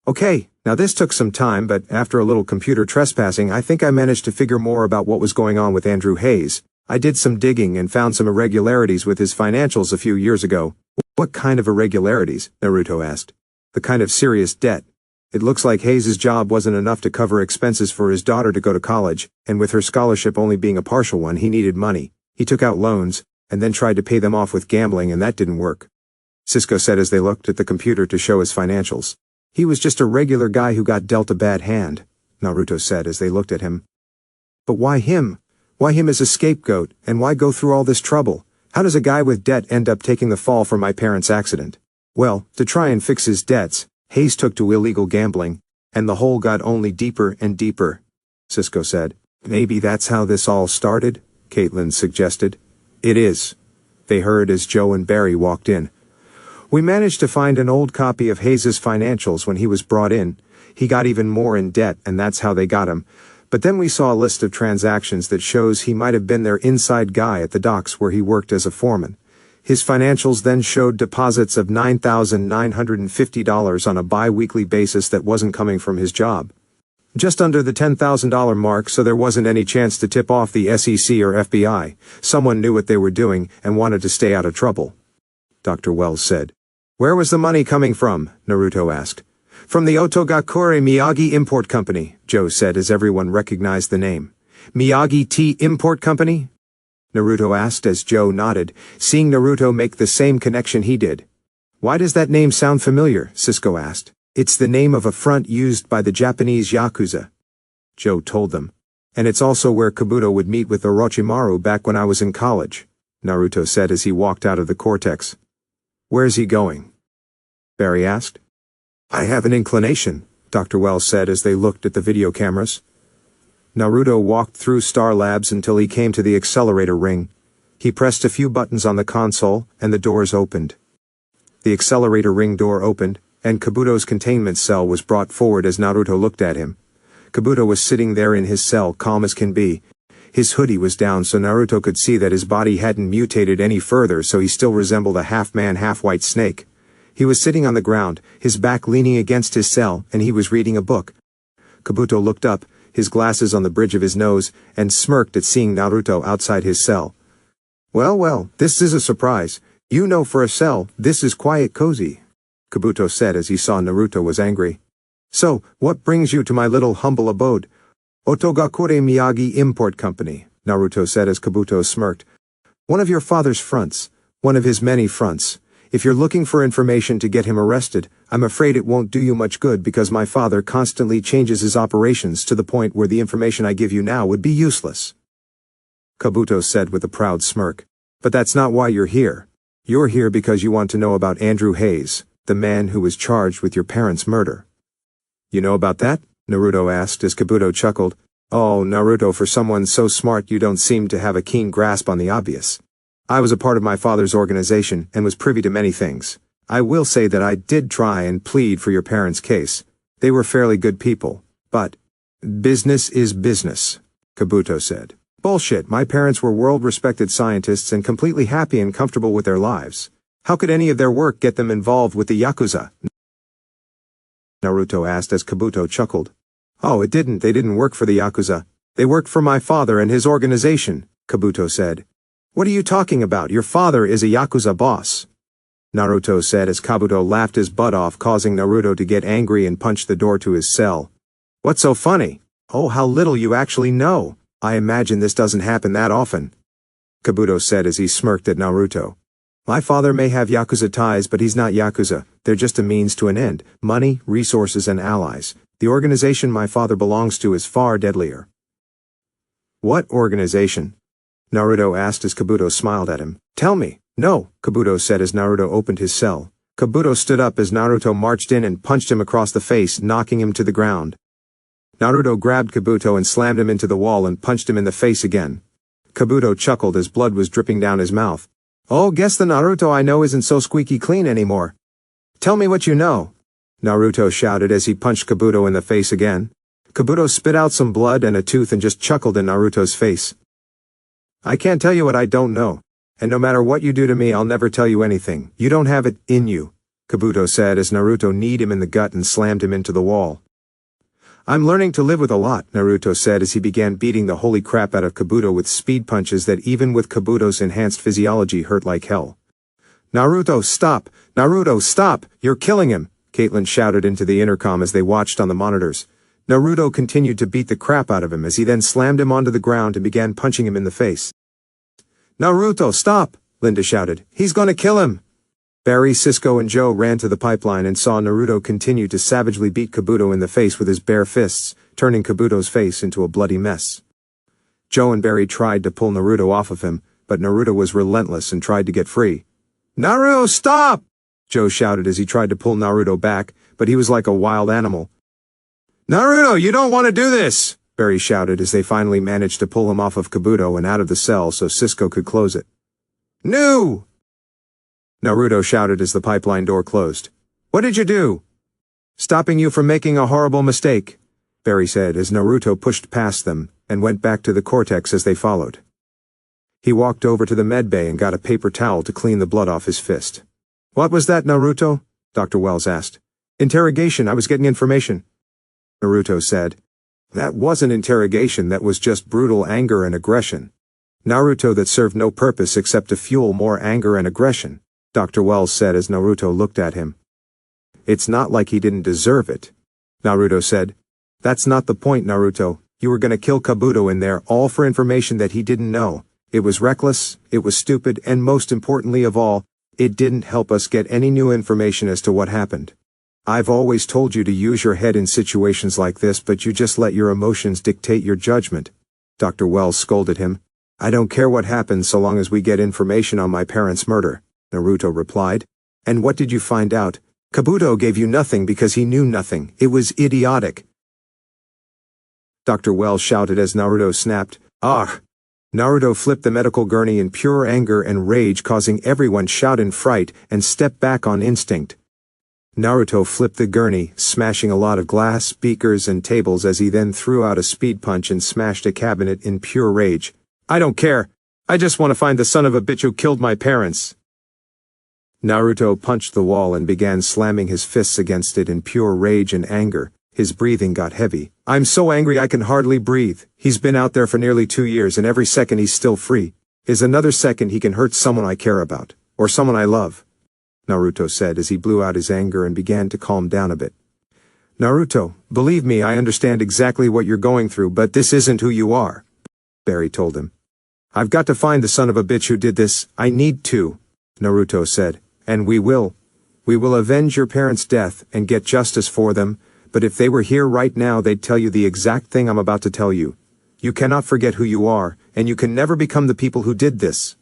"Okay, now this took some time, but after a little computer trespassing, I think I managed to figure more about what was going on with Andrew Hayes. I did some digging and found some irregularities with his financials a few years ago." "What kind of irregularities?" Naruto asked. "The kind of serious debt. It looks like Hayes' job wasn't enough to cover expenses for his daughter to go to college, and with her scholarship only being a partial one, he needed money. He took out loans, and then tried to pay them off with gambling, and that didn't work," Cisco said as they looked at the computer to show his financials. "He was just a regular guy who got dealt a bad hand," Naruto said as they looked at him. "But why him? Why him as a scapegoat, and why go through all this trouble? How does a guy with debt end up taking the fall for my parents' accident?" "Well, to try and fix his debts, Hayes took to illegal gambling, and the hole got only deeper and deeper," Cisco said. "Maybe that's how this all started?" Caitlin suggested. "It is," they heard as Joe and Barry walked in. "We managed to find an old copy of Hayes' financials when he was brought in. He got even more in debt, and that's how they got him. But then we saw a list of transactions that shows he might have been their inside guy at the docks where he worked as a foreman. His financials then showed deposits of $9,950 on a bi-weekly basis that wasn't coming from his job. Just under the $10,000 mark, so there wasn't any chance to tip off the SEC or FBI. Someone knew what they were doing and wanted to stay out of trouble," Dr. Wells said. "Where was the money coming from?" Naruto asked. "From the Otogakure Miyagi Import Company," Joe said as everyone recognized the name. "Miyagi Tea Import Company?" Naruto asked as Joe nodded, seeing Naruto make the same connection he did. "Why does that name sound familiar?" Cisco asked. "It's the name of a front used by the Japanese Yakuza," Joe told them. "And it's also where Kabuto would meet with Orochimaru back when I was in college," Naruto said as he walked out of the cortex. "Where's he going?" Barry asked. "I have an inclination," Dr. Wells said as they looked at the video cameras. Naruto walked through Star Labs until he came to the accelerator ring. He pressed a few buttons on the console, and the doors opened. The accelerator ring door opened, and Kabuto's containment cell was brought forward as Naruto looked at him. Kabuto was sitting there in his cell, calm as can be. His hoodie was down so Naruto could see that his body hadn't mutated any further, so he still resembled a half-man, half-white snake. He was sitting on the ground, his back leaning against his cell, and he was reading a book. Kabuto looked up, his glasses on the bridge of his nose, and smirked at seeing Naruto outside his cell. Well, this is a surprise. You know for a cell, this is quiet cozy," Kabuto said as he saw Naruto was angry. "So, what brings you to my little humble abode?" "Otogakure Miyagi Import Company," Naruto said as Kabuto smirked. "One of your father's fronts. One of his many fronts. If you're looking for information to get him arrested, I'm afraid it won't do you much good because my father constantly changes his operations to the point where the information I give you now would be useless," Kabuto said with a proud smirk. "But that's not why you're here. You're here because you want to know about Andrew Hayes, the man who was charged with your parents' murder." "You know about that?" Naruto asked as Kabuto chuckled. "Oh, Naruto, for someone so smart you don't seem to have a keen grasp on the obvious. I was a part of my father's organization and was privy to many things. I will say that I did try and plead for your parents' case. They were fairly good people, but business is business," Kabuto said. Bullshit, my parents were world-respected scientists and completely happy and comfortable with their lives. How could any of their work get them involved with the Yakuza? Naruto asked as Kabuto chuckled. Oh, it didn't. They didn't work for the Yakuza. They worked for my father and his organization, Kabuto said. What are you talking about? Your father is a Yakuza boss. Naruto said as Kabuto laughed his butt off, causing Naruto to get angry and punch the door to his cell. What's so funny? Oh, how little you actually know. I imagine this doesn't happen that often, Kabuto said as he smirked at Naruto. My father may have Yakuza ties, but he's not Yakuza. They're just a means to an end. Money, resources, and allies. The organization my father belongs to is far deadlier. What organization? Naruto asked as Kabuto smiled at him. Tell me. No, Kabuto said as Naruto opened his cell. Kabuto stood up as Naruto marched in and punched him across the face, knocking him to the ground. Naruto grabbed Kabuto and slammed him into the wall and punched him in the face again. Kabuto chuckled as blood was dripping down his mouth. Oh, guess the Naruto I know isn't so squeaky clean anymore. Tell me what you know, Naruto shouted as he punched Kabuto in the face again. Kabuto spit out some blood and a tooth and just chuckled in Naruto's face. I can't tell you what I don't know. And no matter what you do to me, I'll never tell you anything. You don't have it in you, Kabuto said as Naruto kneed him in the gut and slammed him into the wall. I'm learning to live with a lot, Naruto said as he began beating the holy crap out of Kabuto with speed punches that even with Kabuto's enhanced physiology hurt like hell. Naruto, stop! Naruto, stop! You're killing him! Caitlin shouted into the intercom as they watched on the monitors. Naruto continued to beat the crap out of him as he then slammed him onto the ground and began punching him in the face. Naruto, stop! Linda shouted. He's gonna kill him! Barry, Cisco, and Joe ran to the pipeline and saw Naruto continue to savagely beat Kabuto in the face with his bare fists, turning Kabuto's face into a bloody mess. Joe and Barry tried to pull Naruto off of him, but Naruto was relentless and tried to get free. Naruto, stop! Joe shouted as he tried to pull Naruto back, but he was like a wild animal. Naruto, you don't want to do this! Barry shouted as they finally managed to pull him off of Kabuto and out of the cell so Cisco could close it. No! Naruto shouted as the pipeline door closed. What did you do? Stopping you from making a horrible mistake, Barry said as Naruto pushed past them and went back to the cortex as they followed. He walked over to the medbay and got a paper towel to clean the blood off his fist. What was that, Naruto? Dr. Wells asked. Interrogation, I was getting information. Naruto said. That wasn't interrogation, that was just brutal anger and aggression. Naruto that served no purpose except to fuel more anger and aggression, Dr. Wells said as Naruto looked at him. It's not like he didn't deserve it, Naruto said. That's not the point, Naruto. You were gonna kill Kabuto in there, all for information that he didn't know. It was reckless, it was stupid, and most importantly of all, it didn't help us get any new information as to what happened. I've always told you to use your head in situations like this, but you just let your emotions dictate your judgment, Dr. Wells scolded him. I don't care what happens so long as we get information on my parents' murder, Naruto replied. And what did you find out? Kabuto gave you nothing because he knew nothing. It was idiotic. Dr. Wells shouted as Naruto snapped, "Ah!" Naruto flipped the medical gurney in pure anger and rage, causing everyone shout in fright and step back on instinct. Naruto flipped the gurney, smashing a lot of glass, beakers, and tables as he then threw out a speed punch and smashed a cabinet in pure rage. I don't care. I just want to find the son of a bitch who killed my parents. Naruto punched the wall and began slamming his fists against it in pure rage and anger. His breathing got heavy. I'm so angry I can hardly breathe. He's been out there for nearly 2 years and every second he's still free. Is another second he can hurt someone I care about. Or someone I love. Naruto said as he blew out his anger and began to calm down a bit. Naruto, believe me, I understand exactly what you're going through, but this isn't who you are, Barry told him. I've got to find the son of a bitch who did this. I need to, Naruto said. And we will. We will avenge your parents' death and get justice for them, but if they were here right now they'd tell you the exact thing I'm about to tell you. You cannot forget who you are, and you can never become the people who did this.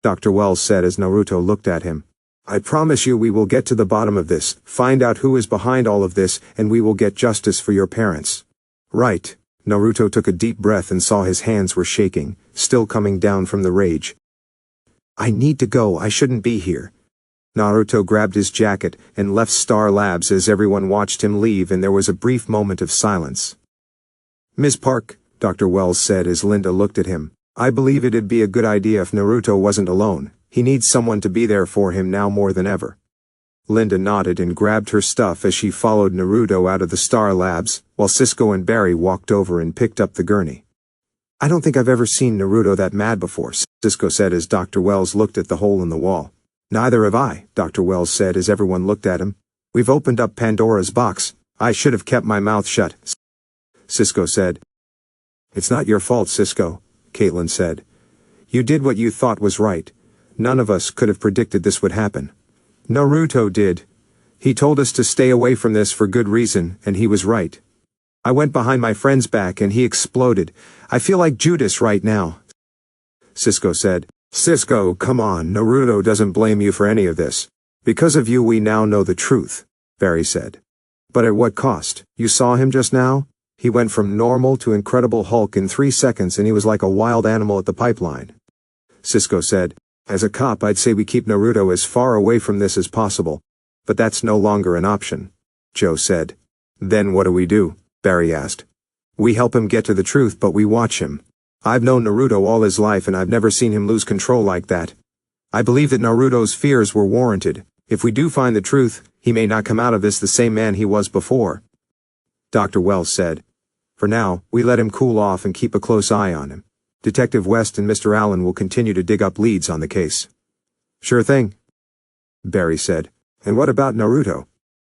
Dr. Wells said as Naruto looked at him. I promise you we will get to the bottom of this, find out who is behind all of this, and we will get justice for your parents. Right. Naruto took a deep breath and saw his hands were shaking, still coming down from the rage. I need to go, I shouldn't be here. Naruto grabbed his jacket and left Star Labs as everyone watched him leave and there was a brief moment of silence. Ms. Park, Dr. Wells said as Linda looked at him. I believe it'd be a good idea if Naruto wasn't alone. He needs someone to be there for him now more than ever. Linda nodded and grabbed her stuff as she followed Naruto out of the Star Labs, while Cisco and Barry walked over and picked up the gurney. I don't think I've ever seen Naruto that mad before, Cisco said as Dr. Wells looked at the hole in the wall. Neither have I, Dr. Wells said as everyone looked at him. We've opened up Pandora's box. I should have kept my mouth shut, Cisco said. It's not your fault, Cisco, Caitlin said. You did what you thought was right. None of us could have predicted this would happen. Naruto did. He told us to stay away from this for good reason, and he was right. I went behind my friend's back and he exploded. I feel like Judas right now, Cisco said. Cisco, come on, Naruto doesn't blame you for any of this. Because of you we now know the truth, Barry said. But at what cost? You saw him just now? He went from normal to Incredible Hulk in 3 seconds and he was like a wild animal at the pipeline. Cisco said, as a cop I'd say we keep Naruto as far away from this as possible. But that's no longer an option, Joe said. Then what do we do? Barry asked. We help him get to the truth but we watch him. I've known Naruto all his life and I've never seen him lose control like that. I believe that Naruto's fears were warranted. If we do find the truth, he may not come out of this the same man he was before. Dr. Wells said. For now, we let him cool off and keep a close eye on him. Detective West and Mr. Allen will continue to dig up leads on the case. Sure thing, Barry said. And what about Naruto?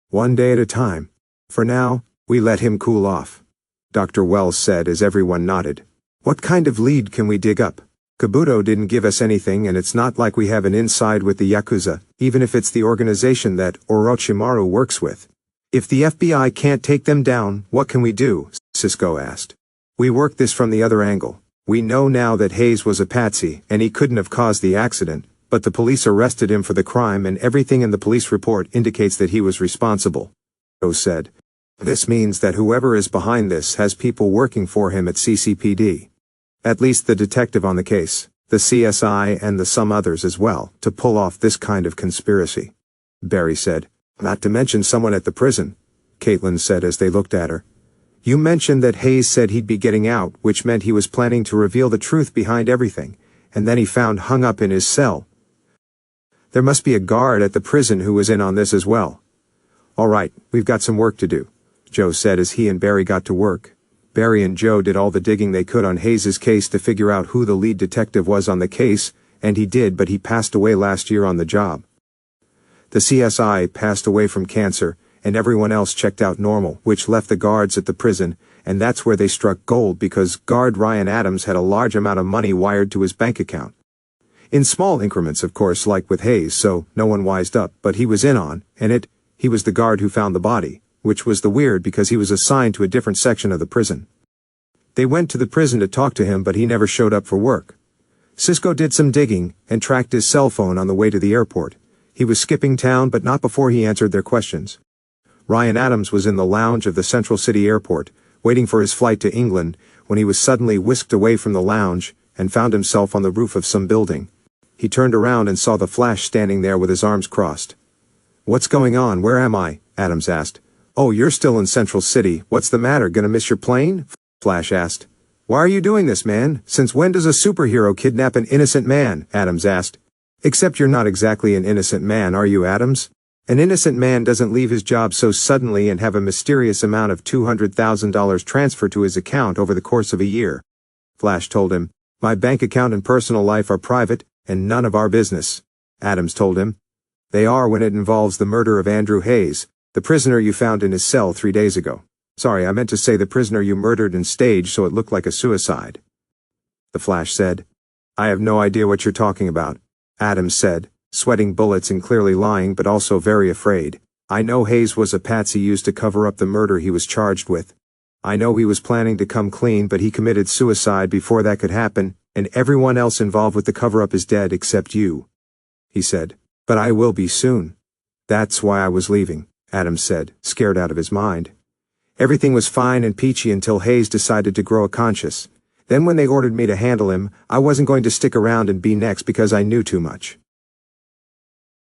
One day at a time. For now, we let him cool off, Dr. Wells said as everyone nodded. What kind of lead can we dig up? Kabuto didn't give us anything and it's not like we have an inside with the Yakuza, even if it's the organization that Orochimaru works with. If the FBI can't take them down, what can we do? Cisco asked. We work this from the other angle. We know now that Hayes was a patsy and he couldn't have caused the accident, but the police arrested him for the crime and everything in the police report indicates that he was responsible, Joe said. This means that whoever is behind this has people working for him at CCPD. At least the detective on the case, the CSI and some others as well, to pull off this kind of conspiracy, Barry said. Not to mention someone at the prison, Caitlin said as they looked at her. You mentioned that Hayes said he'd be getting out, which meant he was planning to reveal the truth behind everything, and then he found hung up in his cell. There must be a guard at the prison who was in on this as well. All right, we've got some work to do, Joe said as he and Barry got to work. Barry and Joe did all the digging they could on Hayes' case to figure out who the lead detective was on the case, and he did, but he passed away last year on the job. The CSI passed away from cancer, and everyone else checked out normal, which left the guards at the prison, and that's where they struck gold because guard Ryan Adams had a large amount of money wired to his bank account. In small increments, of course, like with Hayes, so no one wised up, but he was in on, and he was the guard who found the body, which was the weird because he was assigned to a different section of the prison. They went to the prison to talk to him but he never showed up for work. Cisco did some digging and tracked his cell phone on the way to the airport. He was skipping town but not before he answered their questions. Ryan Adams was in the lounge of the Central City Airport, waiting for his flight to England, when he was suddenly whisked away from the lounge and found himself on the roof of some building. He turned around and saw the Flash standing there with his arms crossed. What's going on? Where am I? Adams asked. Oh, you're still in Central City. What's the matter? Gonna miss your plane? Flash asked. Why are you doing this, man? Since when does a superhero kidnap an innocent man? Adams asked. Except you're not exactly an innocent man, are you, Adams? An innocent man doesn't leave his job so suddenly and have a mysterious amount of $200,000 transferred to his account over the course of a year. Flash told him. My bank account and personal life are private, and none of our business. Adams told him. They are when it involves the murder of Andrew Hayes, the prisoner you found in his cell 3 days ago. Sorry, I meant to say the prisoner you murdered and staged so it looked like a suicide. The Flash said. I have no idea what you're talking about, Adams said, sweating bullets and clearly lying but also very afraid. I know Hayes was a patsy used to cover up the murder he was charged with. I know he was planning to come clean but he committed suicide before that could happen, and everyone else involved with the cover-up is dead except you, he said. But I will be soon. That's why I was leaving, Adams said, scared out of his mind. Everything was fine and peachy until Hayes decided to grow a conscience. Then when they ordered me to handle him, I wasn't going to stick around and be next because I knew too much.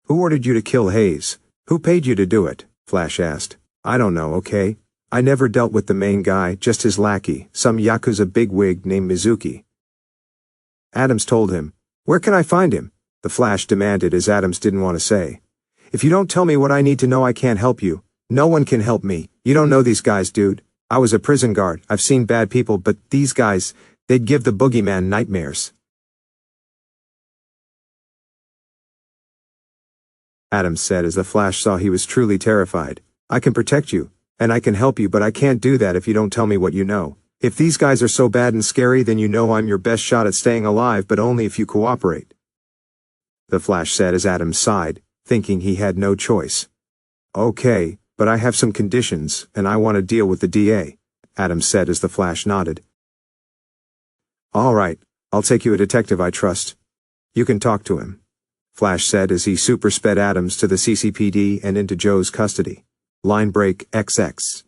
Who ordered you to kill Hayes? Who paid you to do it? Flash asked. I don't know, okay? I never dealt with the main guy, just his lackey, some Yakuza bigwig named Mizuki. Adams told him. Where can I find him? The Flash demanded as Adams didn't want to say. If you don't tell me what I need to know, I can't help you. No one can help me. You don't know these guys, dude. I was a prison guard. I've seen bad people, but these guys, they'd give the boogeyman nightmares. Adams said as the Flash saw he was truly terrified. I can protect you, and I can help you, but I can't do that if you don't tell me what you know. If these guys are so bad and scary, then you know I'm your best shot at staying alive, but only if you cooperate. The Flash said as Adams sighed, thinking he had no choice. Okay, but I have some conditions, and I want to deal with the DA, Adams said as the Flash nodded. All right, I'll take you a detective I trust. You can talk to him, Flash said as he super-sped Adams to the CCPD and into Joe's custody. Line break XX.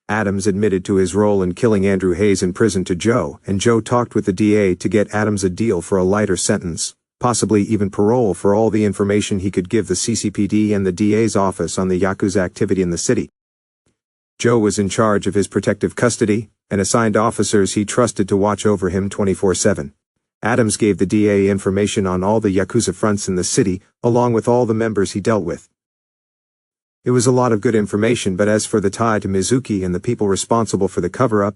Adams admitted to his role in killing Andrew Hayes in prison to Joe, and Joe talked with the DA to get Adams a deal for a lighter sentence, possibly even parole for all the information he could give the CCPD and the DA's office on the Yakuza activity in the city. Joe was in charge of his protective custody, and assigned officers he trusted to watch over him 24/7. Adams gave the DA information on all the Yakuza fronts in the city, along with all the members he dealt with. It was a lot of good information, but as for the tie to Mizuki and the people responsible for the cover-up,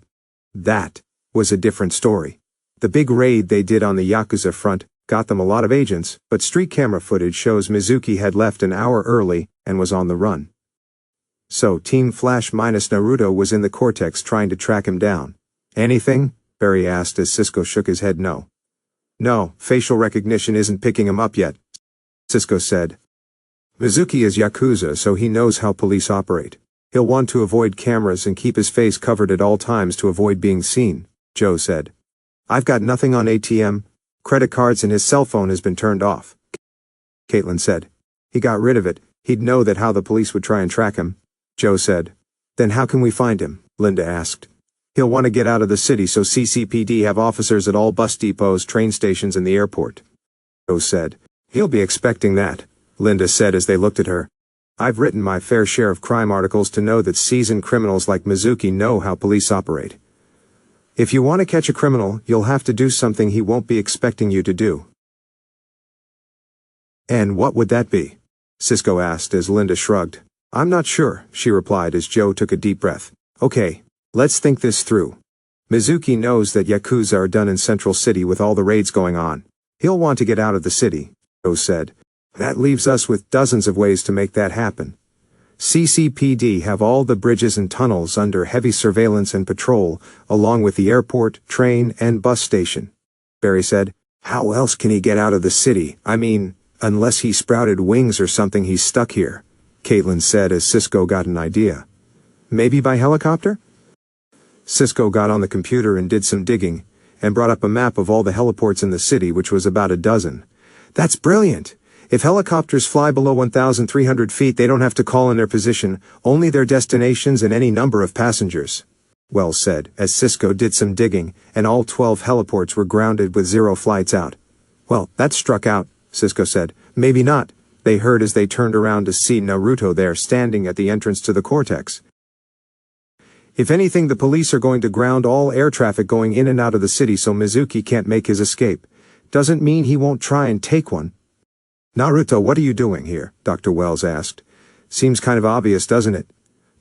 that was a different story. The big raid they did on the Yakuza front got them a lot of agents, but street camera footage shows Mizuki had left an hour early and was on the run. So Team Flash minus Naruto was in the Cortex trying to track him down. Anything? Barry asked as Cisco shook his head no. No, facial recognition isn't picking him up yet, Cisco said. Mizuki is Yakuza, so he knows how police operate. He'll want to avoid cameras and keep his face covered at all times to avoid being seen, Joe said. I've got nothing on ATM, credit cards, and his cell phone has been turned off, Caitlin said. He got rid of it. He'd know that how the police would try and track him, Joe said. Then how can we find him? Linda asked. He'll want to get out of the city, so CCPD have officers at all bus depots, train stations, and the airport, Joe said. He'll be expecting that, Linda said as they looked at her. I've written my fair share of crime articles to know that seasoned criminals like Mizuki know how police operate. If you want to catch a criminal, you'll have to do something he won't be expecting you to do. And what would that be? Cisco asked as Linda shrugged. I'm not sure, she replied as Joe took a deep breath. Okay, let's think this through. Mizuki knows that Yakuza are done in Central City with all the raids going on. He'll want to get out of the city, Joe said. That leaves us with dozens of ways to make that happen. CCPD have all the bridges and tunnels under heavy surveillance and patrol, along with the airport, train, and bus station, Barry said. How else can he get out of the city? I mean, unless he sprouted wings or something, he's stuck here, Caitlin said as Cisco got an idea. Maybe by helicopter? Cisco got on the computer and did some digging, and brought up a map of all the heliports in the city, which was about a dozen. That's brilliant! If helicopters fly below 1,300 feet, they don't have to call in their position, only their destinations and any number of passengers. Wells said, as Cisco did some digging, and all 12 heliports were grounded with 0 flights out. Well, that struck out, Cisco said. Maybe not, they heard as they turned around to see Naruto there standing at the entrance to the Cortex. If anything, the police are going to ground all air traffic going in and out of the city so Mizuki can't make his escape. Doesn't mean he won't try and take one. Naruto, what are you doing here? Dr. Wells asked. Seems kind of obvious, doesn't it?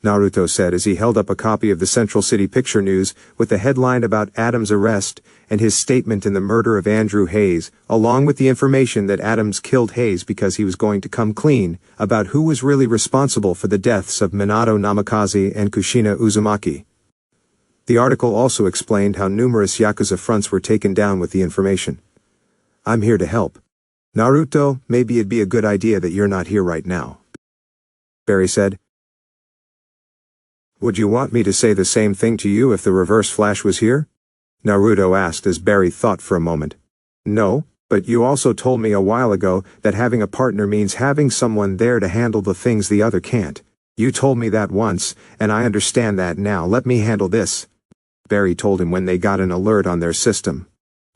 Naruto said as he held up a copy of the Central City Picture News with the headline about Adams' arrest and his statement in the murder of Andrew Hayes, along with the information that Adams killed Hayes because he was going to come clean about who was really responsible for the deaths of Minato Namikaze and Kushina Uzumaki. The article also explained how numerous Yakuza fronts were taken down with the information. I'm here to help. Naruto, maybe it'd be a good idea that you're not here right now, Barry said. Would you want me to say the same thing to you if the Reverse Flash was here? Naruto asked as Barry thought for a moment. No, but you also told me a while ago that having a partner means having someone there to handle the things the other can't. You told me that once, and I understand that now. Let me handle this, Barry told him when they got an alert on their system.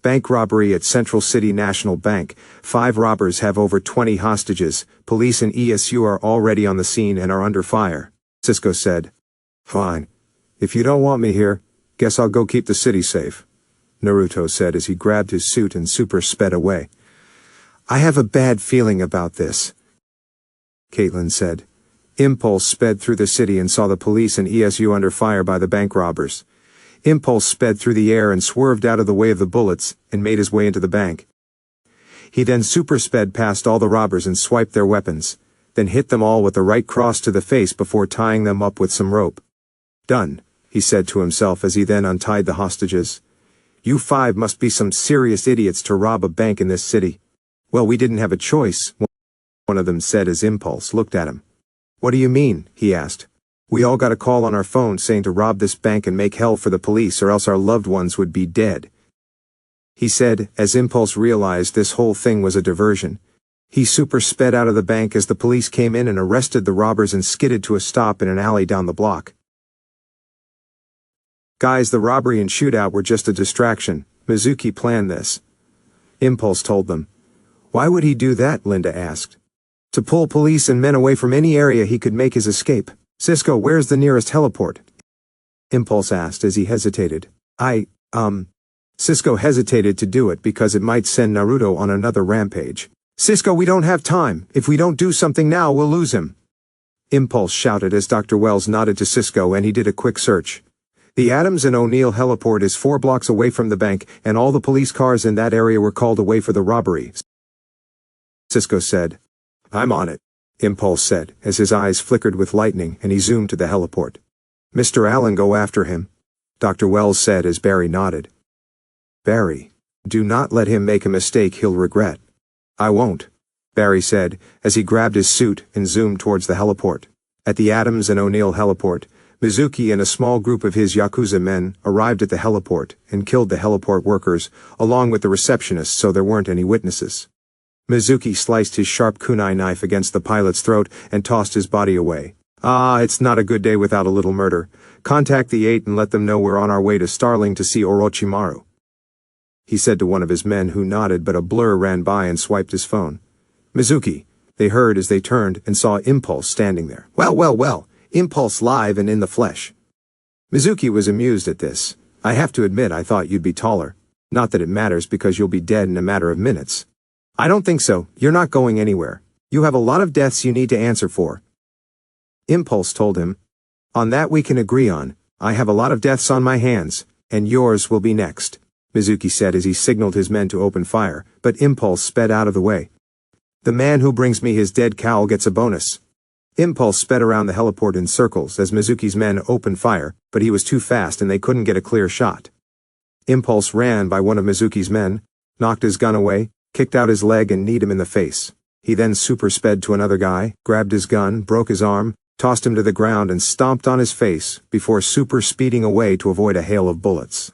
Bank robbery at Central City National Bank. 5 robbers have over 20 hostages. Police and ESU are already on the scene and are under fire, Cisco said. Fine. If you don't want me here, guess I'll go keep the city safe, Naruto said as he grabbed his suit and super sped away. I have a bad feeling about this, Caitlin said. Impulse sped through the city and saw the police and ESU under fire by the bank robbers. Impulse sped through the air and swerved out of the way of the bullets and made his way into the bank. He then super sped past all the robbers and swiped their weapons, then hit them all with the right cross to the face before tying them up with some rope. Done, he said to himself as he then untied the hostages. You five must be some serious idiots to rob a bank in this city. Well, we didn't have a choice, one of them said as Impulse looked at him. What do you mean? He asked. We all got a call on our phone saying to rob this bank and make hell for the police or else our loved ones would be dead, he said, as Impulse realized this whole thing was a diversion. He super sped out of the bank as the police came in and arrested the robbers and skidded to a stop in an alley down the block. Guys, the robbery and shootout were just a distraction. Mizuki planned this, Impulse told them. Why would he do that? Linda asked. To pull police and men away from any area he could make his escape. Cisco, where's the nearest heliport? Impulse asked as he hesitated. Cisco hesitated to do it because it might send Naruto on another rampage. Cisco, we don't have time. If we don't do something now, we'll lose him, Impulse shouted as Dr. Wells nodded to Cisco and he did a quick search. The Adams and O'Neill heliport is 4 blocks away from the bank and all the police cars in that area were called away for the robbery, Cisco said. I'm on it, Impulse said, as his eyes flickered with lightning and he zoomed to the heliport. Mr. Allen, go after him, Dr. Wells said as Barry nodded. Barry, do not let him make a mistake he'll regret. I won't, Barry said, as he grabbed his suit and zoomed towards the heliport. At the Adams and O'Neill heliport, Mizuki and a small group of his Yakuza men arrived at the heliport and killed the heliport workers, along with the receptionist so there weren't any witnesses. Mizuki sliced his sharp kunai knife against the pilot's throat and tossed his body away. It's not a good day without a little murder. Contact the 8 and let them know we're on our way to Starling to see Orochimaru, he said to one of his men who nodded, but a blur ran by and swiped his phone. Mizuki, they heard as they turned and saw Impulse standing there. Well, Impulse live and in the flesh. Mizuki was amused at this. I have to admit I thought you'd be taller. Not that it matters because you'll be dead in a matter of minutes. I don't think so. You're not going anywhere. You have a lot of deaths you need to answer for, Impulse told him. On that we can agree on. I have a lot of deaths on my hands, and yours will be next, Mizuki said as he signaled his men to open fire, but Impulse sped out of the way. The man who brings me his dead cowl gets a bonus. Impulse sped around the heliport in circles as Mizuki's men opened fire, but he was too fast and they couldn't get a clear shot. Impulse ran by one of Mizuki's men, knocked his gun away, kicked out his leg and kneed him in the face. He then super sped to another guy, grabbed his gun, broke his arm, tossed him to the ground and stomped on his face before super speeding away to avoid a hail of bullets.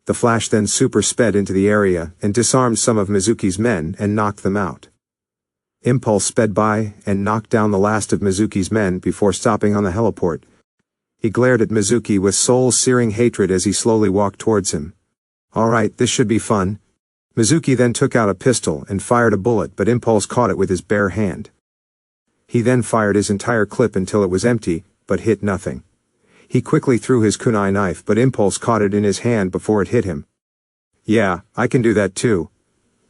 The Flash then super sped into the area and disarmed some of Mizuki's men and knocked them out. Impulse sped by and knocked down the last of Mizuki's men before stopping on the heliport. He glared at Mizuki with soul-searing hatred as he slowly walked towards him. All right, this should be fun. Mizuki then took out a pistol and fired a bullet, but Impulse caught it with his bare hand. He then fired his entire clip until it was empty, but hit nothing. He quickly threw his kunai knife, but Impulse caught it in his hand before it hit him. Yeah, I can do that too,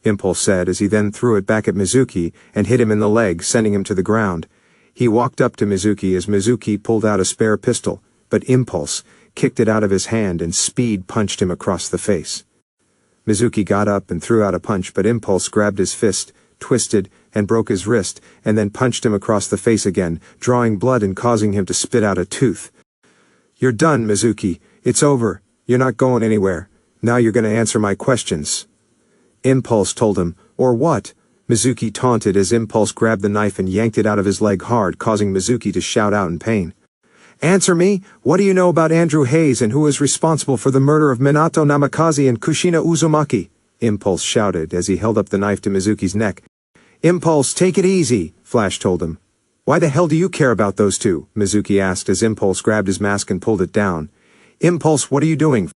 Impulse said as he then threw it back at Mizuki and hit him in the leg, sending him to the ground. He walked up to Mizuki as Mizuki pulled out a spare pistol, but Impulse kicked it out of his hand and speed punched him across the face. Mizuki got up and threw out a punch, but Impulse grabbed his fist, twisted, and broke his wrist, and then punched him across the face again, drawing blood and causing him to spit out a tooth. You're done, Mizuki. It's over. You're not going anywhere. Now you're gonna answer my questions, Impulse told him. Or what? Mizuki taunted as Impulse grabbed the knife and yanked it out of his leg hard, causing Mizuki to shout out in pain. Answer me! What do you know about Andrew Hayes and who is responsible for the murder of Minato Namikaze and Kushina Uzumaki? Impulse shouted as he held up the knife to Mizuki's neck. Impulse, take it easy, Flash told him. Why the hell do you care about those two? Mizuki asked as Impulse grabbed his mask and pulled it down. Impulse, what are you doing?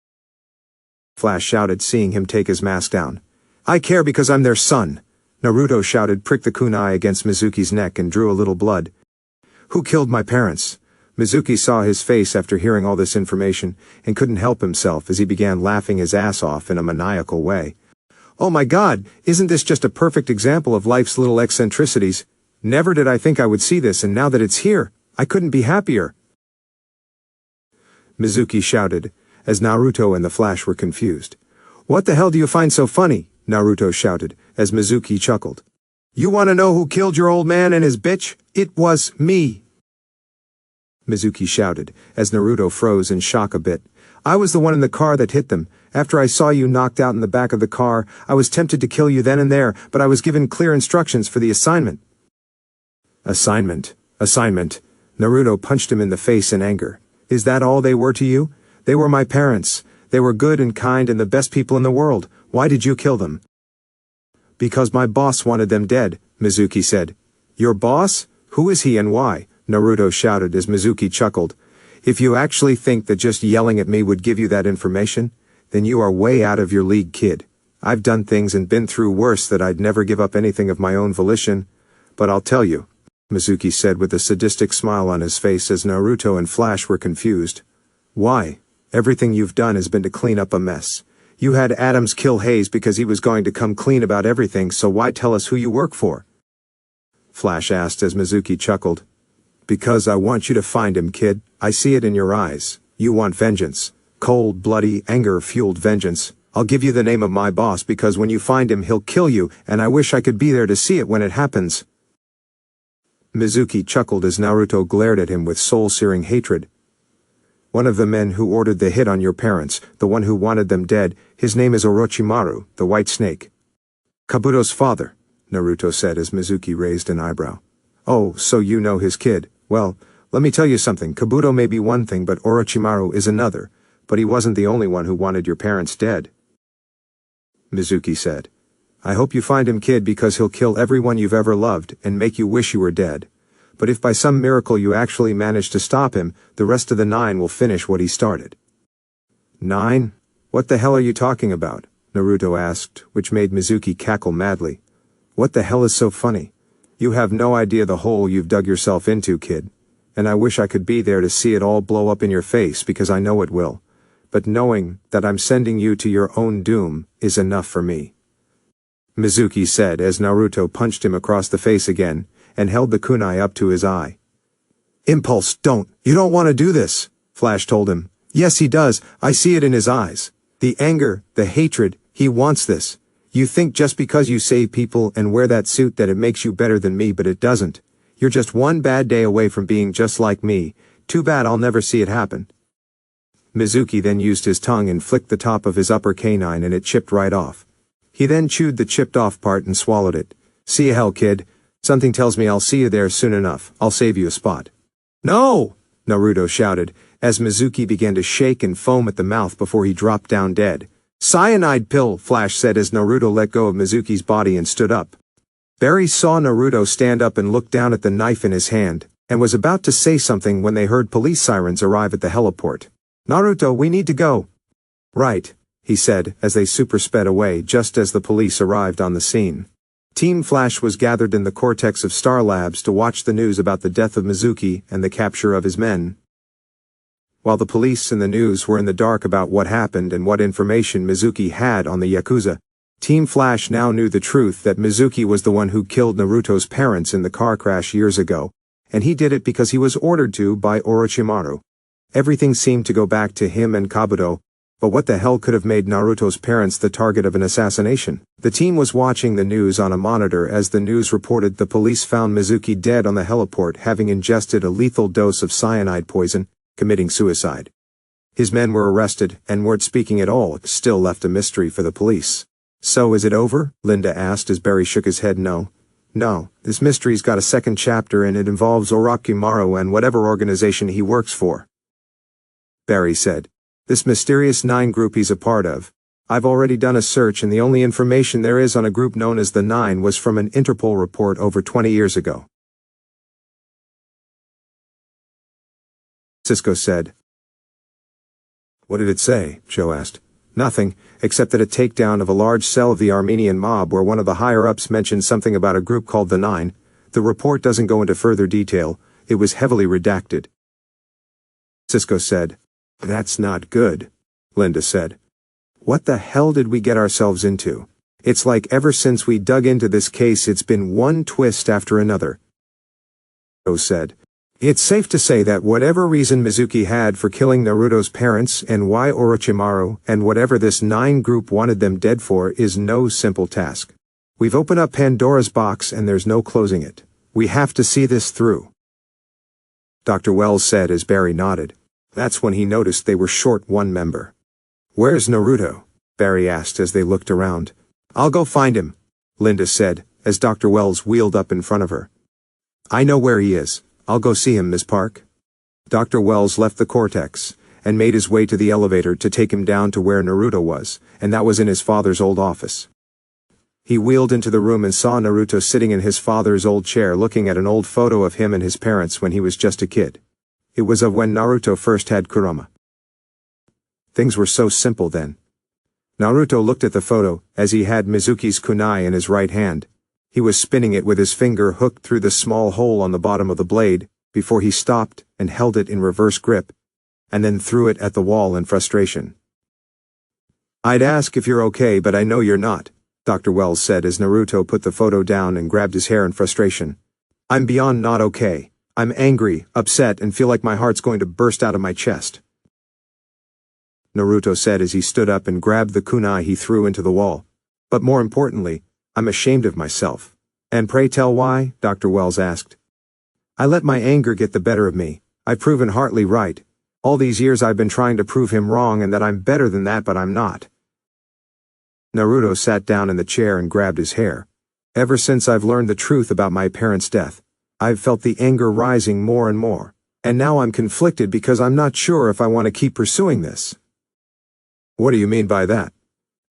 Flash shouted, seeing him take his mask down. I care because I'm their son. Naruto shouted, pricked the kunai against Mizuki's neck and drew a little blood. Who killed my parents? Mizuki saw his face after hearing all this information, and couldn't help himself as he began laughing his ass off in a maniacal way. Oh my god, isn't this just a perfect example of life's little eccentricities? Never did I think I would see this, and now that it's here, I couldn't be happier. Mizuki shouted, as Naruto and the Flash were confused. What the hell do you find so funny? Naruto shouted, as Mizuki chuckled. You want to know who killed your old man and his bitch? It was me. Mizuki shouted, as Naruto froze in shock a bit. I was the one in the car that hit them. After I saw you knocked out in the back of the car, I was tempted to kill you then and there, but I was given clear instructions for the assignment. Assignment. Naruto punched him in the face in anger. Is that all they were to you? They were my parents. They were good and kind and the best people in the world. Why did you kill them? Because my boss wanted them dead, Mizuki said. Your boss? Who is he and why? Naruto shouted as Mizuki chuckled. If you actually think that just yelling at me would give you that information, then you are way out of your league, kid. I've done things and been through worse that I'd never give up anything of my own volition. But I'll tell you, Mizuki said with a sadistic smile on his face as Naruto and Flash were confused. Why? Everything you've done has been to clean up a mess. You had Adams kill Hayes because he was going to come clean about everything, so why tell us who you work for? Flash asked as Mizuki chuckled. Because I want you to find him, kid. I see it in your eyes. You want vengeance. Cold, bloody, anger-fueled vengeance. I'll give you the name of my boss because when you find him he'll kill you, and I wish I could be there to see it when it happens. Mizuki chuckled as Naruto glared at him with soul-searing hatred. One of the men who ordered the hit on your parents, the one who wanted them dead, his name is Orochimaru, the White Snake. Kabuto's father, Naruto said as Mizuki raised an eyebrow. Oh, so you know his kid. Well, let me tell you something. Kabuto may be one thing, but Orochimaru is another. But he wasn't the only one who wanted your parents dead. Mizuki said. I hope you find him, kid, because he'll kill everyone you've ever loved and make you wish you were dead. But if by some miracle you actually manage to stop him, the rest of the 9 will finish what he started. 9? What the hell are you talking about? Naruto asked, which made Mizuki cackle madly. What the hell is so funny? You have no idea the hole you've dug yourself into, kid. And I wish I could be there to see it all blow up in your face because I know it will. But knowing that I'm sending you to your own doom is enough for me. Mizuki said as Naruto punched him across the face again, and held the kunai up to his eye. Impulse, don't. You don't want to do this, Flash told him. Yes, he does. I see it in his eyes. The anger, the hatred, he wants this. You think just because you save people and wear that suit that it makes you better than me, but it doesn't. You're just one bad day away from being just like me. Too bad I'll never see it happen. Mizuki then used his tongue and flicked the top of his upper canine and it chipped right off. He then chewed the chipped off part and swallowed it. See you hell, kid. Something tells me I'll see you there soon enough. I'll save you a spot. No! Naruto shouted, as Mizuki began to shake and foam at the mouth before he dropped down dead. Cyanide pill, Flash said as Naruto let go of Mizuki's body and stood up. Barry saw Naruto stand up and look down at the knife in his hand, and was about to say something when they heard police sirens arrive at the heliport. Naruto, we need to go. Right, he said, as they super-sped away just as the police arrived on the scene. Team Flash was gathered in the cortex of Star Labs to watch the news about the death of Mizuki and the capture of his men. While the police and the news were in the dark about what happened and what information Mizuki had on the Yakuza, Team Flash now knew the truth that Mizuki was the one who killed Naruto's parents in the car crash years ago, and he did it because he was ordered to by Orochimaru. Everything seemed to go back to him and Kabuto, but what the hell could have made Naruto's parents the target of an assassination? The team was watching the news on a monitor as the news reported the police found Mizuki dead on the heliport having ingested a lethal dose of cyanide poison, committing suicide. His men were arrested and weren't speaking at all, still left a mystery for the police. So is it over? Linda asked as Barry shook his head no. No, this mystery's got a second chapter and it involves Orochimaru and whatever organization he works for. Barry said. This mysterious 9 group he's a part of. I've already done a search and the only information there is on a group known as the 9 was from an Interpol report over 20 years ago. Cisco said. What did it say? Joe asked. Nothing, except that a takedown of a large cell of the Armenian mob where one of the higher-ups mentioned something about a group called the 9. The report doesn't go into further detail. It was heavily redacted. Cisco said. That's not good, Linda said. What the hell did we get ourselves into? It's like ever since we dug into this case it's been one twist after another. Naruto said. It's safe to say that whatever reason Mizuki had for killing Naruto's parents and why Orochimaru and whatever this 9 group wanted them dead for is no simple task. We've opened up Pandora's box and there's no closing it. We have to see this through. Dr. Wells said as Barry nodded. That's when he noticed they were short one member. Where's Naruto? Barry asked as they looked around. I'll go find him, Linda said, as Dr. Wells wheeled up in front of her. I know where he is. I'll go see him, Ms. Park. Dr. Wells left the cortex and made his way to the elevator to take him down to where Naruto was, and that was in his father's old office. He wheeled into the room and saw Naruto sitting in his father's old chair looking at an old photo of him and his parents when he was just a kid. It was of when Naruto first had Kurama. Things were so simple then. Naruto looked at the photo, as he had Mizuki's kunai in his right hand. He was spinning it with his finger hooked through the small hole on the bottom of the blade, before he stopped and held it in reverse grip, and then threw it at the wall in frustration. I'd ask if you're okay, but I know you're not, Dr. Wells said as Naruto put the photo down and grabbed his hair in frustration. I'm beyond not okay. I'm angry, upset, and feel like my heart's going to burst out of my chest. Naruto said as he stood up and grabbed the kunai he threw into the wall. But more importantly, I'm ashamed of myself. And pray tell why? Dr. Wells asked. I let my anger get the better of me. I've proven Hartley right. All these years I've been trying to prove him wrong and that I'm better than that, but I'm not. Naruto sat down in the chair and grabbed his hair. Ever since I've learned the truth about my parents' death, I've felt the anger rising more and more. And now I'm conflicted because I'm not sure if I want to keep pursuing this. What do you mean by that?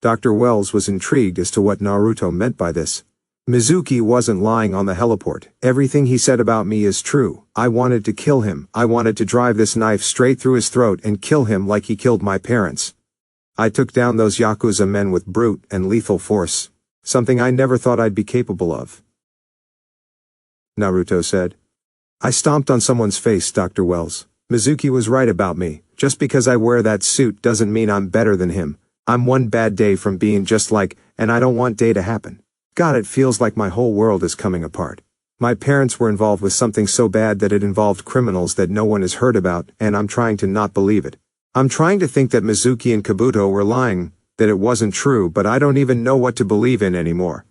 Dr. Wells was intrigued as to what Naruto meant by this. Mizuki wasn't lying on the heliport. Everything he said about me is true. I wanted to kill him. I wanted to drive this knife straight through his throat and kill him like he killed my parents. I took down those Yakuza men with brute and lethal force. Something I never thought I'd be capable of. Naruto said. I stomped on someone's face, Dr. Wells. Mizuki was right about me. Just because I wear that suit doesn't mean I'm better than him. I'm one bad day from being just like, and I don't want day to happen. God, it feels like my whole world is coming apart. My parents were involved with something so bad that it involved criminals that no one has heard about, and I'm trying to not believe it. I'm trying to think that Mizuki and Kabuto were lying, that it wasn't true, but I don't even know what to believe in anymore.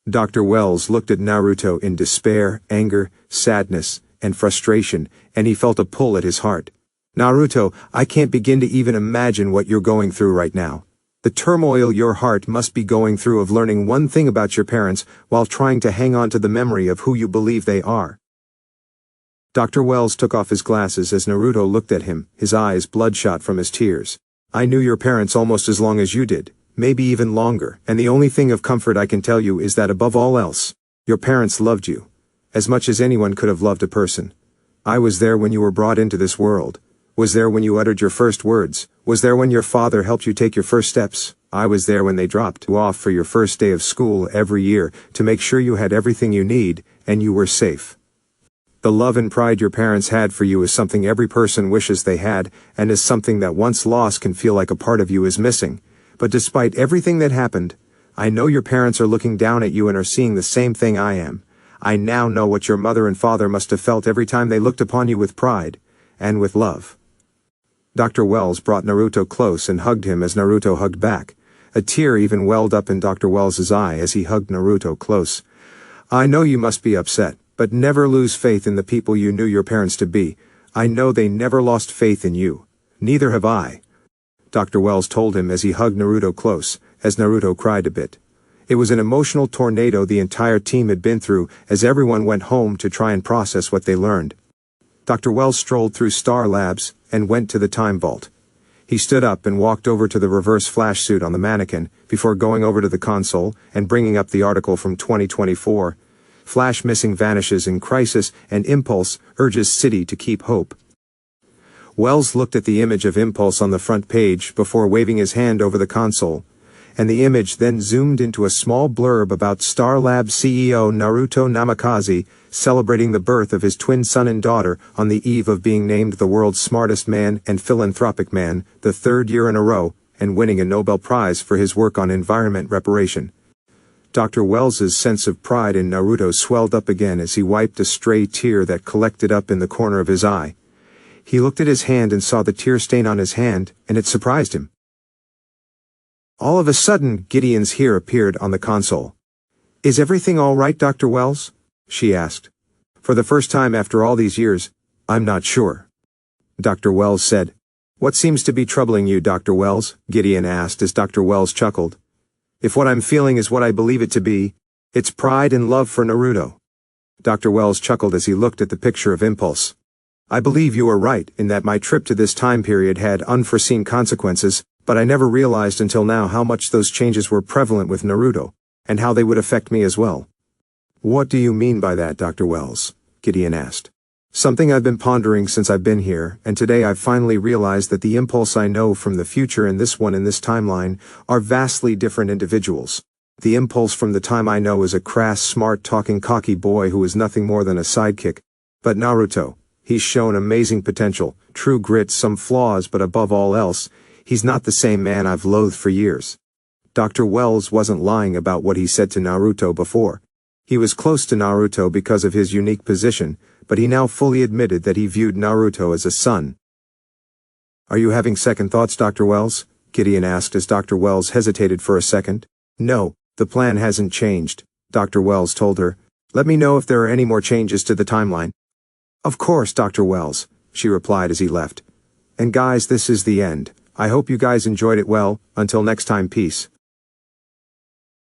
Dr. Wells looked at Naruto in despair, anger, sadness, and frustration, and he felt a pull at his heart. Naruto, I can't begin to even imagine what you're going through right now. The turmoil your heart must be going through of learning one thing about your parents while trying to hang on to the memory of who you believe they are. Dr. Wells took off his glasses as Naruto looked at him, his eyes bloodshot from his tears. I knew your parents almost as long as you did, maybe even longer, and the only thing of comfort I can tell you is that above all else, your parents loved you, as much as anyone could have loved a person. I was there when you were brought into this world. Was there when you uttered your first words? Was there when your father helped you take your first steps? I was there when they dropped you off for your first day of school every year to make sure you had everything you need and you were safe. The love and pride your parents had for you is something every person wishes they had, and is something that once lost can feel like a part of you is missing. But despite everything that happened, I know your parents are looking down at you and are seeing the same thing I am. I now know what your mother and father must have felt every time they looked upon you with pride and with love. Dr. Wells brought Naruto close and hugged him as Naruto hugged back. A tear even welled up in Dr. Wells's eye as he hugged Naruto close. I know you must be upset, but never lose faith in the people you knew your parents to be. I know they never lost faith in you. Neither have I. Dr. Wells told him as he hugged Naruto close, as Naruto cried a bit. It was an emotional tornado the entire team had been through as everyone went home to try and process what they learned. Dr. Wells strolled through Star Labs and went to the time vault. He stood up and walked over to the reverse flash suit on the mannequin before going over to the console and bringing up the article from 2024. Flash missing vanishes in crisis and Impulse urges city to keep hope. Wells looked at the image of Impulse on the front page before waving his hand over the console, and the image then zoomed into a small blurb about Star Labs CEO Naruto Namikaze celebrating the birth of his twin son and daughter on the eve of being named the world's smartest man and philanthropic man the third year in a row, and winning a Nobel Prize for his work on environment reparation. Dr. Wells's sense of pride in Naruto swelled up again as he wiped a stray tear that collected up in the corner of his eye. He looked at his hand and saw the tear stain on his hand, and it surprised him. All of a sudden, Gideon's hair appeared on the console. "Is everything all right, Dr. Wells?" she asked. "For the first time after all these years, I'm not sure," Dr. Wells said. "What seems to be troubling you, Dr. Wells?" Gideon asked as Dr. Wells chuckled. "If what I'm feeling is what I believe it to be, it's pride and love for Naruto." Dr. Wells chuckled as he looked at the picture of Impulse. "I believe you are right in that my trip to this time period had unforeseen consequences, but I never realized until now how much those changes were prevalent with Naruto, and how they would affect me as well." "What do you mean by that, Dr. Wells?" Gideon asked. "Something I've been pondering since I've been here, and today I've finally realized that the Impulse I know from the future and this one in this timeline are vastly different individuals. The Impulse from the time I know is a crass, smart-talking, cocky boy who is nothing more than a sidekick. But Naruto, he's shown amazing potential, true grit, some flaws, but above all else, he's not the same man I've loathed for years." Dr. Wells wasn't lying about what he said to Naruto before. He was close to Naruto because of his unique position, but he now fully admitted that he viewed Naruto as a son. "Are you having second thoughts, Dr. Wells?" Gideon asked as Dr. Wells hesitated for a second. "No, the plan hasn't changed," Dr. Wells told her. "Let me know if there are any more changes to the timeline." "Of course, Dr. Wells," she replied as he left. "And guys, this is the end. I hope you guys enjoyed it well. Until next time, peace."